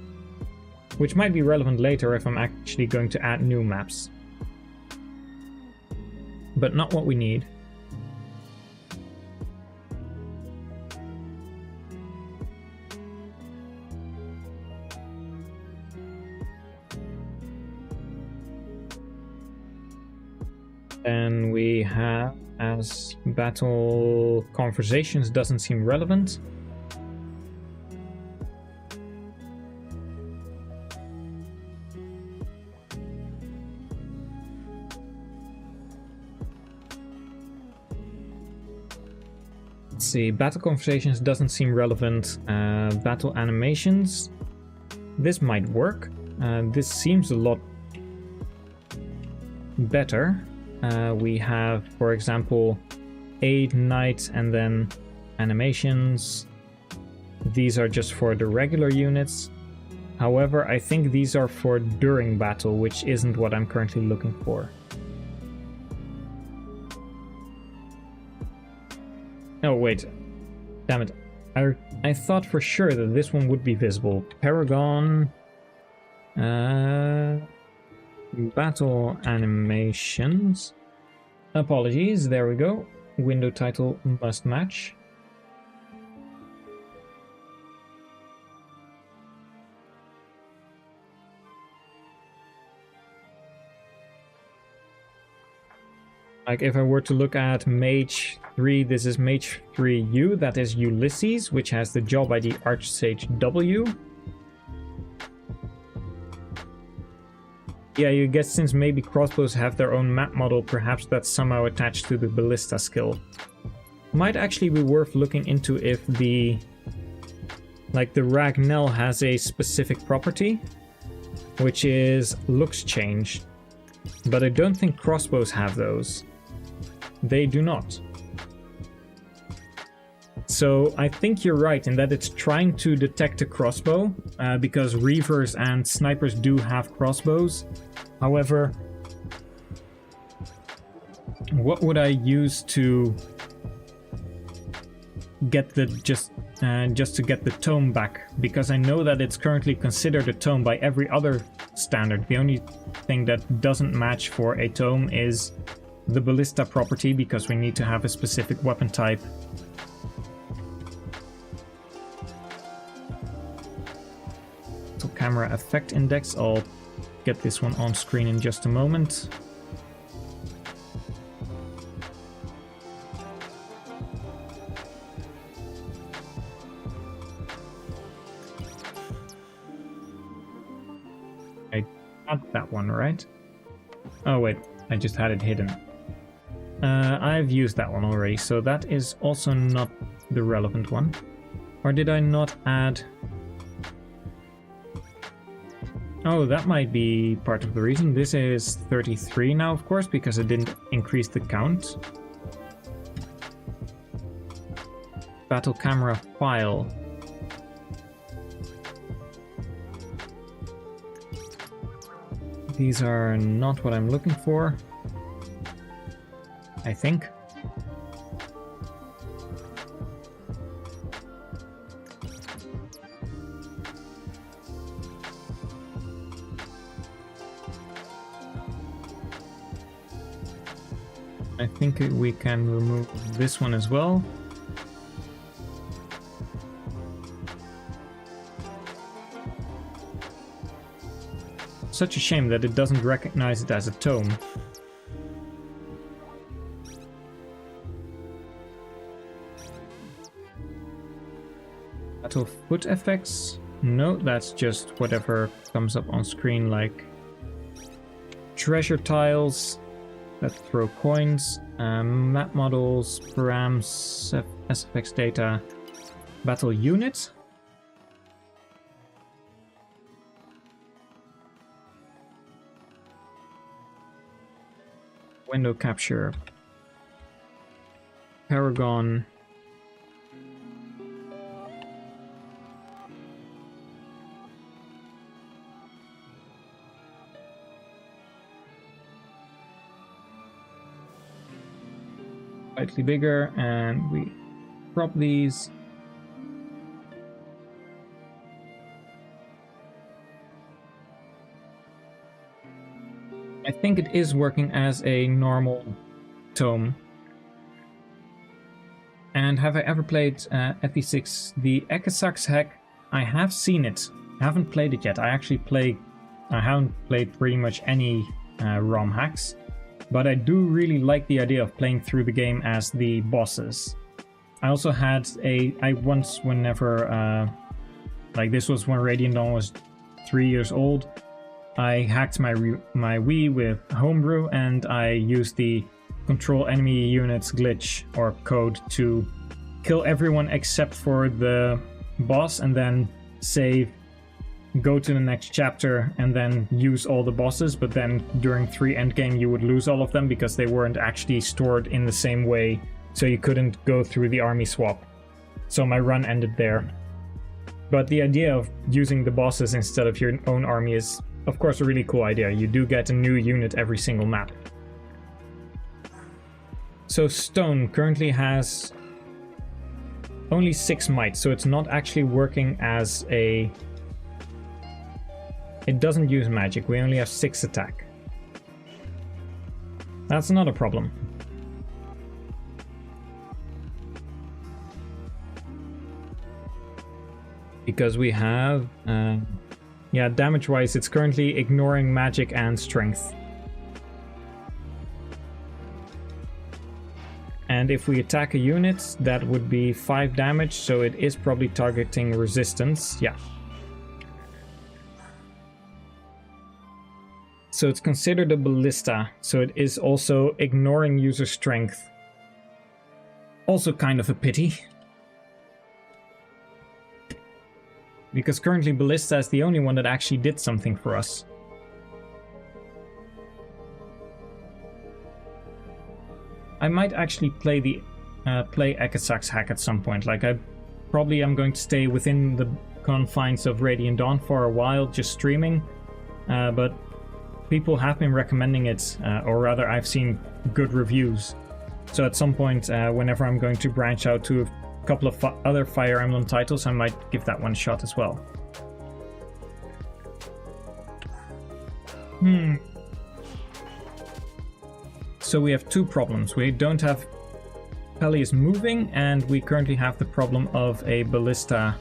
which might be relevant later if I'm actually going to add new maps, but not what we need. And we have as battle conversations doesn't seem relevant. Let's see, battle conversations doesn't seem relevant. Battle animations, this might work. This seems a lot better. We have, for example, aid, knight, and then animations. These are just for the regular units. However, I think these are for during battle, which isn't what I'm currently looking for. Oh wait, damn it. I thought for sure that this one would be visible. Paragon, battle animations. Apologies, there we go. Window title must match. Like if I were to look at Mage 3, this is Mage 3U, that is Ulysses, which has the job ID Archsage W. Yeah, you guess since maybe crossbows have their own map model, perhaps that's somehow attached to the ballista skill. Might actually be worth looking into if the Ragnell has a specific property, which is looks change. But I don't think crossbows have those. They do not. So I think you're right in that it's trying to detect a crossbow, because reavers and snipers do have crossbows. However, what would I use to get the just to get the tome back? Because I know that it's currently considered a tome by every other standard. The only thing that doesn't match for a tome is the ballista property, because we need to have a specific weapon type. So camera effect index, I'll get this one on screen in just a moment. I got that one, right? Oh wait, I just had it hidden. I've used that one already, so that is also not the relevant one. Or did I not add... Oh, that might be part of the reason. This is 33 now, of course, because I didn't increase the count. Battle camera file. These are not what I'm looking for, I think. I think we can remove this one as well. Such a shame that it doesn't recognize it as a tome. Battle foot effects? No, that's just whatever comes up on screen, like treasure tiles that throw coins, map models, params, SFX data, battle units. Window capture, Paragon, slightly bigger, and we crop these. I think it is working as a normal tome. And have I ever played FE6? The Ekesax hack, I have seen it. I haven't played it yet. I haven't played pretty much any ROM hacks. But I do really like the idea of playing through the game as the bosses. I also had whenever, like this was when Radiant Dawn was 3 years old, I hacked my Wii with Homebrew, and I used the control enemy units glitch or code to kill everyone except for the boss and then save, go to the next chapter and then use all the bosses, but then during 3 endgame you would lose all of them because they weren't actually stored in the same way, so you couldn't go through the army swap. So my run ended there. But the idea of using the bosses instead of your own army is of course a really cool idea. You do get a new unit every single map. So stone currently has only 6 might, so it's not actually working as a... It doesn't use magic, we only have 6 attack. That's not a problem. Because we have... yeah, damage-wise it's currently ignoring magic and strength. And if we attack a unit, that would be 5 damage, so it is probably targeting resistance, yeah. So it's considered a ballista, so it is also ignoring user strength. Also kind of a pity. Because currently ballista is the only one that actually did something for us. I might actually play the Ekasak's hack at some point. Like, I probably am going to stay within the confines of Radiant Dawn for a while, just streaming. But people have been recommending it, or rather I've seen good reviews. So at some point, whenever I'm going to branch out to a couple of other Fire Emblem titles, I might give that one a shot as well. So we have 2 problems. We don't have Peleus moving, and we currently have the problem of a ballista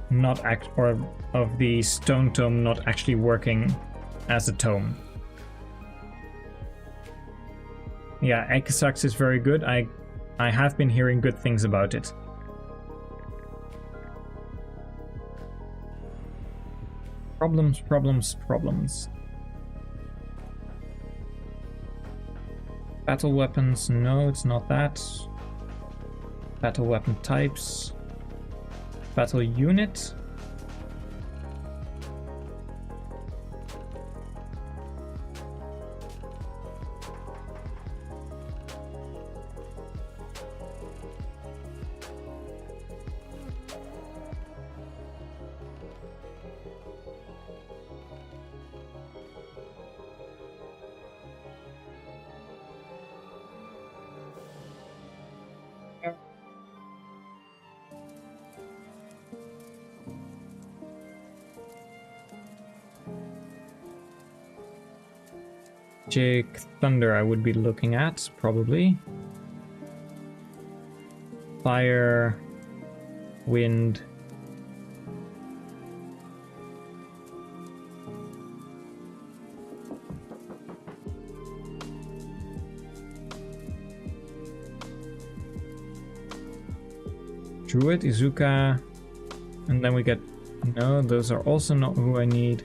not or of the stone tome not actually working as a tome. Yeah, Ekasak's is very good. I have been hearing good things about it. Problems, problems, problems. Battle weapons, no, it's not that. Battle weapon types. Battle unit. Magic Thunder I would be looking at, probably. Fire, Wind. Druid, Izuka, and then we get... No, those are also not who I need.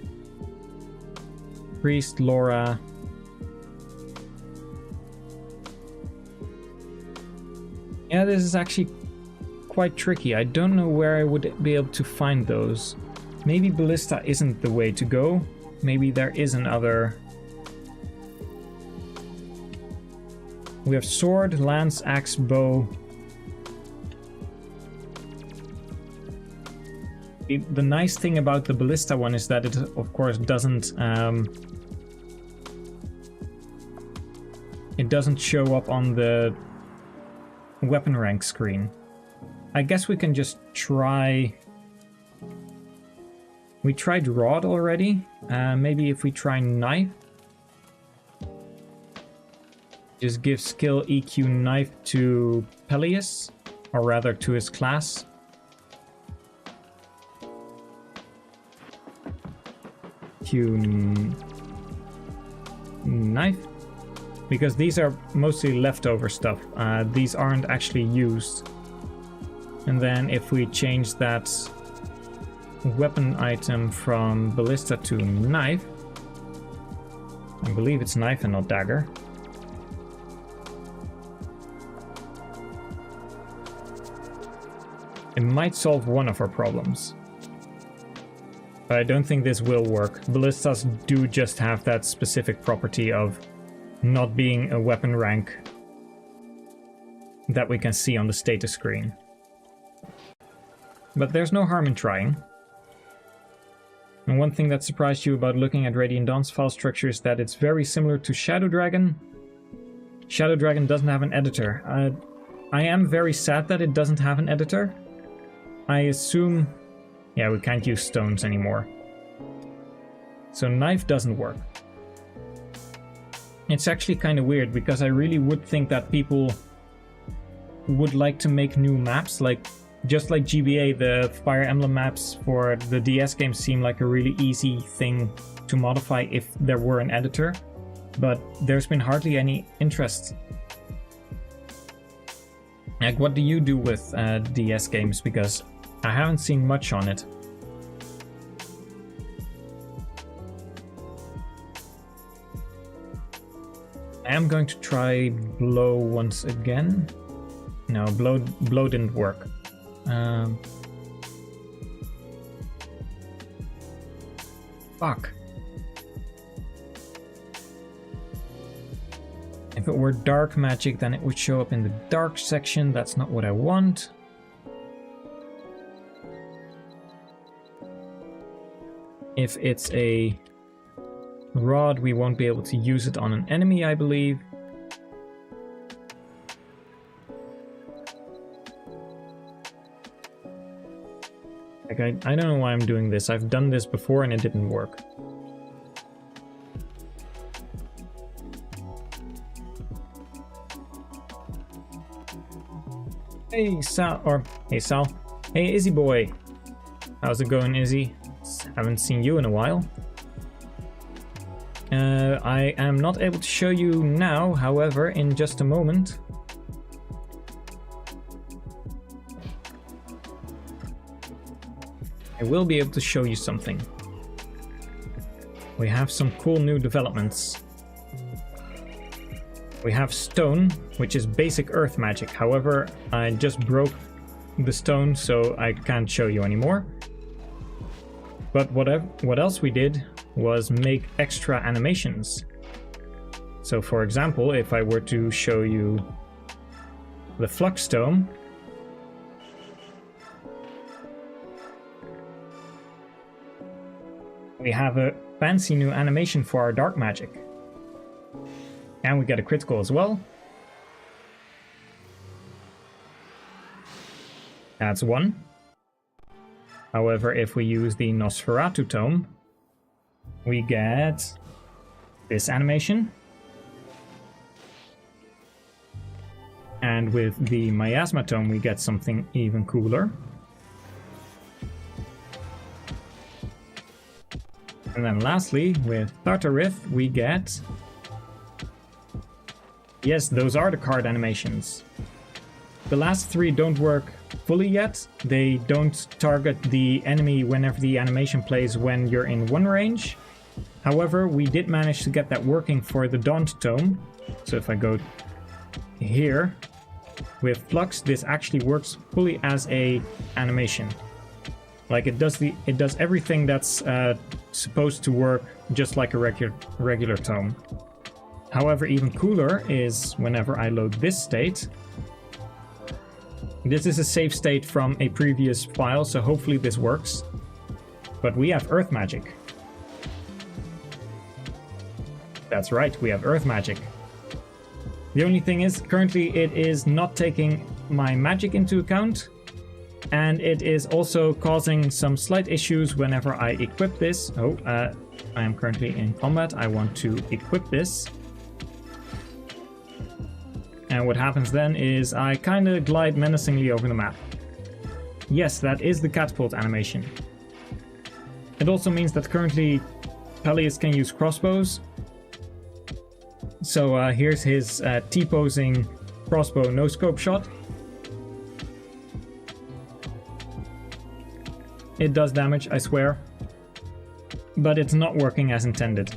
Priest, Laura. Yeah, this is actually quite tricky. I don't know where I would be able to find those. Maybe Ballista isn't the way to go. Maybe there is another... We have Sword, Lance, Axe, Bow. The nice thing about the Ballista one is that it, of course, doesn't... it doesn't show up on the weapon rank screen. I guess we can just try... We tried Rod already. Maybe if we try Knife. Just give skill EQ Knife to Peleus, or rather to his class. EQ Knife. Because these are mostly leftover stuff. These aren't actually used. And then if we change that weapon item from Ballista to Knife, I believe it's Knife and not Dagger. It might solve one of our problems. But I don't think this will work. Ballistas do just have that specific property of not being a weapon rank that we can see on the status screen. But there's no harm in trying. And one thing that surprised you about looking at Radiant Dawn's file structure is that it's very similar to Shadow Dragon. Shadow Dragon doesn't have an editor. I am very sad that it doesn't have an editor. I assume... yeah, we can't use stones anymore. So knife doesn't work. It's actually kind of weird, because I really would think that people would like to make new maps, like just like GBA, the Fire Emblem maps for the DS games seem like a really easy thing to modify if there were an editor, but there's been hardly any interest. Like, what do you do with DS games? Because I haven't seen much on it. I am going to try blow once again. No, blow didn't work. Fuck. If it were dark magic, then it would show up in the dark section. That's not what I want. If it's a rod, we won't be able to use it on an enemy, I believe. Like, I don't know why I'm doing this. I've done this before and it didn't work. Hey Sal, or hey Sal. Hey Izzy boy. How's it going, Izzy? Haven't seen you in a while. I am not able to show you now, however, in just a moment. I will be able to show you something. We have some cool new developments. We have stone, which is basic earth magic. However, I just broke the stone, so I can't show you anymore. But what else we did was make extra animations. So for example, if I were to show you the flux tome, we have a fancy new animation for our dark magic. And we get a critical as well. That's one. However, if we use the Nosferatu tome, we get this animation. And with the Miasma tome, we get something even cooler. And then lastly, with Tartarith, we get... yes, those are the card animations. The last three don't work fully yet. They don't target the enemy whenever the animation plays when you're in one range. However, we did manage to get that working for the Daunt tome. So if I go here, with Flux, this actually works fully as a animation. Like, it does everything that's supposed to work just like a regular tome. However, even cooler is whenever I load this state. This is a save state from a previous file, so hopefully this works. But we have earth magic. That's right, we have earth magic. The only thing is, currently it is not taking my magic into account. And it is also causing some slight issues whenever I equip this. Oh, I am currently in combat. I want to equip this. And what happens then is I kind of glide menacingly over the map. Yes, that is the catapult animation. It also means that currently Peleus can use crossbows. So here's his T-posing crossbow no-scope shot. It does damage, I swear. But it's not working as intended.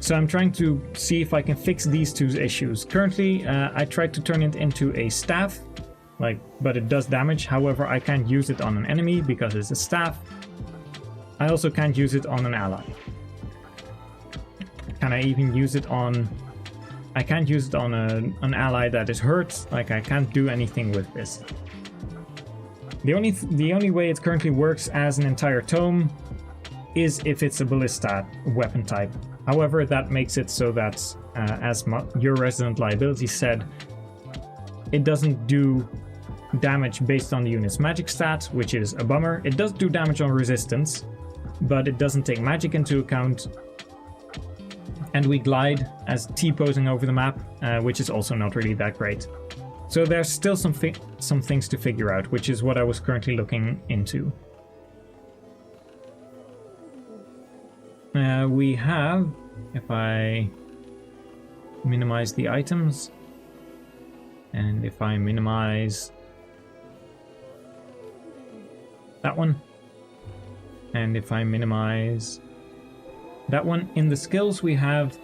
So I'm trying to see if I can fix these two issues. Currently, I tried to turn it into a staff, but it does damage. However, I can't use it on an enemy because it's a staff. I also can't use it on an ally. Can I even use it on... I can't use it on an ally that is hurt. Like, I can't do anything with this. The only way it currently works as an entire tome is if it's a ballista weapon type. However, that makes it so that, as your resident liability said, it doesn't do damage based on the unit's magic stat, which is a bummer. It does do damage on resistance, but it doesn't take magic into account. And we glide as T-posing over the map, which is also not really that great. So there's still some things to figure out, which is what I was currently looking into. We have, if I minimize the items, and if I minimize that one, and if I minimize that one, in the skills we have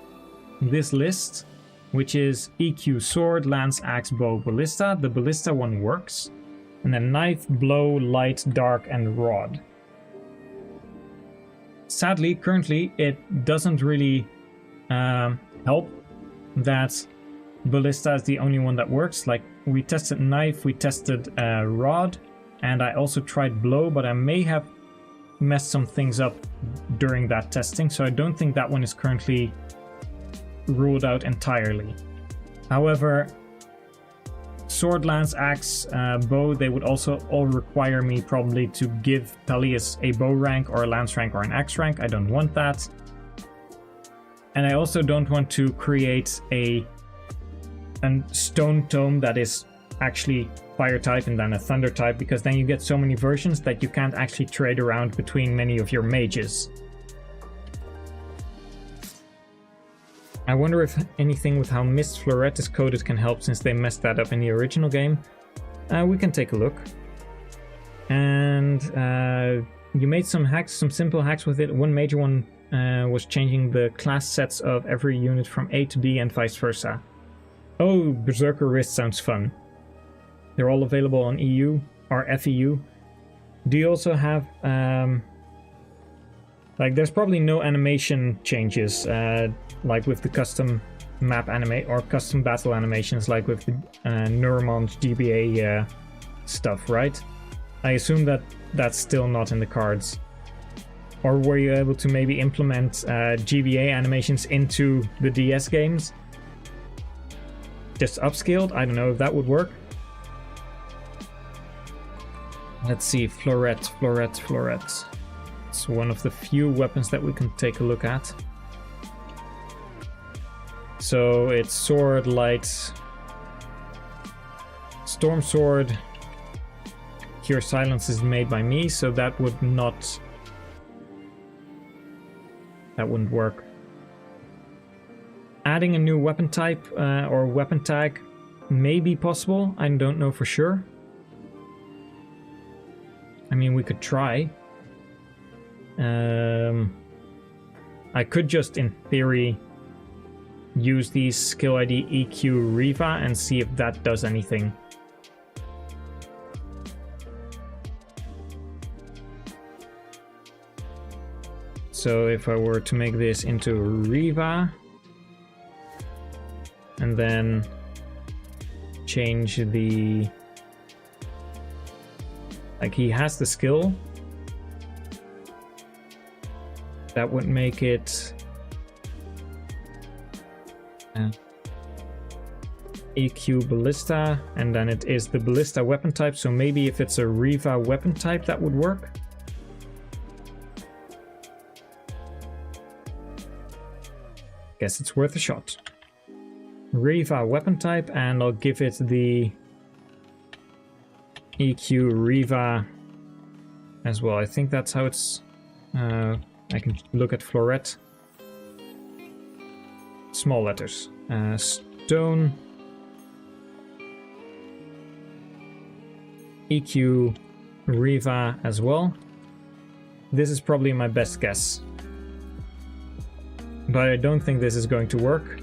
this list, which is EQ sword, lance, axe, bow, ballista. The ballista one works. And then knife, blow, light, dark, and rod. Sadly, currently, it doesn't really help that ballista is the only one that works. Like, we tested knife, we tested rod, and I also tried blow, but I may have messed some things up during that testing, so I don't think that one is currently ruled out entirely. However, sword, lance, axe, bow, they would also all require me probably to give Peleus a bow rank or a lance rank or an axe rank. I don't want that. And I also don't want to create a stone tome that is actually fire type and then a thunder type, because then you get so many versions that you can't actually trade around between many of your mages. I wonder if anything with how Mist Fleuret is coded can help, since they messed that up in the original game. We can take a look. And you made some hacks, some simple hacks with it. One major one was changing the class sets of every unit from A to B and vice versa. Oh, Berserker Wrist sounds fun. They're all available on EU or FEU. Do you also have like, there's probably no animation changes like with the custom map animate or custom battle animations, like with the Neuromont GBA stuff, right? I assume that that's still not in the cards. Or were you able to maybe implement GBA animations into the DS games? Just upscaled? I don't know if that would work. Let's see, Fleuret. It's one of the few weapons that we can take a look at. So it's sword, light, storm sword. Cure silence is made by me, so that would not... that wouldn't work. Adding a new weapon type or weapon tag may be possible. I don't know for sure. I mean, we could try. I could just, in theory, use the skill ID EQ Riva and see if that does anything. So if I were to make this into Riva and then change the... like, he has the skill. That would make it EQ Ballista, and then it is the Ballista weapon type, so maybe if it's a Riva weapon type, that would work. Guess it's worth a shot. Riva weapon type, and I'll give it the EQ Riva as well. I think that's how it's... I can look at Fleuret. Small letters. Stone. EQ Riva as well. This is probably my best guess. But I don't think this is going to work.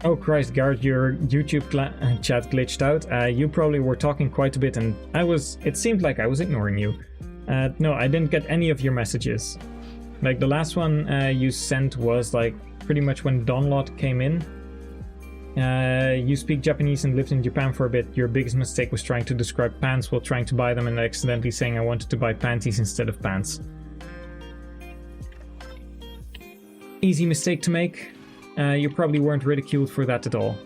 Oh Christ, Garrett, your YouTube chat glitched out. You probably were talking quite a bit and it seemed like I was ignoring you. No, I didn't get any of your messages. Like the last one you sent was like pretty much when Donlot came in. You speak Japanese and lived in Japan for a bit. Your biggest mistake was trying to describe pants while trying to buy them and accidentally saying I wanted to buy panties instead of pants. Easy mistake to make. You probably weren't ridiculed for that at all.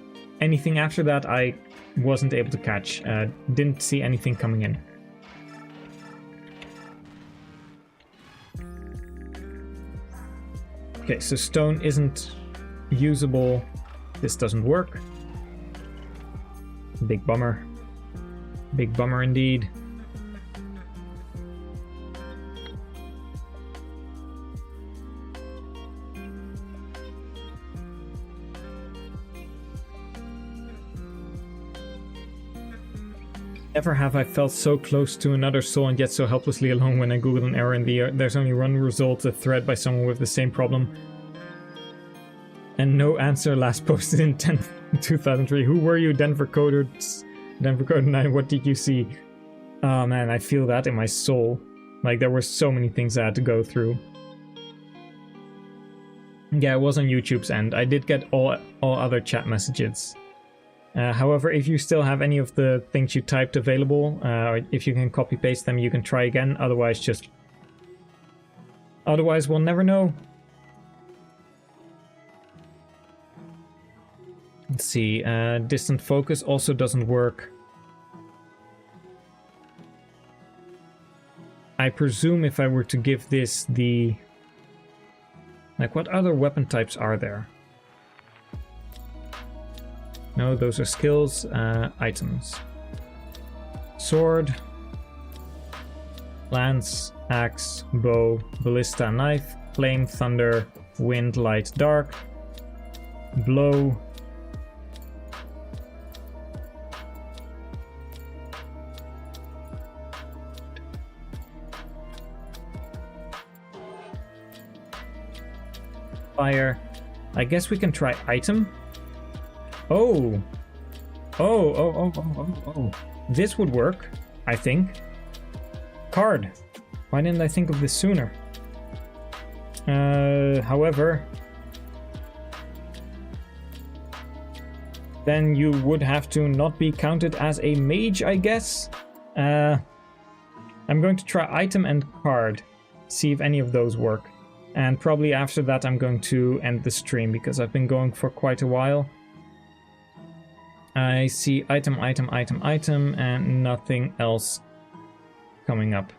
Anything after that I wasn't able to catch. Didn't see anything coming in. Okay, so stone isn't usable. This doesn't work. Big bummer. Big bummer indeed. Never have I felt so close to another soul and yet so helplessly alone when I googled an error in there's only one result, a thread by someone with the same problem. And no answer, last posted in 2003. Who were you, Denver Coder 9? What did you see? Oh man, I feel that in my soul. Like there were so many things I had to go through. Yeah, it was on YouTube's end. I did get all other chat messages. However, if you still have any of the things you typed available, or if you can copy paste them, you can try again. Otherwise we'll never know. Let's see, distant focus also doesn't work. I presume if I were to give this the... Like, what other weapon types are there? No, those are skills, items. Sword, lance, axe, bow, ballista, knife, flame, thunder, wind, light, dark, blow, fire. I guess we can try item. Oh. This would work, I think. Card. Why didn't I think of this sooner? However, then you would have to not be counted as a mage, I guess. I'm going to try item and card. See if any of those work. And probably after that I'm going to end the stream because I've been going for quite a while. I see item, and nothing else coming up.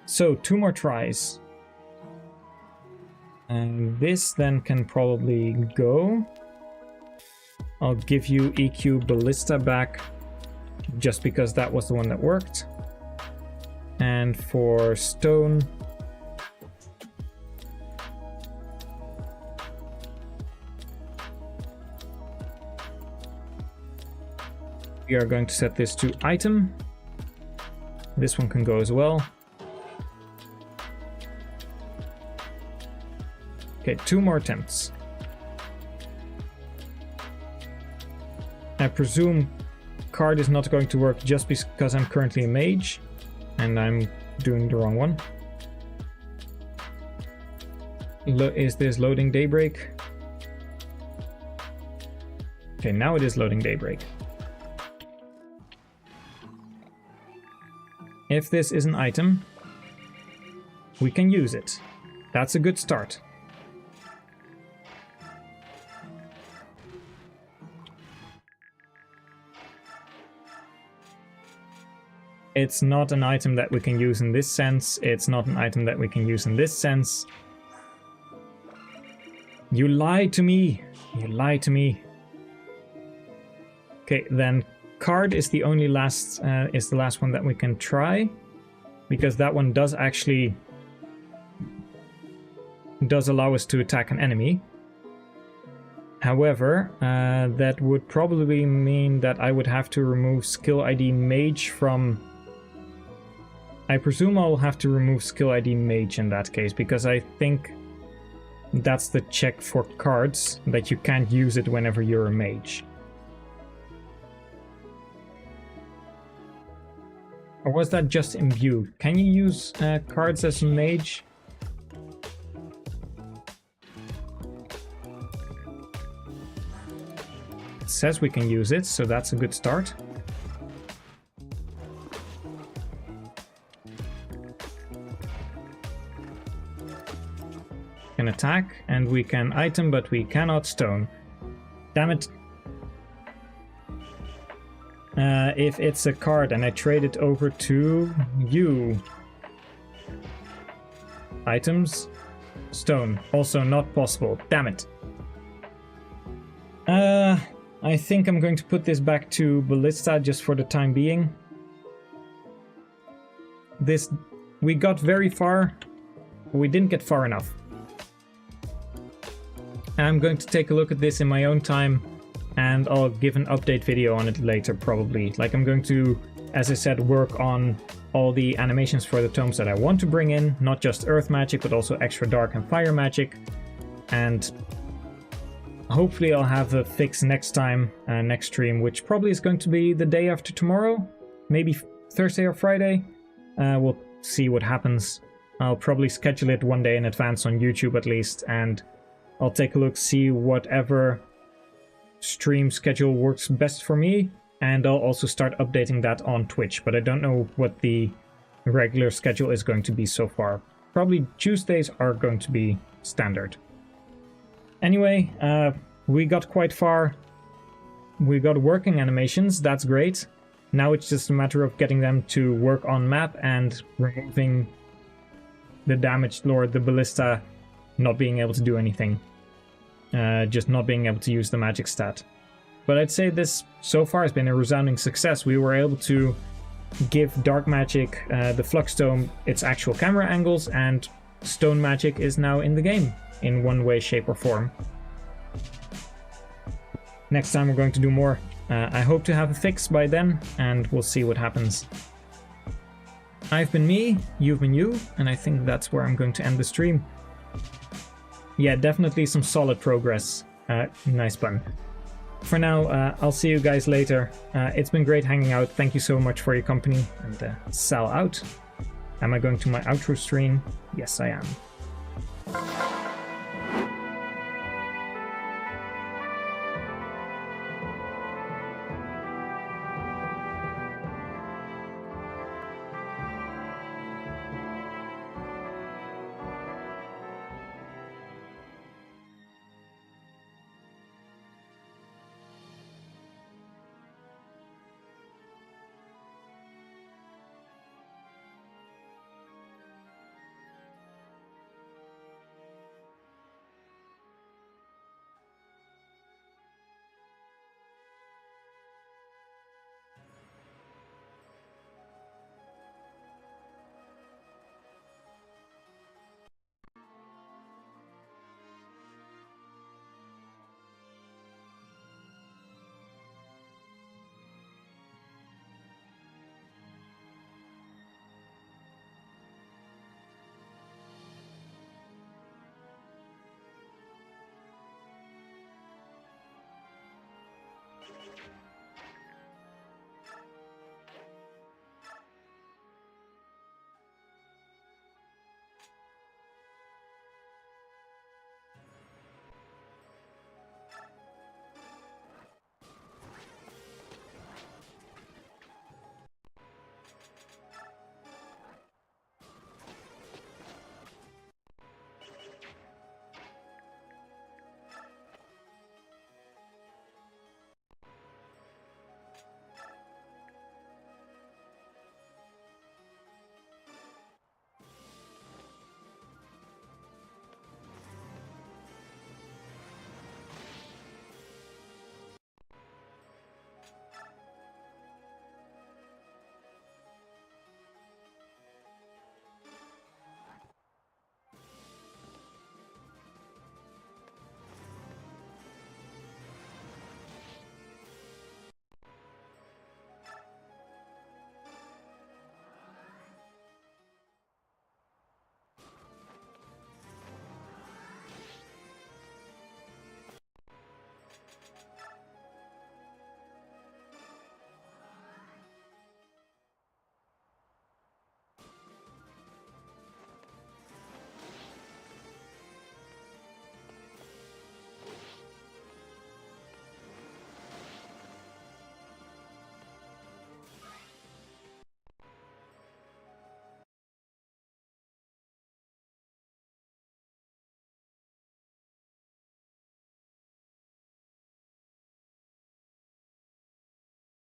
So, 2 more tries. And this then can probably go. I'll give you EQ Ballista back, just because that was the one that worked. And for stone... we are going to set this to item. This one can go as well. Okay, 2 more attempts. I presume card is not going to work just because I'm currently a mage and I'm doing the wrong one. Is this loading Daybreak? Okay, now it is loading Daybreak. If this is an item, we can use it. That's a good start. It's not an item that we can use in this sense. It's not an item that we can use in this sense. You lied to me. You lied to me. Okay, then card is the only last is the last one that we can try, because that one does allow us to attack an enemy. However, that would probably mean that I would have to remove skill ID mage from... I presume I'll have to remove skill ID mage in that case, because I think That's the check for cards, that you can't use it whenever you're a mage. Or was that just imbue? Can you use cards as a mage? It says we can use it, so that's a good start. Can attack, and we can item, but we cannot stone. Damn it. If it's a card and I trade it over to you. Items. Stone. Also not possible. Damn it. I think I'm going to put this back to Ballista just for the time being. We got very far. We didn't get far enough. I'm going to take a look at this in my own time, and I'll give an update video on it later, probably. Like, I'm going to, as I said, work on all the animations for the tomes that I want to bring in, not just earth magic, but also extra dark and fire magic. And hopefully I'll have a fix next time, next stream, which probably is going to be the day after tomorrow, maybe Thursday or Friday. We'll see what happens. I'll probably schedule it one day in advance on YouTube at least, and I'll take a look, see whatever stream schedule works best for me, and I'll also start updating that on Twitch, but I don't know what the regular schedule is going to be so far. Probably Tuesdays are going to be standard. Anyway, we got quite far. We got working animations, that's great. Now it's just a matter of getting them to work on map and removing the damaged lord, the ballista, not being able to do anything. Just not being able to use the magic stat. But I'd say this so far has been a resounding success. We were able to give dark magic, the flux tome, its actual camera angles, and stone magic is now in the game in one way, shape, or form. Next time we're going to do more. I hope to have a fix by then, and we'll see what happens. I've been me, you've been you, and I think that's where I'm going to end the stream. Yeah, definitely some solid progress. Nice pun. For now, I'll see you guys later. It's been great hanging out. Thank you so much for your company, and Sal out. Am I going to my outro stream? Yes, I am.